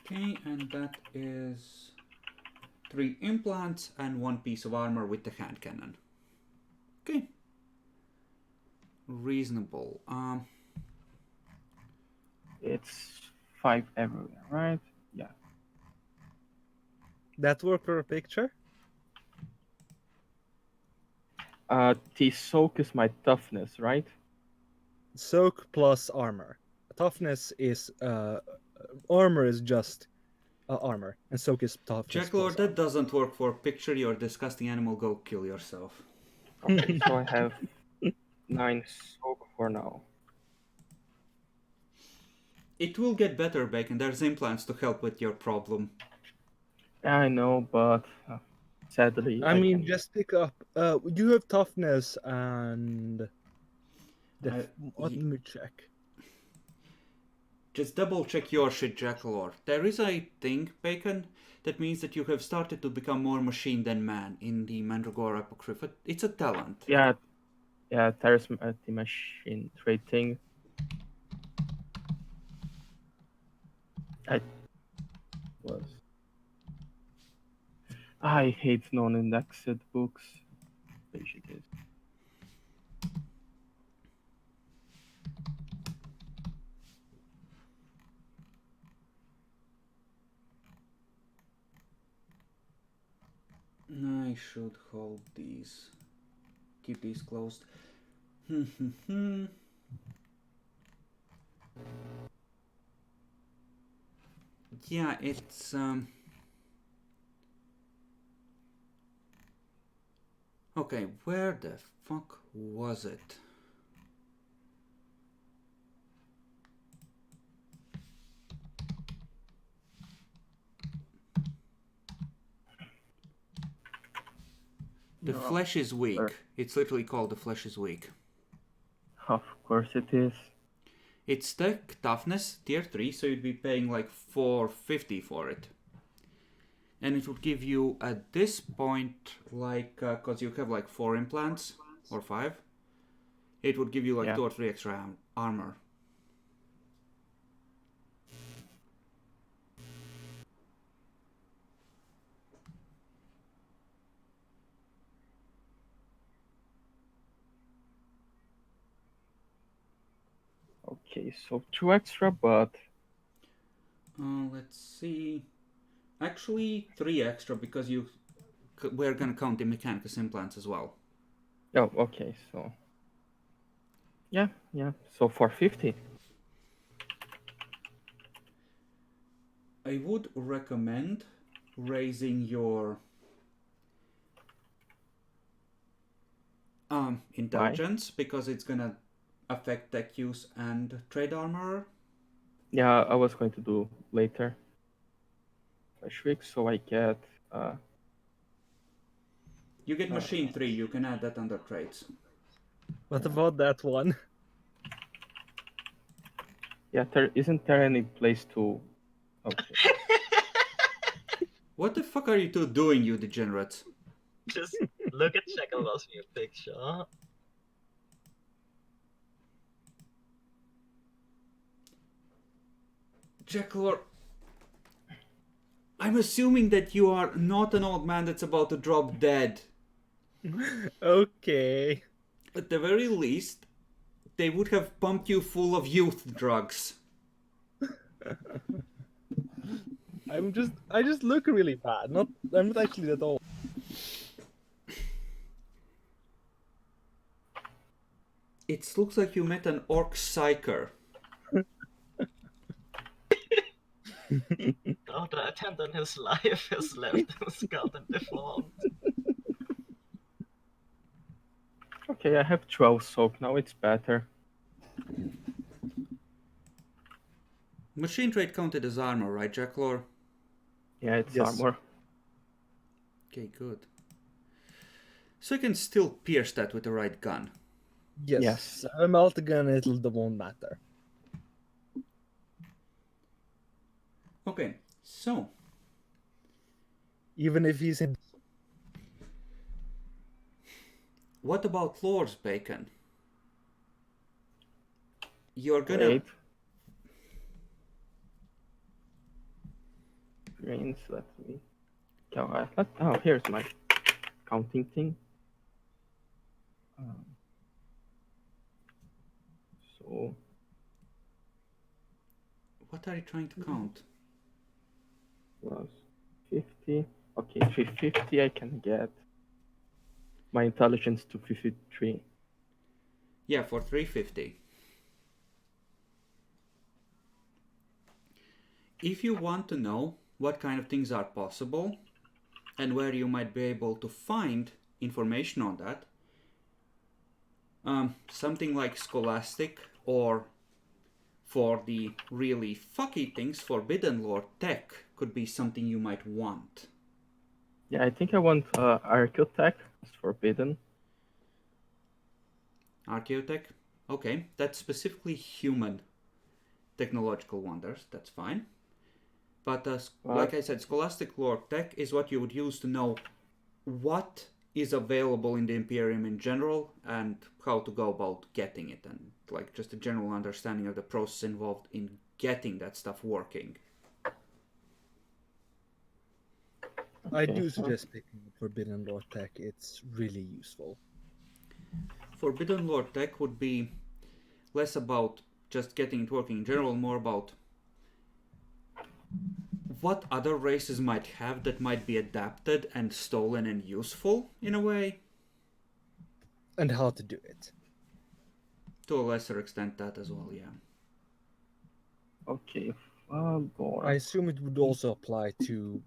S1: Okay, and that is 3 implants and 1 piece of armor with the hand cannon. Okay. Reasonable.
S5: It's 5 everywhere, right? Yeah.
S6: That work for a picture?
S5: The soak is my toughness, right?
S6: Soak plus armor. Toughness is armor is just armor, and soak is toughness.
S1: Jacklord, that doesn't work for picture. You're a disgusting animal. Go kill yourself.
S5: Okay, so I have 9 soak for now.
S1: It will get better, Bacon. There's implants to help with your problem.
S5: I know, but sadly,
S6: I mean,
S5: can...
S6: just pick up. You have toughness and. Let me check.
S1: Just double check your shit, Jackalord. There is a thing, Bacon, that means that you have started to become more machine than man in the Mandragora Apocrypha. It's a talent.
S5: Yeah, there's the machine trade thing. I hate non-indexed books. Page it is.
S1: I should hold these. Keep these closed. Yeah, it's okay, where the fuck was it? The flesh is weak. It's literally called the flesh is weak.
S5: Of course it is.
S1: It's tech toughness, tier 3, so you'd be paying like 450 for it. And it would give you at this point, like, because you have like 4 implants, or 5, it would give you like 2 or 3 extra armor.
S5: Okay, so 2 extra, but...
S1: Let's see. Actually, 3 extra because you we're gonna count the mechanicus implants as well.
S5: Oh, okay. So yeah. So 450.
S1: I would recommend raising your intelligence because it's gonna affect tech use and trade armor.
S5: Yeah, I was going to do later. Week, so I get.
S1: You get machine 3. You can add that under trades.
S6: What about that one?
S5: Yeah, isn't there any place to? Okay.
S1: What the fuck are you two doing, you degenerates?
S4: Just look at Chekhov's new picture.
S1: Jacklor, I'm assuming that you are not an old man that's about to drop dead.
S6: Okay.
S1: At the very least, they would have pumped you full of youth drugs.
S6: I just look really bad. I'm not actually that old.
S1: It looks like you met an orc psyker.
S4: Oh, the attempt on his life has left him scarred and deformed.
S5: Okay, I have 12 soak now. It's better.
S1: Machine trade counted as armor, right, Jacklor?
S5: Yeah, it's
S6: Yes.
S5: armor.
S1: Okay, good. So you can still pierce that with the right gun.
S6: Yes. A multigun, it won't matter.
S1: Okay, so
S6: Even if he's in.
S1: what about Lord's Bacon? You're gonna...
S5: Wait. Brains, let me. Oh, here's my counting thing. So
S1: What are you trying to count?
S5: plus 50. Okay, 350. I can get my intelligence to 53.
S1: Yeah, for 350. If you want to know what kind of things are possible and where you might be able to find information on that, something like Scholastic, or for the really fucky things, Forbidden Lore tech could be something you might want.
S5: Yeah, I think I want Archeotech. It's forbidden.
S1: Archaeotech? Okay, that's specifically human technological wonders, that's fine. But like I said, Scholastic Lore tech is what you would use to know what is available in the Imperium in general and how to go about getting it, and like just a general understanding of the process involved in getting that stuff working.
S6: I do suggest picking up Forbidden Lore Tech. It's really useful.
S1: Forbidden Lore tech would be less about just getting it working in general, more about what other races might have that might be adapted and stolen and useful in a way.
S6: And how to do it.
S1: To a lesser extent, that as well, yeah.
S5: Okay.
S6: I assume it would also apply to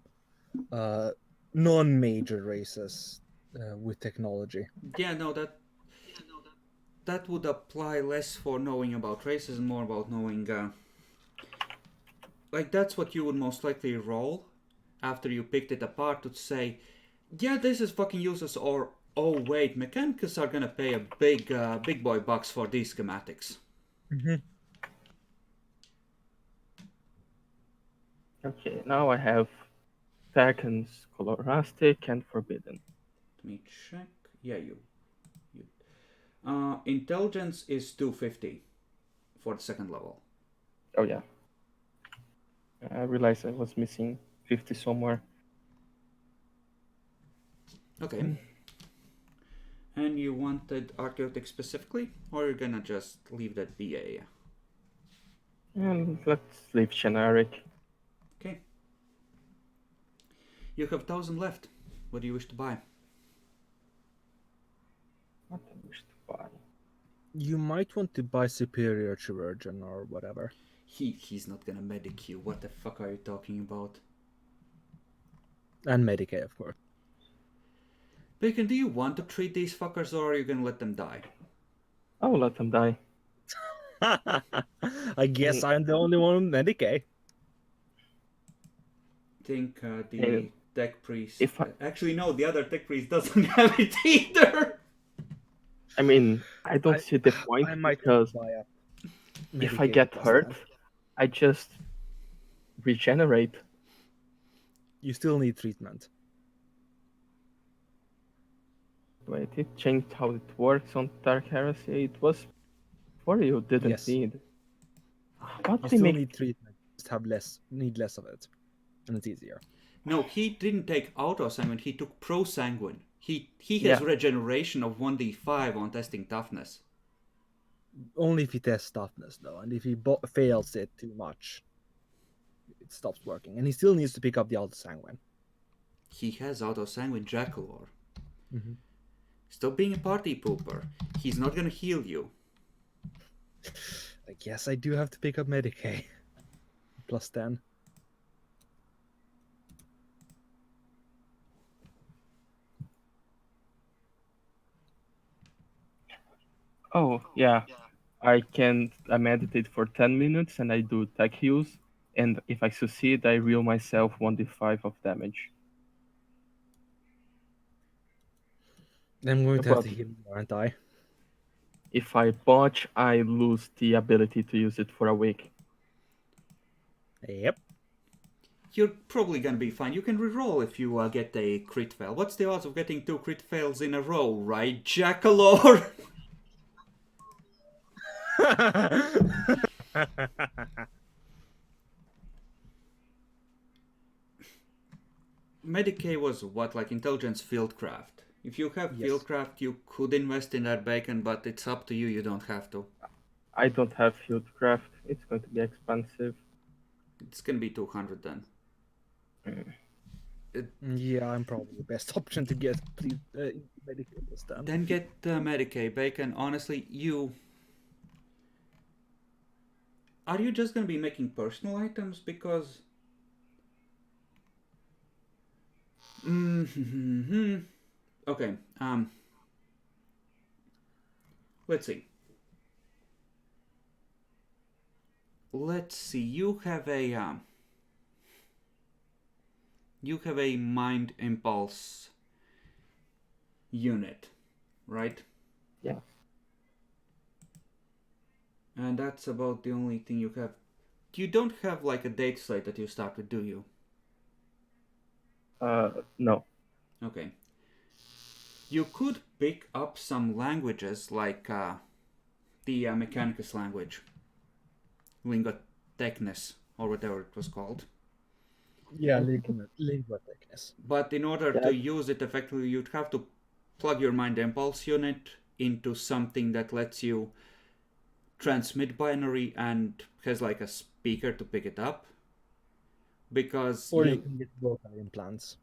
S6: non-major races with technology.
S1: Yeah, no, that would apply less for knowing about races and more about knowing... like, that's what you would most likely roll after you picked it apart to say, yeah, this is fucking useless, or, oh wait, Mechanicus are gonna pay a big boy bucks for these schematics.
S6: Mm-hmm.
S5: Okay, now I have Tech and Scholastic and Forbidden.
S1: Let me check. Yeah, you. Intelligence is 250 for the second level.
S5: Oh yeah. I realized I was missing 50 somewhere.
S1: Okay. And you wanted Archaeotech specifically, or you're gonna just leave that BA?
S5: And let's leave generic.
S1: Okay. You have 1,000 left. What do you wish to buy?
S5: What I wish to buy.
S3: You might want to buy Superior Chirurgeon or whatever.
S1: He's not gonna medic you. What the fuck are you talking about?
S3: And Medicaid, of course.
S1: Bacon, do you want to treat these fuckers or are you gonna let them die?
S5: I will let them die.
S3: I guess I'm the only one with Medicaid.
S1: Think the
S5: Hey,
S1: tech priest.
S5: if I-
S1: Actually, no, the other tech priest doesn't have it either.
S5: I mean, I don't see the point
S3: I might
S5: because
S3: buy a
S5: if I
S3: Medicaid
S5: get
S3: plus
S5: hurt,
S3: 10.
S5: I just regenerate.
S3: You still need treatment.
S5: Wait, it changed how it works on Dark Heresy. It was before you didn't
S3: Yes.
S5: need. What
S3: You
S5: they
S3: still
S5: make?
S3: need treatment. Just need less of it, and it's easier.
S1: No, he didn't take auto sanguine. He took pro sanguine. He has
S5: Yeah.
S1: regeneration of 1d5 on testing toughness.
S3: Only if he tests toughness, though, and if he fails it too much, it stops working. And he still needs to pick up the Alta Sanguine.
S1: He has auto sanguine Jackalor.
S3: Mhm.
S1: Stop being a party pooper. He's not gonna heal you.
S3: I guess I do have to pick up Medicaid. Plus 10.
S5: Oh yeah, I meditate for 10 minutes and I do tech heals, and if I succeed, I reel myself 1d5 of damage.
S3: Then I'm going to have
S5: But
S3: to heal more, aren't I?
S5: if I botch, I lose the ability to use it for a week.
S3: Yep.
S1: You're probably gonna be fine. You can reroll if you get a crit fail. What's the odds of getting 2 crit fails in a row, right, Jackalor? Medicaid was what, like intelligence fieldcraft. If you have
S3: Yes.
S1: fieldcraft, you could invest in that bacon, but it's up to you. You don't have to.
S5: I don't have fieldcraft. It's going to be expensive.
S1: It's gonna be 200 then.
S3: Yeah, I'm probably the best option to get Medicaid this time.
S1: Then get Medicaid, bacon. Honestly, are you just gonna be making personal items because? Okay. Let's see. Let's see. You have a mind impulse unit, right?
S5: Yeah.
S1: And that's about the only thing you have. You don't have like a date slate that you start with, do you?
S5: No.
S1: Okay. You could pick up some languages like the Mechanicus language, Lingua Technis, or whatever it was called.
S3: Yeah, lingua thickness.
S1: But in order
S5: Yeah.
S1: to use it effectively, you'd have to plug your mind impulse unit into something that lets you transmit binary and has like a speaker to pick it up. Because
S3: Or you can get vocal implants.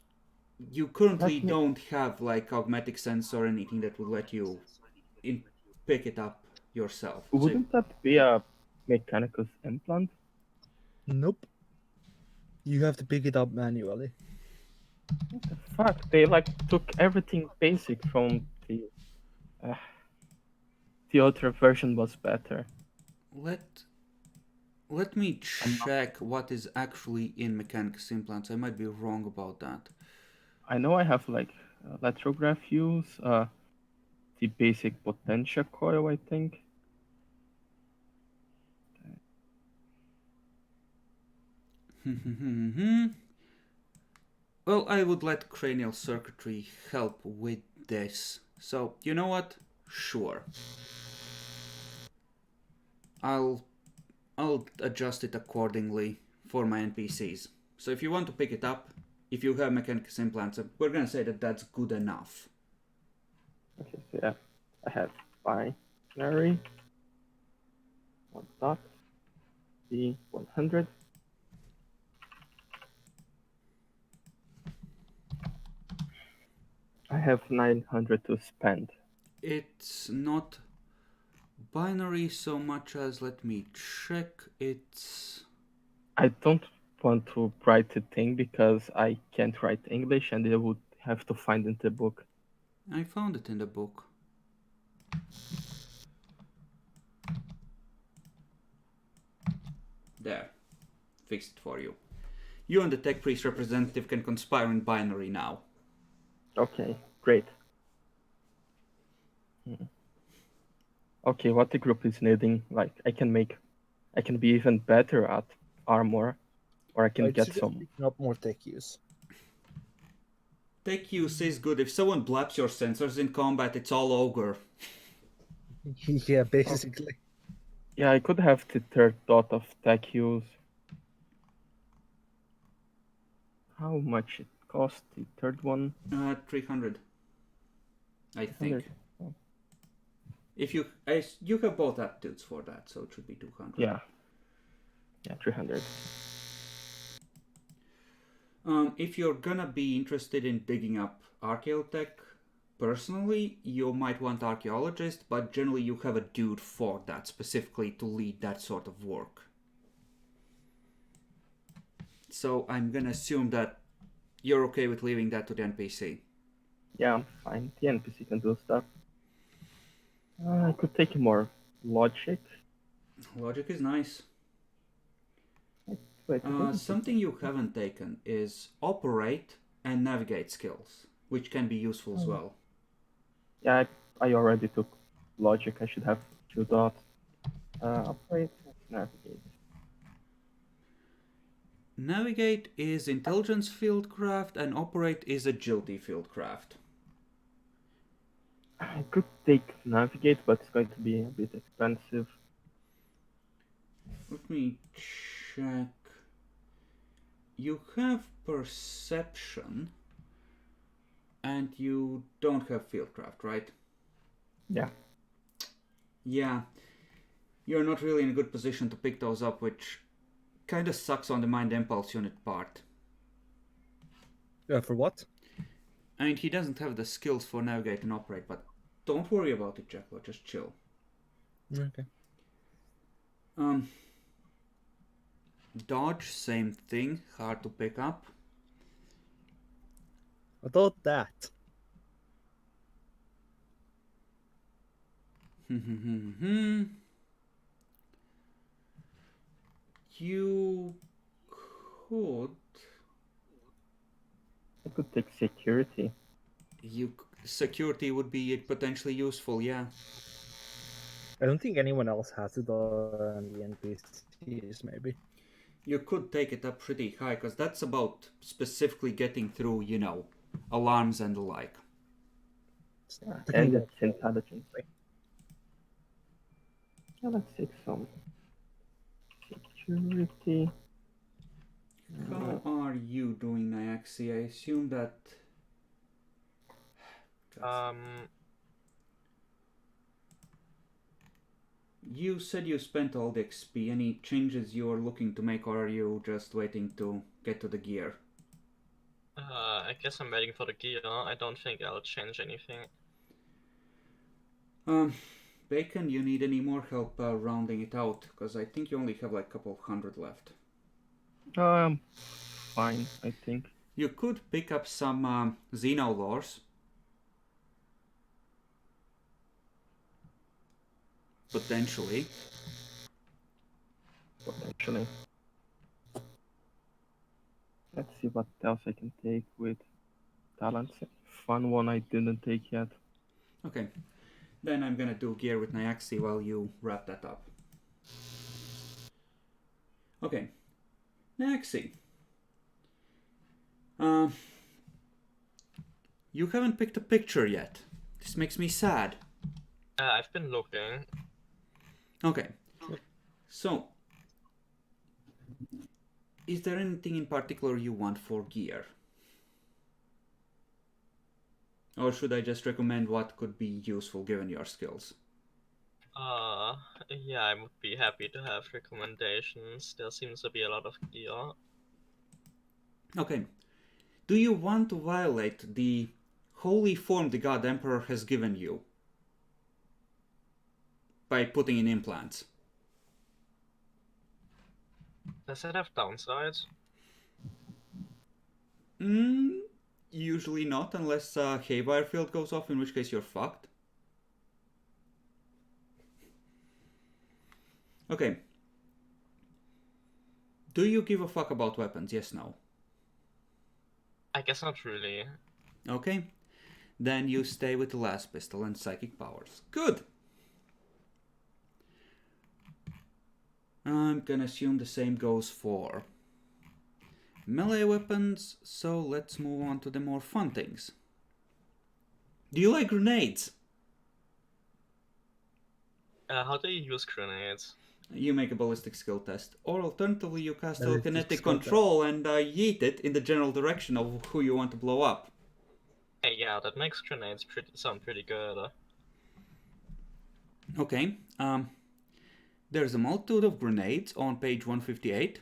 S1: you currently
S5: Let me-
S1: don't have like augmetic sense or anything that would let you pick it up yourself. So
S5: Wouldn't that be a Mechanicus implant?
S3: Nope. You have to pick it up manually.
S5: What the fuck? They like took everything basic from the. The other version was better.
S1: let me check what is actually in Mechanicus implants. I might be wrong about that.
S5: I know I have like lithograph use, the basic potential coil, I think.
S1: Well, I would let cranial circuitry help with this. So, you know what? Sure. I'll adjust it accordingly for my NPCs. So if you want to pick it up, if you have Mechanicus implants, we're gonna say that that's good enough.
S5: Okay, so yeah, I have binary, 1 dot, the 100. I have 900 to spend.
S1: It's not binary so much as, let me check, it's...
S5: I don't want to write a thing because I can't write English and I would have to find in the book.
S1: I found it in the book. There. Fixed it for you. You and the tech priest representative can conspire in binary now.
S5: Okay, great. Okay, what the group is needing, like I can be even better at armor, or I can
S6: I'd
S5: get
S6: suggest
S5: some.
S6: picking up more tech use.
S1: Tech use is good. If someone blaps your sensors in combat, it's all ogre.
S6: Yeah, basically.
S5: Yeah, I could have the third dot of tech use. How much it cost, the third one?
S1: 300. I think.
S5: 300. Oh,
S1: If you have both aptitudes for that, so it should be 200.
S5: yeah, 300.
S1: If you're gonna be interested in digging up archaeotech, personally, you might want archaeologist, but generally you have a dude for that, specifically to lead that sort of work. So I'm gonna assume that you're okay with leaving that to the NPC.
S5: Yeah, I'm fine. The NPC can do stuff. I could take more logic.
S1: Logic is nice.
S5: Wait, I didn't
S1: Something you haven't taken is operate and navigate skills, which can be useful as well.
S5: Yeah, I already took logic. I should have 2 dots. Operate, navigate.
S1: Navigate is intelligence fieldcraft and operate is agility fieldcraft.
S5: I could take navigate, but it's going to be a bit expensive.
S1: Let me check. You have perception and you don't have fieldcraft, right?
S5: Yeah.
S1: Yeah. You're not really in a good position to pick those up, which kind of sucks on the mind impulse unit part.
S6: For what?
S1: I mean, he doesn't have the skills for navigate and operate, but don't worry about it, Jacklo. Just chill.
S6: Okay.
S1: Dodge, same thing. Hard to pick up.
S6: I thought that.
S1: You could...
S5: I could take security.
S1: Security would be potentially useful, yeah.
S6: I don't think anyone else has it on the NPCs, maybe.
S1: You could take it up pretty high, because that's about specifically getting through, alarms and the like.
S5: Yeah, and it's intelligence. Yeah, let's take some security.
S1: How are you doing, Nyaxi? I assume that... You said you spent all the XP. Any changes you're looking to make, or are you just waiting to get to the gear?
S4: I guess I'm waiting for the gear. I don't think I'll change anything.
S1: Bacon, you need any more help rounding it out? Because I think you only have like a couple of hundred left.
S5: Fine, I think.
S1: You could pick up some Xenolores. Potentially.
S5: Let's see what else I can take with talents. Fun one I didn't take yet.
S1: Okay. Then I'm gonna do gear with Nyaxi while you wrap that up. Okay. Nyaxi. You haven't picked a picture yet. This makes me sad.
S4: I've been looking.
S1: Okay. So, is there anything in particular you want for gear? Or should I just recommend what could be useful given your skills?
S4: Yeah, I would be happy to have recommendations. There seems to be a lot of gear.
S1: Okay. Do you want to violate the holy form the God Emperor has given you by putting in implants.
S4: Does it have downsides?
S1: Usually not, unless Haywire field goes off, in which case you're fucked. Okay. Do you give a fuck about weapons? Yes, no.
S4: I guess not really.
S1: Okay. Then you stay with the last pistol and psychic powers. Good! I'm gonna assume the same goes for melee weapons, so let's move on to the more fun things. Do you like grenades?
S4: How do you use grenades?
S1: You make a ballistic skill test, or alternatively you cast
S6: Ballistic
S1: telekinetic
S6: skill
S1: control and yeet it in the general direction of who you want to blow up.
S4: Hey, yeah, that makes grenades sound pretty good.
S1: Okay, there's a multitude of grenades on page 158.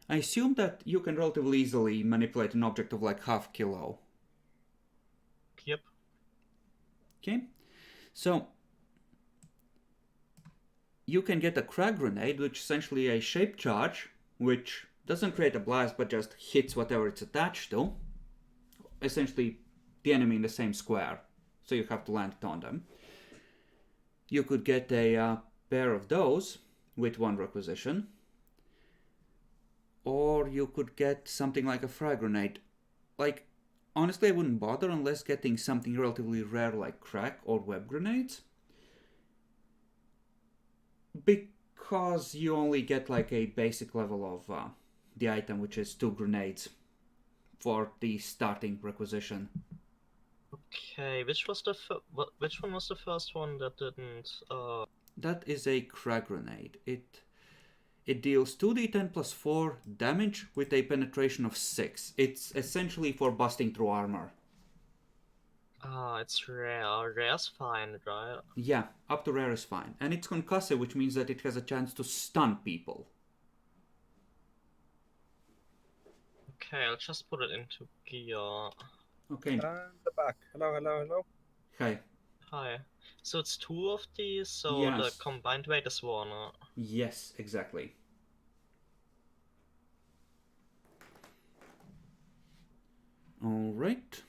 S1: I assume that you can relatively easily manipulate an object of like half kilo.
S4: Yep.
S1: Okay, so you can get a crack grenade, which is essentially a shaped charge, which doesn't create a blast but just hits whatever it's attached to. Essentially, the enemy in the same square, so you have to land it on them. You could get a pair of those with one requisition, or you could get something like a frag grenade. Like, honestly, I wouldn't bother unless getting something relatively rare like crack or web grenades, because you only get like a basic level of the item, which is 2 grenades for the starting requisition.
S4: Okay, which one was the first one that didn't?
S1: That is a crack grenade. It deals 2d10 plus 4 damage with a penetration of 6. It's essentially for busting through armor.
S4: It's rare. Rare's fine, right?
S1: Yeah, up to rare is fine. And it's concussive, which means that it has a chance to stun people.
S4: Okay, I'll just put it into gear.
S1: Okay,
S3: And the back. Hello, hello, hello.
S1: hi.
S4: Hi. So it's 2 of these, so the
S1: Yes.
S4: combined weight is 1.
S1: Yes, exactly. All right.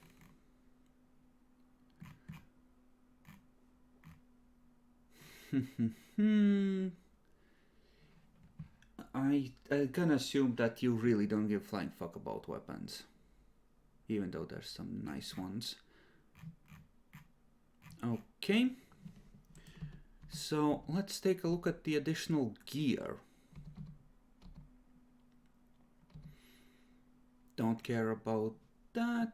S1: I'm gonna assume that you really don't give a flying fuck about weapons, even though there's some nice ones. Okay. So let's take a look at the additional gear. Don't care about that.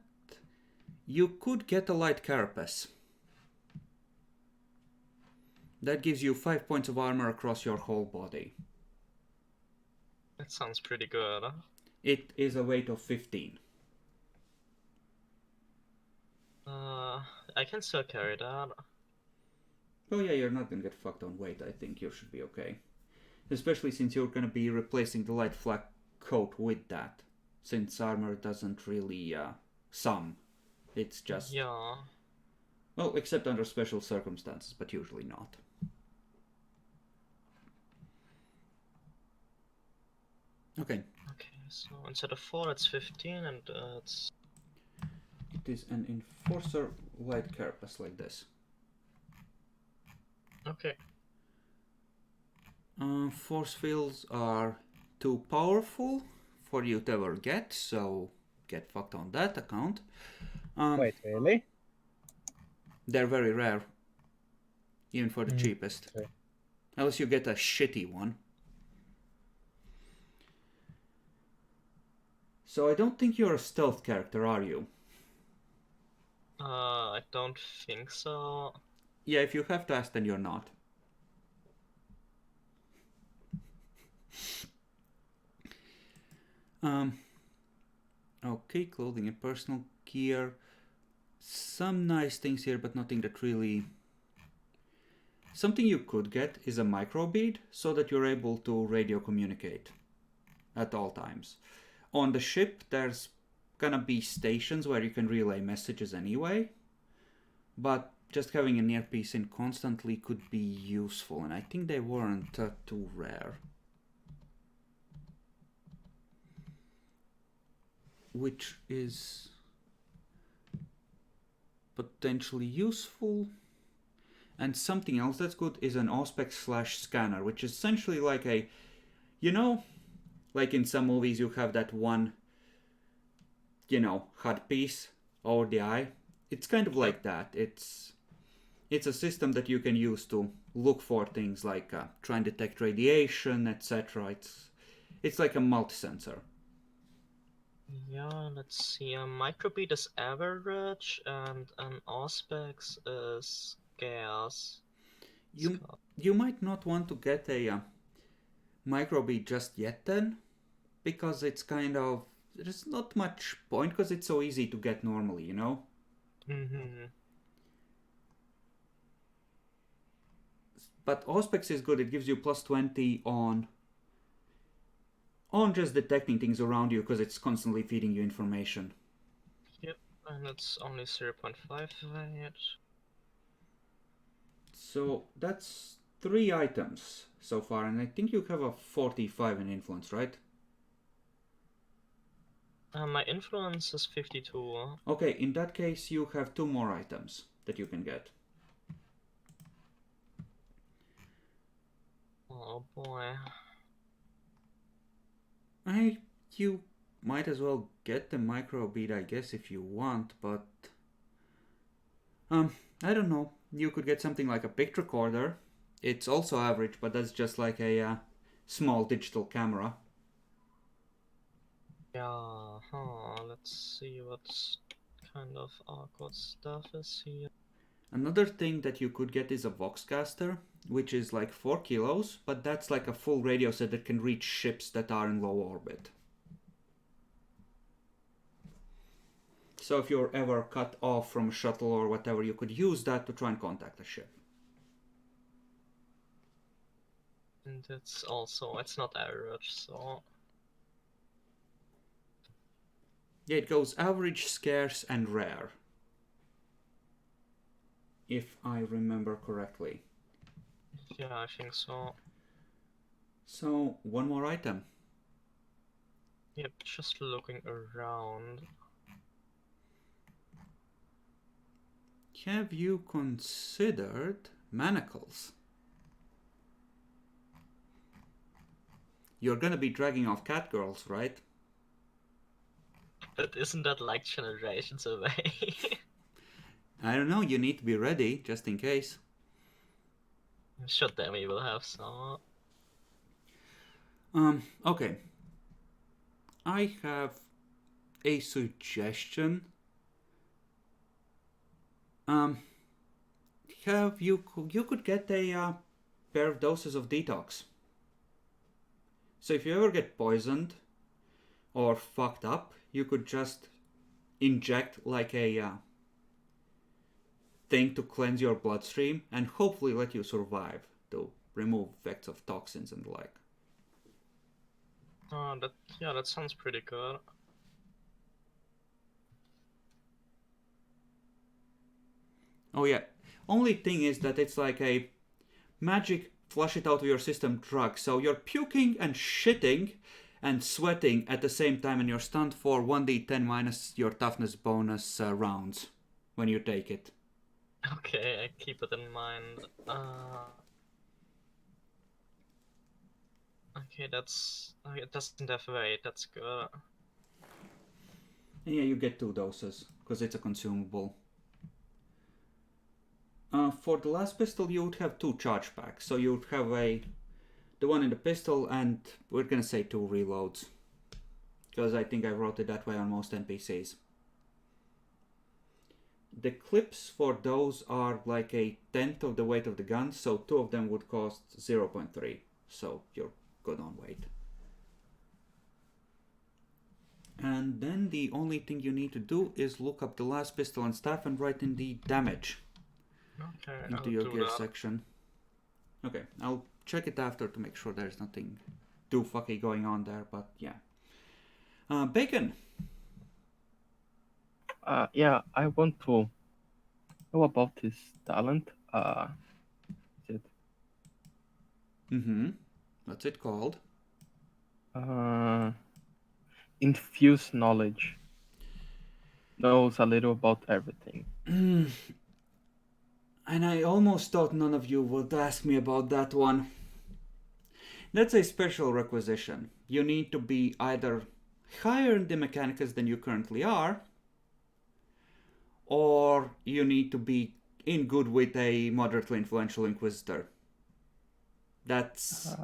S1: You could get a light carapace. That gives you 5 points of armor across your whole body.
S4: That sounds pretty good.
S1: It is a weight of 15.
S4: I can still carry that.
S1: Oh yeah, you're not gonna get fucked on weight. I think you should be okay. Especially since you're gonna be replacing the light flak coat with that. Since armor doesn't really sum. It's just...
S4: Yeah.
S1: Well, except under special circumstances, but usually not. Okay.
S4: Okay, so instead of 4, it's 15, and it's...
S1: It is an Enforcer light carapace like this.
S4: Okay.
S1: Force fields are too powerful for you to ever get, so get fucked on that account.
S3: Wait, really?
S1: They're very rare, even for the cheapest.
S3: Okay.
S1: Unless you get a shitty one. So I don't think you're a stealth character, are you?
S4: I don't think so.
S1: Yeah, if you have to ask, then you're not. Okay, clothing and personal gear. Some nice things here, but nothing that really... Something you could get is a microbead, so that you're able to radio communicate at all times. On the ship, there's gonna be stations where you can relay messages anyway, but just having an earpiece in constantly could be useful, and I think they weren't too rare. Which is potentially useful. And something else that's good is an Auspex/scanner, which is essentially like a, you know, like in some movies you have that one, you know, HUD piece over the eye. It's kind of like that. It's a system that you can use to look for things like try and detect radiation, etc. It's like a multi-sensor.
S4: Yeah, let's see. A microbead is average, and an Auspex is scarce.
S1: You might not want to get a microbead just yet then, because it's kind of, there's not much point because it's so easy to get normally, you know?
S4: Mm-hmm.
S1: But Auspex is good. It gives you plus 20 on just detecting things around you because it's constantly feeding you information.
S4: Yep, and it's only 0.5 weight.
S1: So that's 3 items so far, and I think you have a 45 in influence, right?
S4: My influence is 52.
S1: Okay, in that case you have 2 more items that you can get.
S4: Oh boy.
S1: You might as well get the microbead, I guess, if you want, but I don't know. You could get something like a picture recorder. It's also average, but that's just like a small digital camera.
S4: Yeah, let's see what kind of awkward stuff is here.
S1: Another thing that you could get is a Voxcaster, which is like 4 kilos, but that's like a full radio set that can reach ships that are in low orbit. So if you're ever cut off from a shuttle or whatever, you could use that to try and contact a ship.
S4: And it's not average, so...
S1: Yeah, it goes average, scarce, and rare. If I remember correctly.
S4: Yeah, I think so.
S1: So, 1 more item.
S4: Yep, just looking around.
S1: Have you considered manacles? You're gonna be dragging off catgirls, right?
S4: But isn't that like generations away?
S1: I don't know, you need to be ready, just in case.
S4: I'm sure Demi will have some.
S1: Okay. I have a suggestion. You could get a pair of doses of detox. So if you ever get poisoned or fucked up, you could just inject like a thing to cleanse your bloodstream and hopefully let you survive to remove effects of toxins and the like.
S4: That sounds pretty good.
S1: Oh yeah, only thing is that it's like a magic flush it out of your system drug, so you're puking and shitting and sweating at the same time, and you're stunned for 1d10 minus your toughness bonus rounds when you take it.
S4: Okay, I keep it in mind. Okay, it doesn't have weight, that's good.
S1: And yeah, you get 2 doses, because it's a consumable. For the last pistol, you would have 2 charge packs. So you would have the one in the pistol, and we're gonna say 2 reloads. Because I think I wrote it that way on most NPCs. The clips for those are like a 1/10 of the weight of the gun, so 2 of them would cost 0.3. So you're good on weight. And then the only thing you need to do is look up the last pistol and staff and write in the damage.
S4: Okay,
S1: Into
S4: I'll
S1: your
S4: do
S1: gear
S4: that.
S1: section. Okay, I'll check it after to make sure there's nothing too fucky going on there, but yeah. Bacon!
S5: Yeah, I want to know about this talent. Is it
S1: Mm-hmm. What's it called?
S5: uh, infuse knowledge? Knows a little about everything.
S1: And I almost thought none of you would ask me about that one. That's a special requisition. You need to be either higher in the Mechanicus than you currently are, or you need to be in good with a moderately influential Inquisitor. That's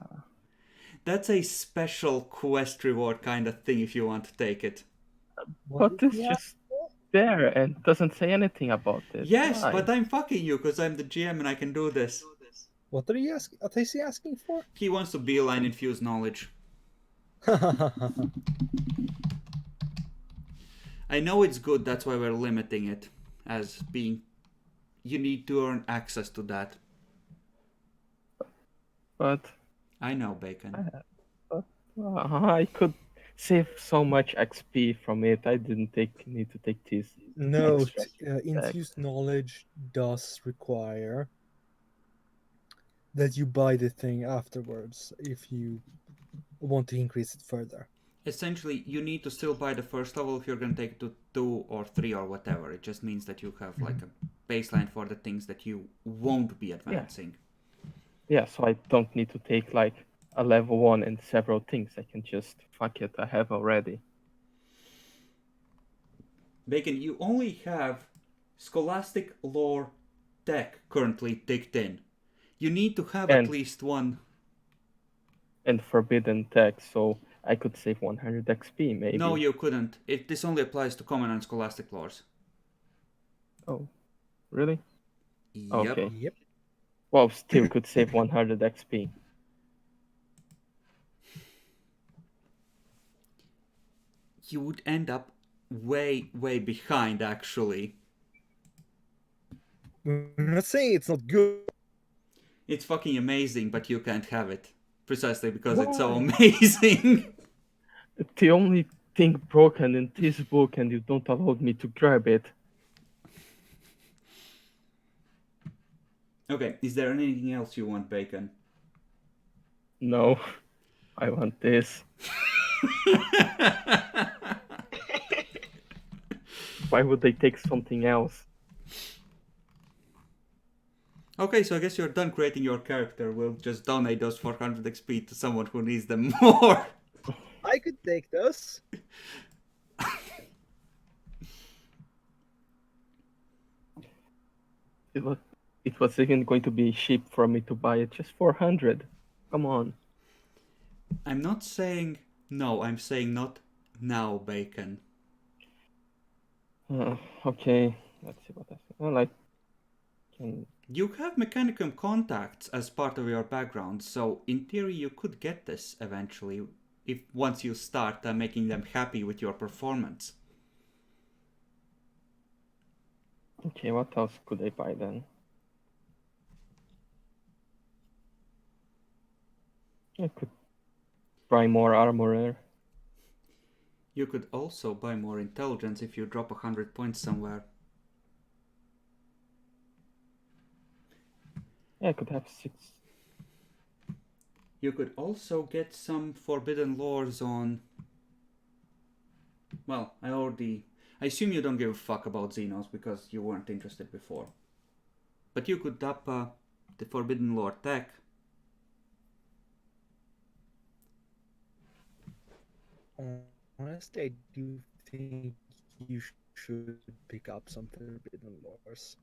S1: a special quest reward kind of thing if you want to take it.
S5: But it's just there and doesn't say anything about it.
S1: Yes,
S5: Why?
S1: but I'm fucking you because I'm the GM and I can do this.
S6: What are you asking? What is he asking for?
S1: He wants to beeline infuse knowledge. I know it's good, that's why we're limiting it as being. You need to earn access to that.
S5: But
S1: I know, Bacon.
S5: I could save so much XP from it. I didn't need to take this.
S6: Note,
S5: extra
S6: infused knowledge does require that you buy the thing afterwards if you want to increase it further.
S1: Essentially, you need to still buy the first level if you're going to take it to 2 or 3 or whatever. It just means that you have like a baseline for the things that you won't be advancing.
S5: Yeah, so I don't need to take like a level 1 and several things. I can just fuck it. I have already.
S1: Bacon, you only have Scholastic Lore Tech currently ticked in. You need to have at least one.
S5: And Forbidden Tech, so I could save 100 XP maybe.
S1: No, you couldn't. This only applies to common and Scholastic Lores.
S5: Oh, really?
S1: Yep.
S5: Okay.
S6: Yep.
S5: Well, still could save 100 XP.
S1: You would end up way, way behind, actually.
S6: We're not saying it's not good.
S1: It's fucking amazing, but you can't have it. Precisely because it's so amazing.
S5: The only thing broken in this book, and you don't allow me to grab it.
S1: Okay, is there anything else you want, Bacon?
S5: No, I want this. Why would they take something else?
S1: Okay, so I guess you're done creating your character. We'll just donate those 400 XP to someone who needs them more.
S6: I could take those.
S5: It was even going to be cheap for me to buy it, just 400. Come on.
S1: I'm not saying no, I'm saying not now, Bacon.
S5: Okay, let's see what I say. Well, I can.
S1: You have Mechanicum contacts as part of your background, so in theory you could get this eventually, if once you start making them happy with your performance.
S5: Okay, what else could I buy then? I could buy more armor.
S1: You could also buy more intelligence if you drop 100 points somewhere.
S5: Yeah, I could have 6.
S1: You could also get some forbidden lores on. Well, I assume you don't give a fuck about Xenos because you weren't interested before. But you could up the forbidden lore tech.
S6: Honestly, I do think you should pick up some forbidden lores.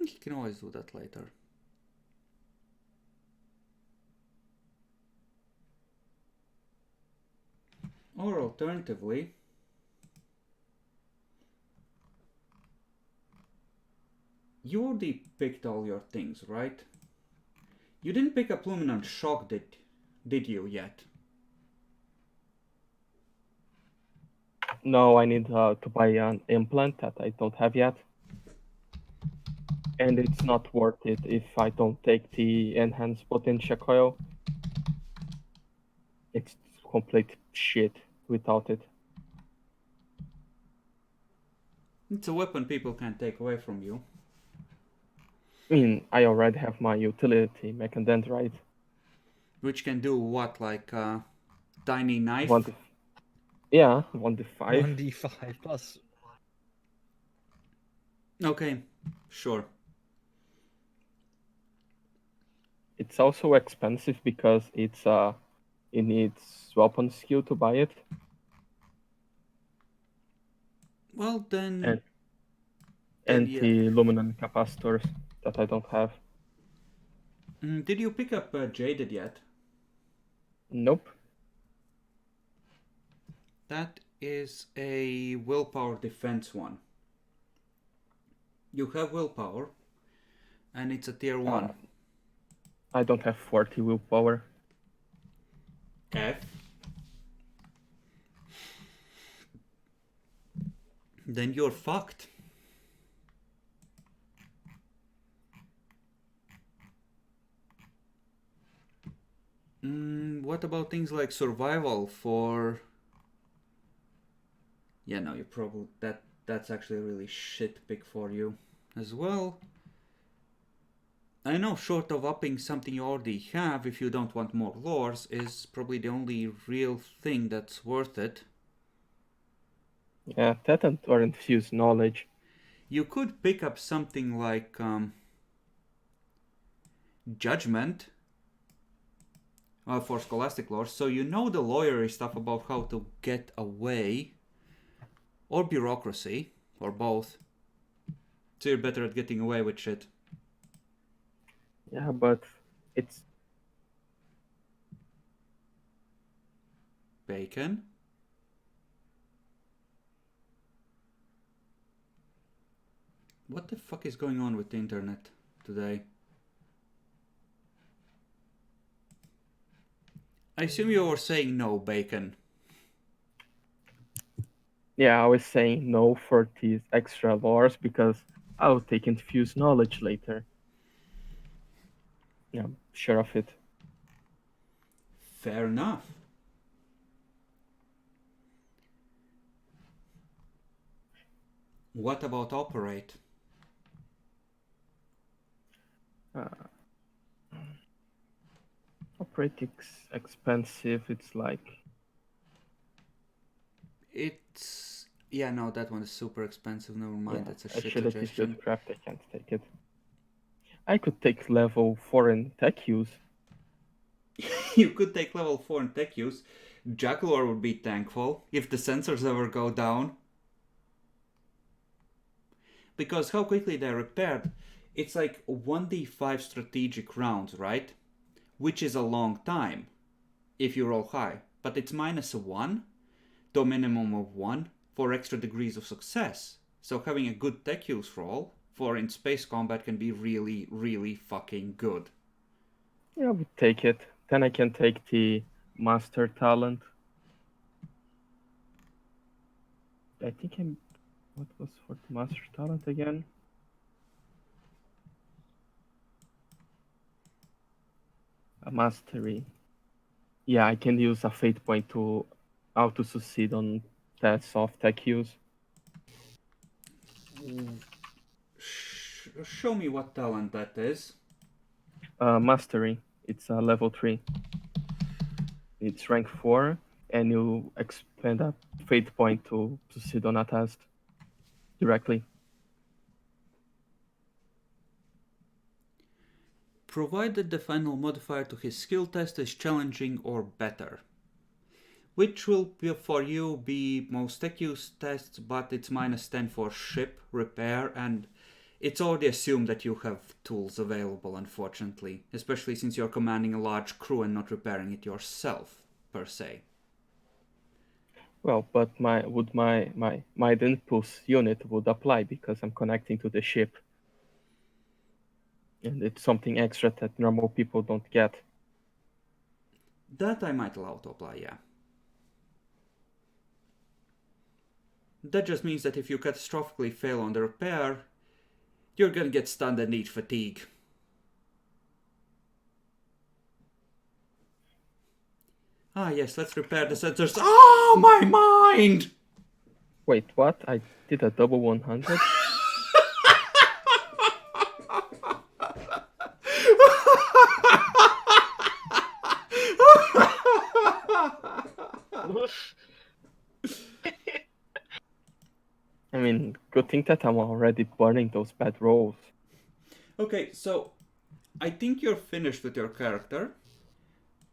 S1: You can always do that later. Or alternatively, you already picked all your things, right? You didn't pick up Luminant Shock, did you yet?
S5: No, I need to buy an implant that I don't have yet. And it's not worth it if I don't take the enhanced potential coil. It's complete shit without it.
S1: It's a weapon people can't take away from you.
S5: I mean, I already have my utility, Mechandendrite.
S1: Which can do what, like a tiny knife?
S5: 1d5.
S3: 1d5 plus.
S1: Okay, sure.
S5: It's also expensive because it needs weapon skill to buy it.
S1: Well, then...
S5: And
S1: then yeah.
S5: anti-luminant capacitors that I don't have.
S1: Did you pick up Jaded yet?
S5: Nope.
S1: That is a willpower defense one. You have willpower, and it's a tier 1.
S5: I don't have 40 willpower.
S1: F. Then you're fucked. What about things like survival for... Yeah, no, you probably... That's actually a really shit pick for you as well. I know short of upping something you already have, if you don't want more lores, is probably the only real thing that's worth it.
S5: Yeah, that or infuse knowledge.
S1: You could pick up something like Judgment for Scholastic lore, so you know the lawyery stuff about how to get away, or bureaucracy, or both. So you're better at getting away with shit.
S5: Yeah, but it's...
S1: Bacon? What the fuck is going on with the internet today? I assume you were saying no, Bacon.
S5: Yeah, I was saying no for these extra lores because I'll take infuse knowledge later. Yeah, I'm sure of it.
S1: Fair enough. What about Operate?
S5: Operatic's expensive. It's like...
S1: It's... Yeah, no, that one is super expensive. Never mind, that's a shit
S5: agility,
S1: suggestion.
S5: fieldcraft, I can't take it. I could take level 4 in tech use.
S1: You could take level 4 in tech use. Jaguar would be thankful if the sensors ever go down. Because how quickly they're repaired, it's like 1d5 strategic rounds, right? Which is a long time if you roll high. But it's -1 to a minimum of 1 for extra degrees of success. So having a good tech use roll for in space combat can be really, really fucking good.
S5: Yeah, I would take it. Then I can take the master talent. I think I'm... What was for the master talent again? A mastery. Yeah, I can use a fate point to auto-succeed on tests of tech use.
S1: Show me what talent that is.
S5: Mastery. It's a level 3. It's rank 4, and you expend a fate point to succeed on a test directly.
S1: Provided the final modifier to his skill test is challenging or better. Which will be for you be most tech use tests, but it's -10 for ship, repair, and it's already assumed that you have tools available, unfortunately, especially since you're commanding a large crew and not repairing it yourself, per se.
S5: Well, but my impulse unit would apply because I'm connecting to the ship. And it's something extra that normal people don't get.
S1: That I might allow to apply, yeah. That just means that if you catastrophically fail on the repair, you're gonna get stunned and need fatigue. Ah yes, let's repair the sensors. Oh, my mind!
S5: Wait, what? I did a double 100? I mean, good thing that I'm already burning those bad rolls.
S1: Okay, so I think you're finished with your character.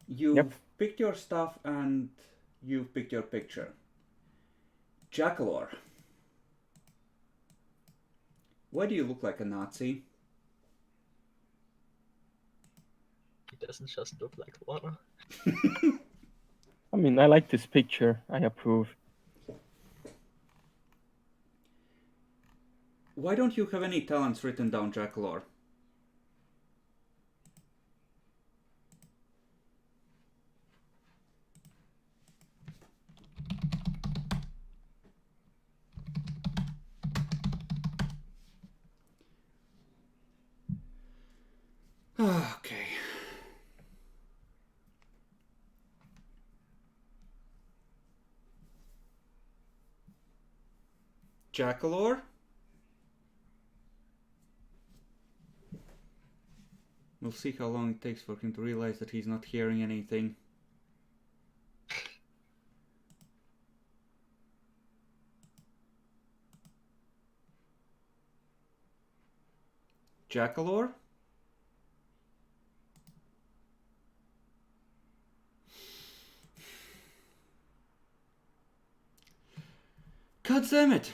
S1: You've
S5: Yep.
S1: picked your stuff and you've picked your picture. Jackalor. Why do you look like a Nazi?
S4: He doesn't just look like one.
S5: I mean, I like this picture. I approve.
S1: Why don't you have any talents written down, Jackalor? Okay. Jackalor? We'll see how long it takes for him to realize that he's not hearing anything. Jackalor? God damn it!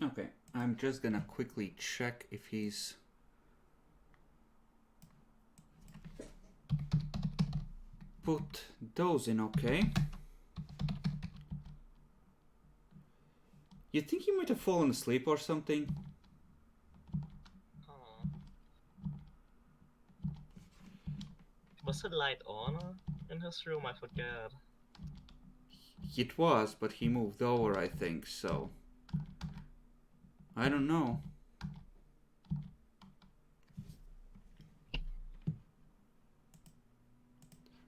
S1: Okay, I'm just gonna quickly check if he's... put those in okay. You think he might have fallen asleep or something?
S4: Oh. Was the light on in his room? I forget.
S1: It was, but he moved over, I think, so... I don't know.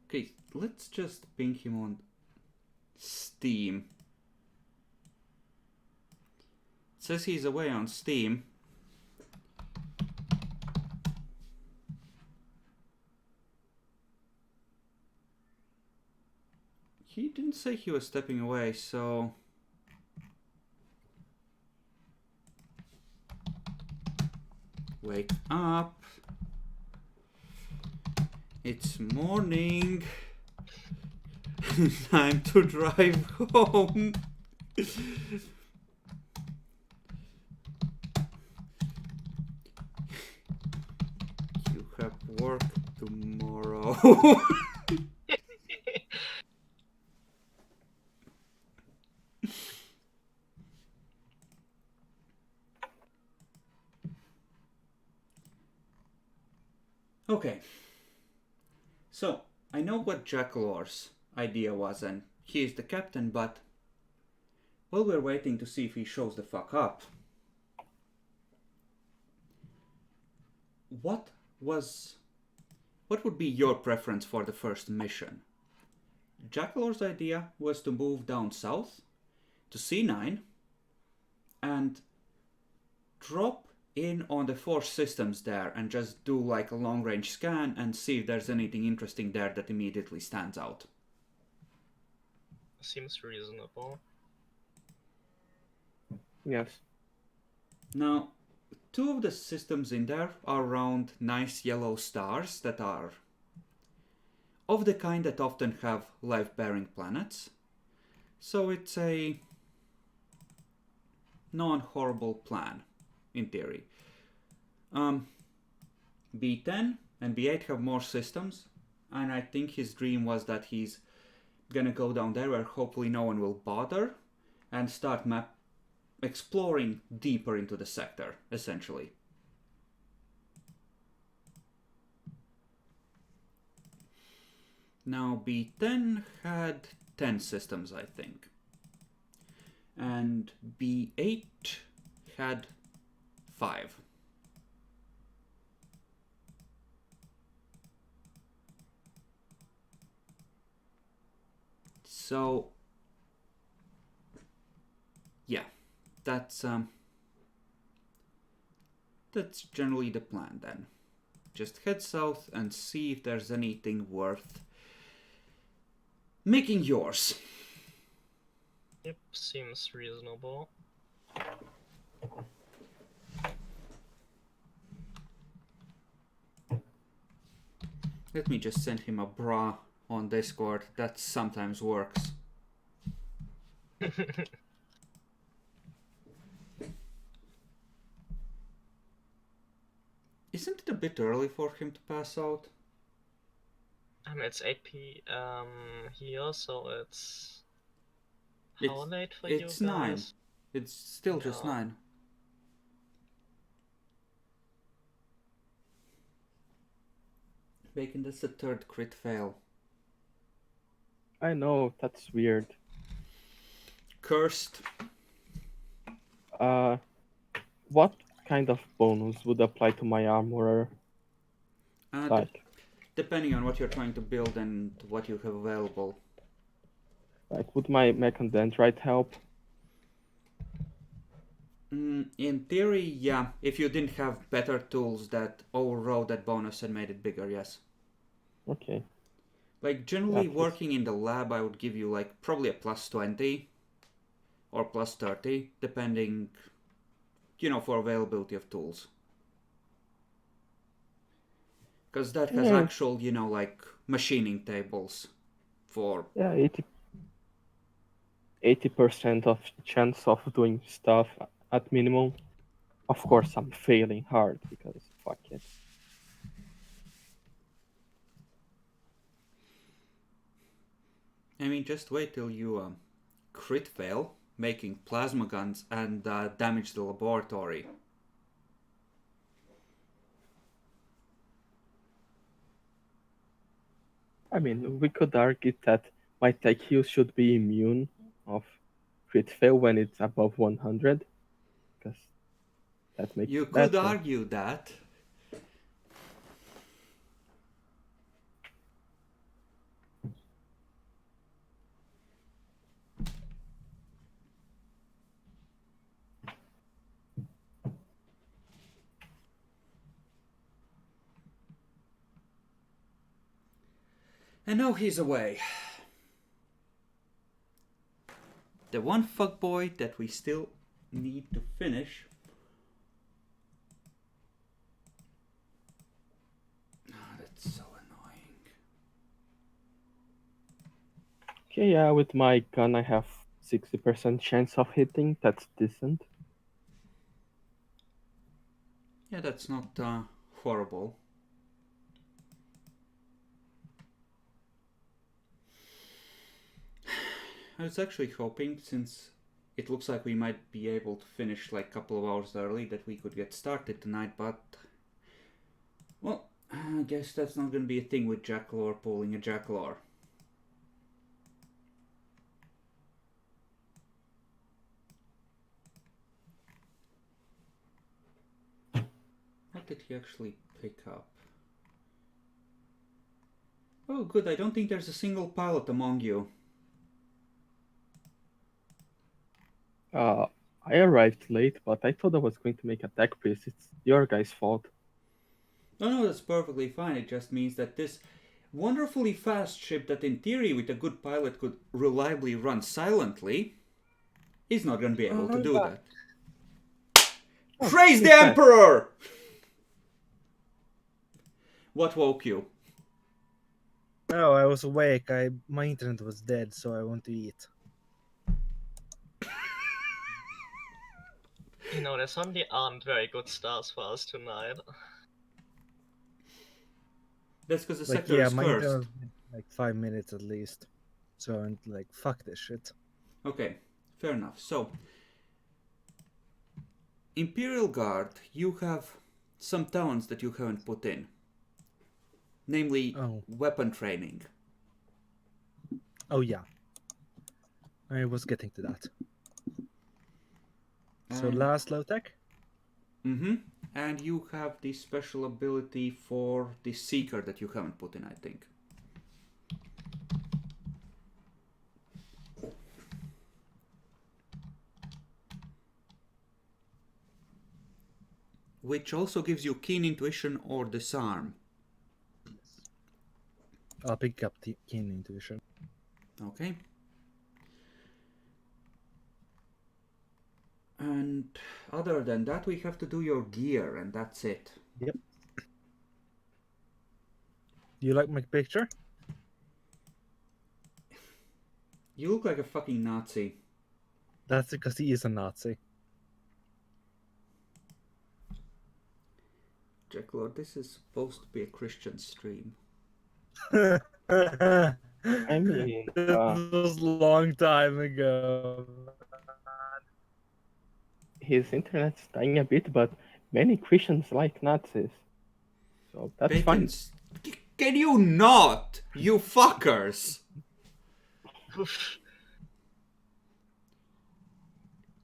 S1: Okay, let's just ping him on Steam. It says he's away on Steam. He didn't say he was stepping away, so... Wake up. It's morning. Time to drive home. You have work tomorrow. Okay. So, I know what Jackalor's idea was, and he is the captain, but while we're waiting to see if he shows the fuck up, what would be your preference for the first mission? Jackalor's idea was to move down south to C9 and drop in on the 4 systems there and just do like a long range scan and see if there's anything interesting there that immediately stands out.
S4: Seems reasonable.
S5: Yes.
S1: Now, 2 of the systems in there are round nice yellow stars that are of the kind that often have life-bearing planets. So it's a non-horrible plan, in theory. B10 and B8 have more systems, and I think his dream was that he's gonna go down there where hopefully no one will bother and start exploring deeper into the sector, essentially. Now B10 had 10 systems, I think. And B8 had 5. So, yeah, that's generally the plan then. Just head south and see if there's anything worth making yours.
S4: Yep, seems reasonable.
S1: Let me just send him a bra on Discord. That sometimes works. Isn't it a bit early for him to pass out?
S4: It's 8 p.m. here, so it's how late for you guys?
S1: It's 9. It's still just
S4: Yeah.
S1: 9. Bacon, that's the 3rd crit fail.
S5: I know, that's weird.
S1: Cursed.
S5: What kind of bonus would apply to my armorer?
S1: Depending on what you're trying to build and what you have available.
S5: Like, would my mech and dendrite help?
S1: In theory, yeah. If you didn't have better tools that overrode that bonus and made it bigger, yes.
S5: Okay.
S1: Like, generally
S5: Yeah,
S1: working in the lab, I would give you, like, probably a plus 20 or plus 30, depending, for availability of tools. Because that has actual, like, machining tables for...
S5: Yeah, 80% of chance of doing stuff at minimum. Of course, I'm failing hard because fuck it.
S1: I mean, just wait till you crit fail, making plasma guns and damage the laboratory.
S5: I mean, we could argue that my tech heal should be immune of crit fail when it's above 100, because that makes
S1: You
S5: it
S1: could
S5: better.
S1: argue that. And now he's away. The one fuckboy that we still need to finish. That's so annoying.
S5: Okay, yeah, with my gun I have 60% chance of hitting. That's decent.
S1: Yeah, that's not horrible. I was actually hoping, since it looks like we might be able to finish like a couple of hours early, that we could get started tonight, but... Well, I guess that's not going to be a thing with Jackalor pulling a Jackalor. What did he actually pick up? Oh, good, I don't think there's a single pilot among you.
S5: I arrived late, but I thought I was going to make a tech priest. It's your guys' fault.
S1: No, that's perfectly fine. It just means that this wonderfully fast ship that in theory with a good pilot could reliably run silently is not going to be able to do that. Praise the Emperor! What woke you?
S6: Oh, I was awake. My internet was dead, so I want to eat.
S4: There suddenly aren't very good stars for us tonight.
S1: That's because the
S6: Like,
S1: sector
S6: yeah,
S1: is
S6: my
S1: cursed.
S6: internet was like 5 minutes at least. So I'm like, fuck this shit.
S1: Okay, fair enough. So, Imperial Guard, you have some talents that you haven't put in. Namely, weapon training.
S6: Oh, yeah. I was getting to that.
S3: So
S1: And-
S3: last low tech.
S1: Mm-hmm. And you have the special ability for the Seeker that you haven't put in, I think. Which also gives you Keen Intuition or Disarm.
S3: I'll pick up the keen intuition.
S1: Okay. And other than that, we have to do your gear, and that's it.
S3: Yep. Do you like my picture?
S1: You look like a fucking Nazi.
S3: That's because he is a Nazi.
S1: Jack Lord, this is supposed to be a Christian stream.
S3: That
S5: I mean,
S3: was a long time ago.
S5: his internet's dying a bit, but many Christians like Nazis. So that's fine.
S1: Bacons. Can you not? You fuckers!
S5: I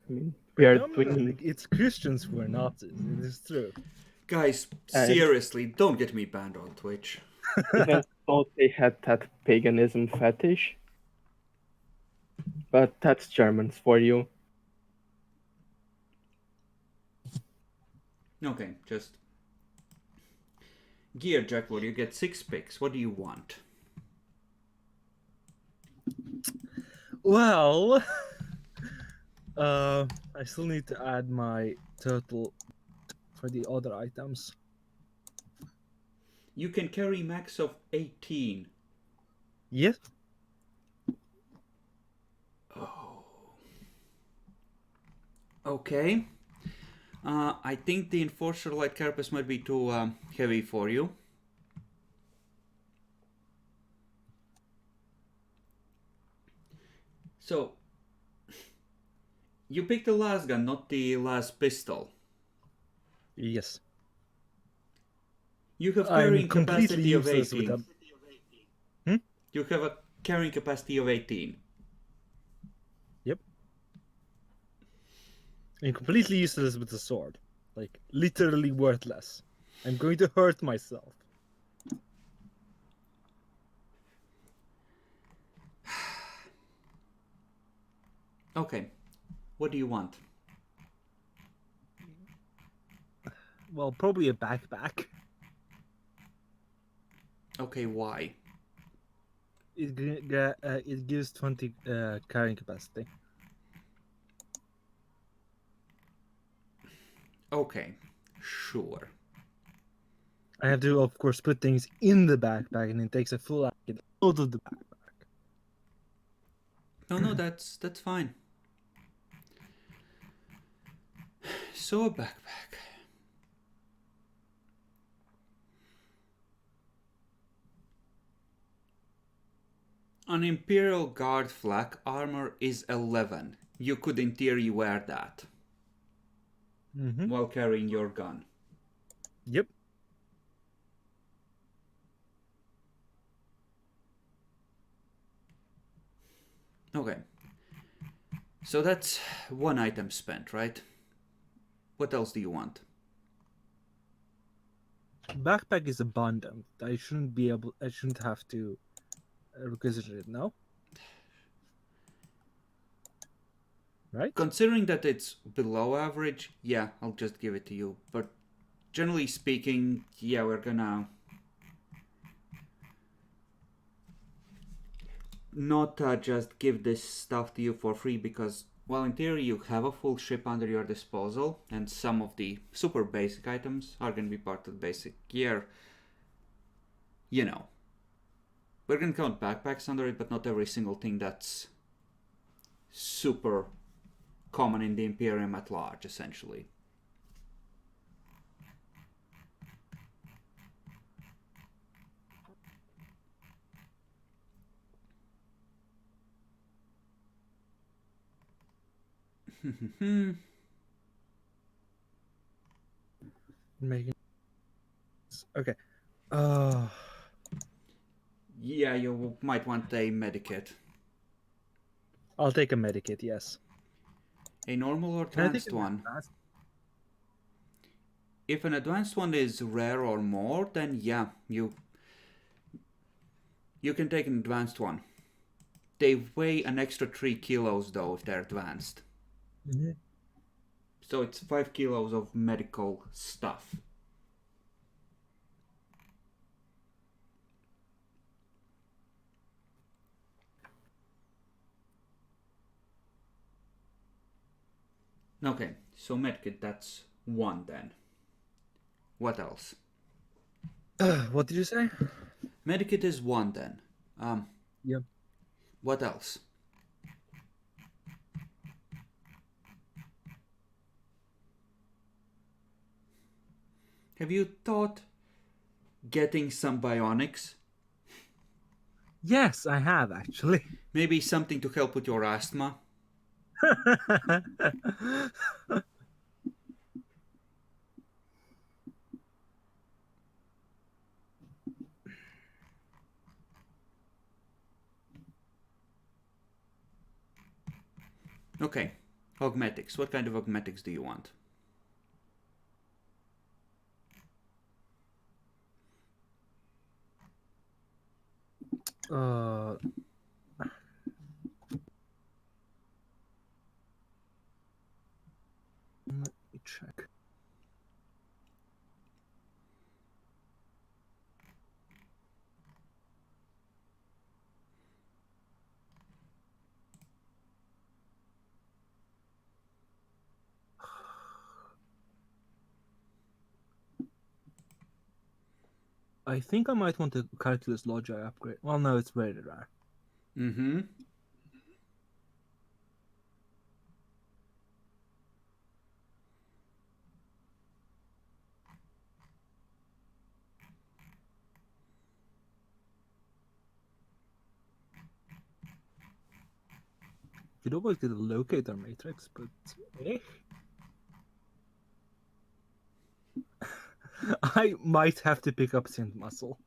S5: mean, we are
S3: No,
S5: doing.
S3: it's Christians who are Nazis. It is true.
S1: Guys,
S5: And-
S1: seriously, don't get me banned on Twitch.
S5: Even though they had that paganism fetish. But that's Germans for you.
S1: Okay, just... Gear, Jack Lord, you get 6 picks. What do you want?
S3: Well, I still need to add my total for the other items.
S1: You can carry max of 18.
S3: Yes.
S1: Oh. Okay. I think the Enforcer Light Carapace might be too heavy for you. So, you picked the last gun, not the last pistol.
S3: Yes.
S1: You have
S3: I'm
S1: carrying
S3: completely
S1: capacity of
S3: useless
S1: 18.
S3: with a...
S1: You have a carrying capacity of 18.
S3: I'm completely useless with the sword. Like, literally worthless. I'm going to hurt myself.
S1: Okay. What do you want?
S3: Well, probably a backpack.
S1: Okay, why?
S3: It gives 20 carrying capacity.
S1: Okay, sure.
S3: I have to, of course, put things in the backpack, and it takes a full out of the backpack.
S1: No, that's fine. So a backpack. An Imperial Guard flak armor is 11. You could in theory wear that
S3: Mm-hmm.
S1: while carrying your gun.
S3: Yep.
S1: Okay. So that's one item spent, right? What else do you want?
S3: Backpack is abundant. I shouldn't be able. I shouldn't have to requisition it. No. Right.
S1: Considering that it's below average, yeah, I'll just give it to you. But generally speaking, yeah, we're gonna not just give this stuff to you for free because, well, in theory you have a full ship under your disposal and some of the super basic items are going to be part of the basic gear. You know, we're going to count backpacks under it, but not every single thing that's super common in the Imperium at large, essentially.
S3: Making. Okay.
S1: Yeah, you might want a medikit.
S3: I'll take a medikit. Yes.
S1: A normal or
S3: Can I take
S1: advanced
S3: an
S1: one?
S3: advanced?
S1: If an advanced one is rare or more, then yeah, you can take an advanced one. They weigh an extra 3 kilos though if they're advanced.
S3: Mm-hmm.
S1: So it's 5 kilos of medical stuff. Okay, so medkit, that's 1 then. What else?
S3: What did you say?
S1: Medikit is 1 then.
S3: Yep.
S1: What else? Have you thought getting some bionics?
S3: Yes, I have actually.
S1: Maybe something to help with your asthma? Okay, augmetics. What kind of augmetics do you want?
S3: Let me check. I think I might want the calculus logi upgrade. Well, no, it's very rare.
S1: Mm-hmm.
S3: You'd always get a locator matrix, but I might have to pick up synth muscle.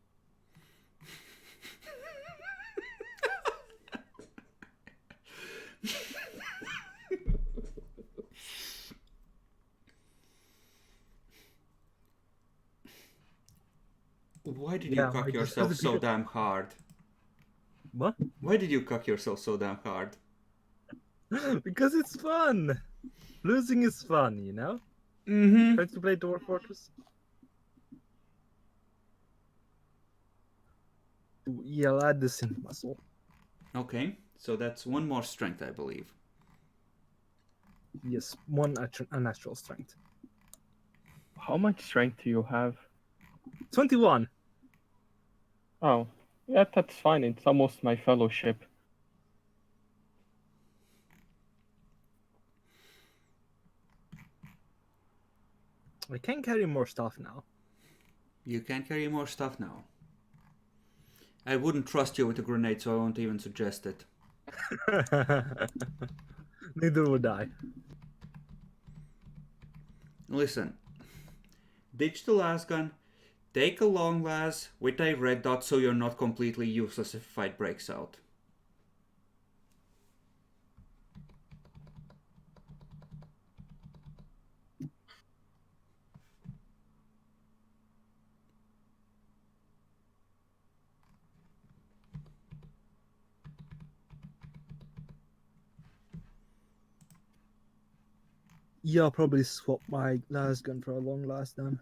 S1: Why did you
S3: Yeah,
S1: cock
S3: I just
S1: yourself
S3: have to
S1: so
S3: pick up-
S1: damn hard?
S3: What?
S1: Why did you cock yourself so damn hard?
S3: Because it's fun. Losing is fun, you know.
S1: Mm-hmm.
S3: Try to play Dwarf Fortress. Yeah, I'll add the synth muscle.
S1: Okay, so that's 1 more strength, I believe.
S3: Yes, one unnatural strength.
S5: How much strength do you have?
S3: 21.
S5: Oh, yeah, that's fine. It's almost my fellowship.
S3: I can carry more stuff now.
S1: You can carry more stuff now. I wouldn't trust you with a grenade, so I won't even suggest it.
S3: Neither would I.
S1: Listen, ditch the las gun, take a long las with a red dot so you're not completely useless if a fight breaks out.
S3: Yeah, I'll probably swap my las gun for a long last then.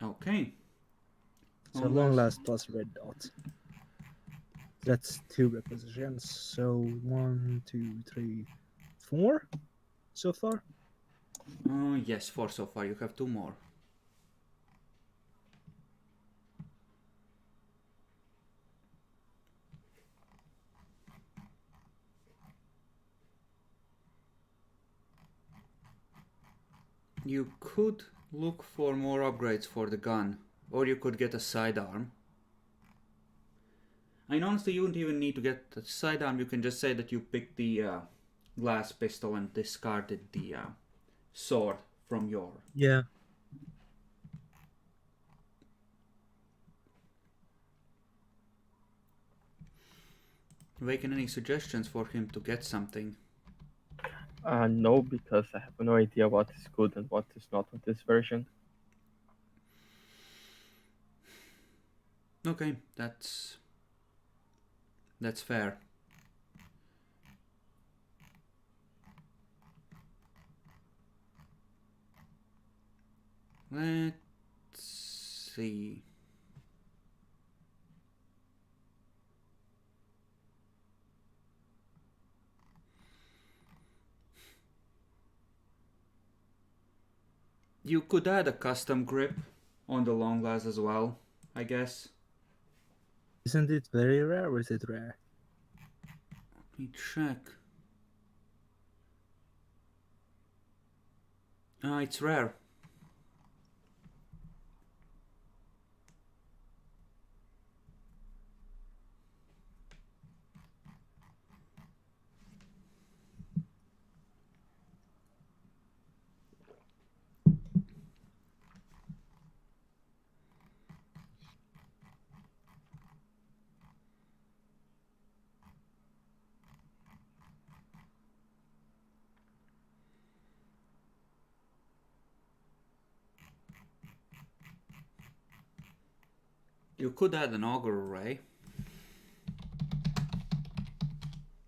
S1: Okay.
S3: So
S1: Long
S3: long
S1: last.
S3: last plus red dot. That's 2 requisitions. So 1, 2, 3, 4 so far.
S1: Yes, 4 so far. You have 2 more. You could look for more upgrades for the gun, or you could get a sidearm. I mean, honestly, you wouldn't even need to get the sidearm. You can just say that you picked the glass pistol and discarded the sword from your...
S3: Yeah.
S1: Making any suggestions for him to get something?
S5: No, because I have no idea what is good and what is not on this version.
S1: Okay, that's fair. Let's see. You could add a custom grip on the long glass as well, I guess.
S6: Isn't it very rare or is it rare?
S1: Let me check. It's rare. You could add an auger array.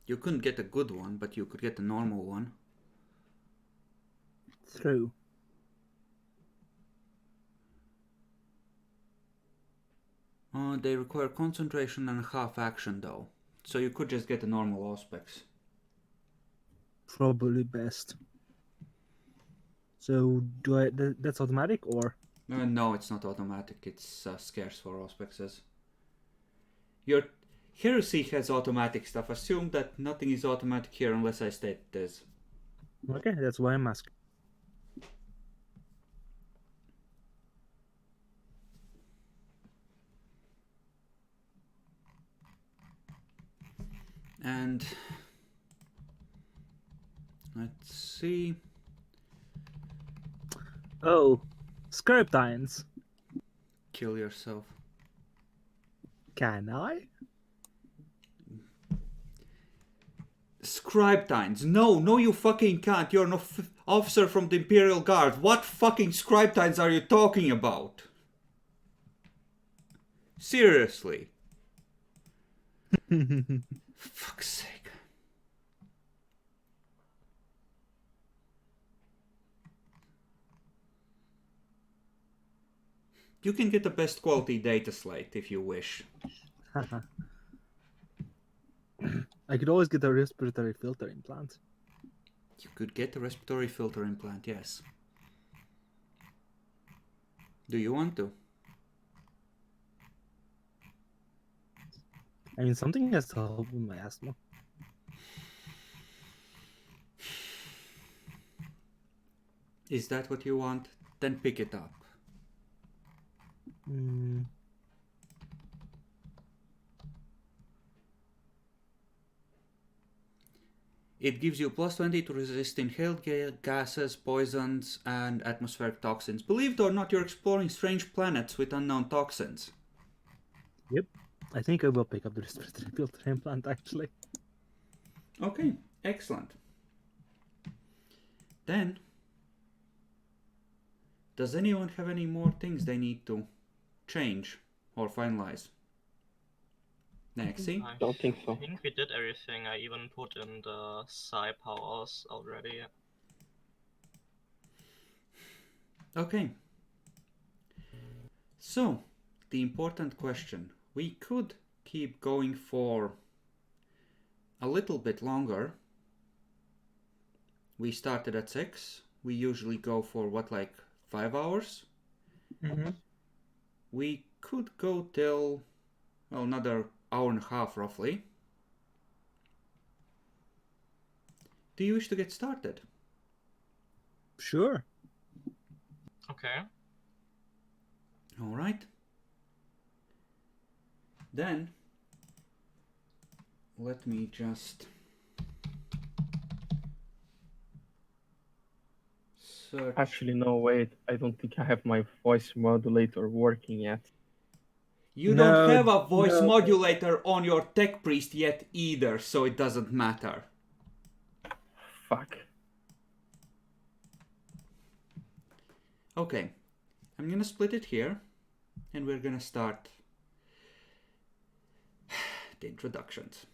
S1: You couldn't get a good one, but you could get a normal one.
S6: True.
S1: They require concentration and half action though. So you could just get a normal Auspex.
S6: Probably best. So do I? That's automatic or?
S1: No, it's not automatic. It's scarce for Auspexes. Your Heresy has automatic stuff. Assume that nothing is automatic here unless I state it is.
S6: Okay, that's why I'm asking.
S1: And let's see.
S6: Oh, Scriptines.
S1: Kill yourself.
S6: Can I?
S1: Scribetines. No, you fucking can't. You're an officer from the Imperial Guard. What fucking Scribetines are you talking about? Seriously. Fuck's sake. You can get the best quality data slate if you wish.
S6: I could always get a respiratory filter implant.
S1: You could get a respiratory filter implant, yes. Do you want to?
S6: I mean, something has to help with my asthma.
S1: Is that what you want? Then pick it up. It gives you plus 20 to resist inhaled gases, poisons, and atmospheric toxins. Believe it or not, you're exploring strange planets with unknown toxins.
S6: Yep. I think I will pick up the respiratory filter implant, actually.
S1: Okay, excellent. Then, does anyone have any more things they need to change or finalize? Nexi?
S5: Don't think so.
S4: I think we did everything. I even put in the psi powers already.
S1: Okay. So, the important question. We could keep going for a little bit longer. We started at 6. We usually go for what, like 5 hours?
S6: Mm-hmm.
S1: We could go till, well, another hour and a half roughly. Do you wish to get started?
S6: Sure.
S4: Okay.
S1: All right. Then, let me just search.
S5: Actually, no, wait. I don't think I have my voice modulator working yet.
S1: You
S6: No,
S1: don't have a voice
S6: no.
S1: modulator on your tech priest yet either, so it doesn't matter.
S5: Fuck.
S1: Okay, I'm gonna split it here, and we're gonna start the introductions.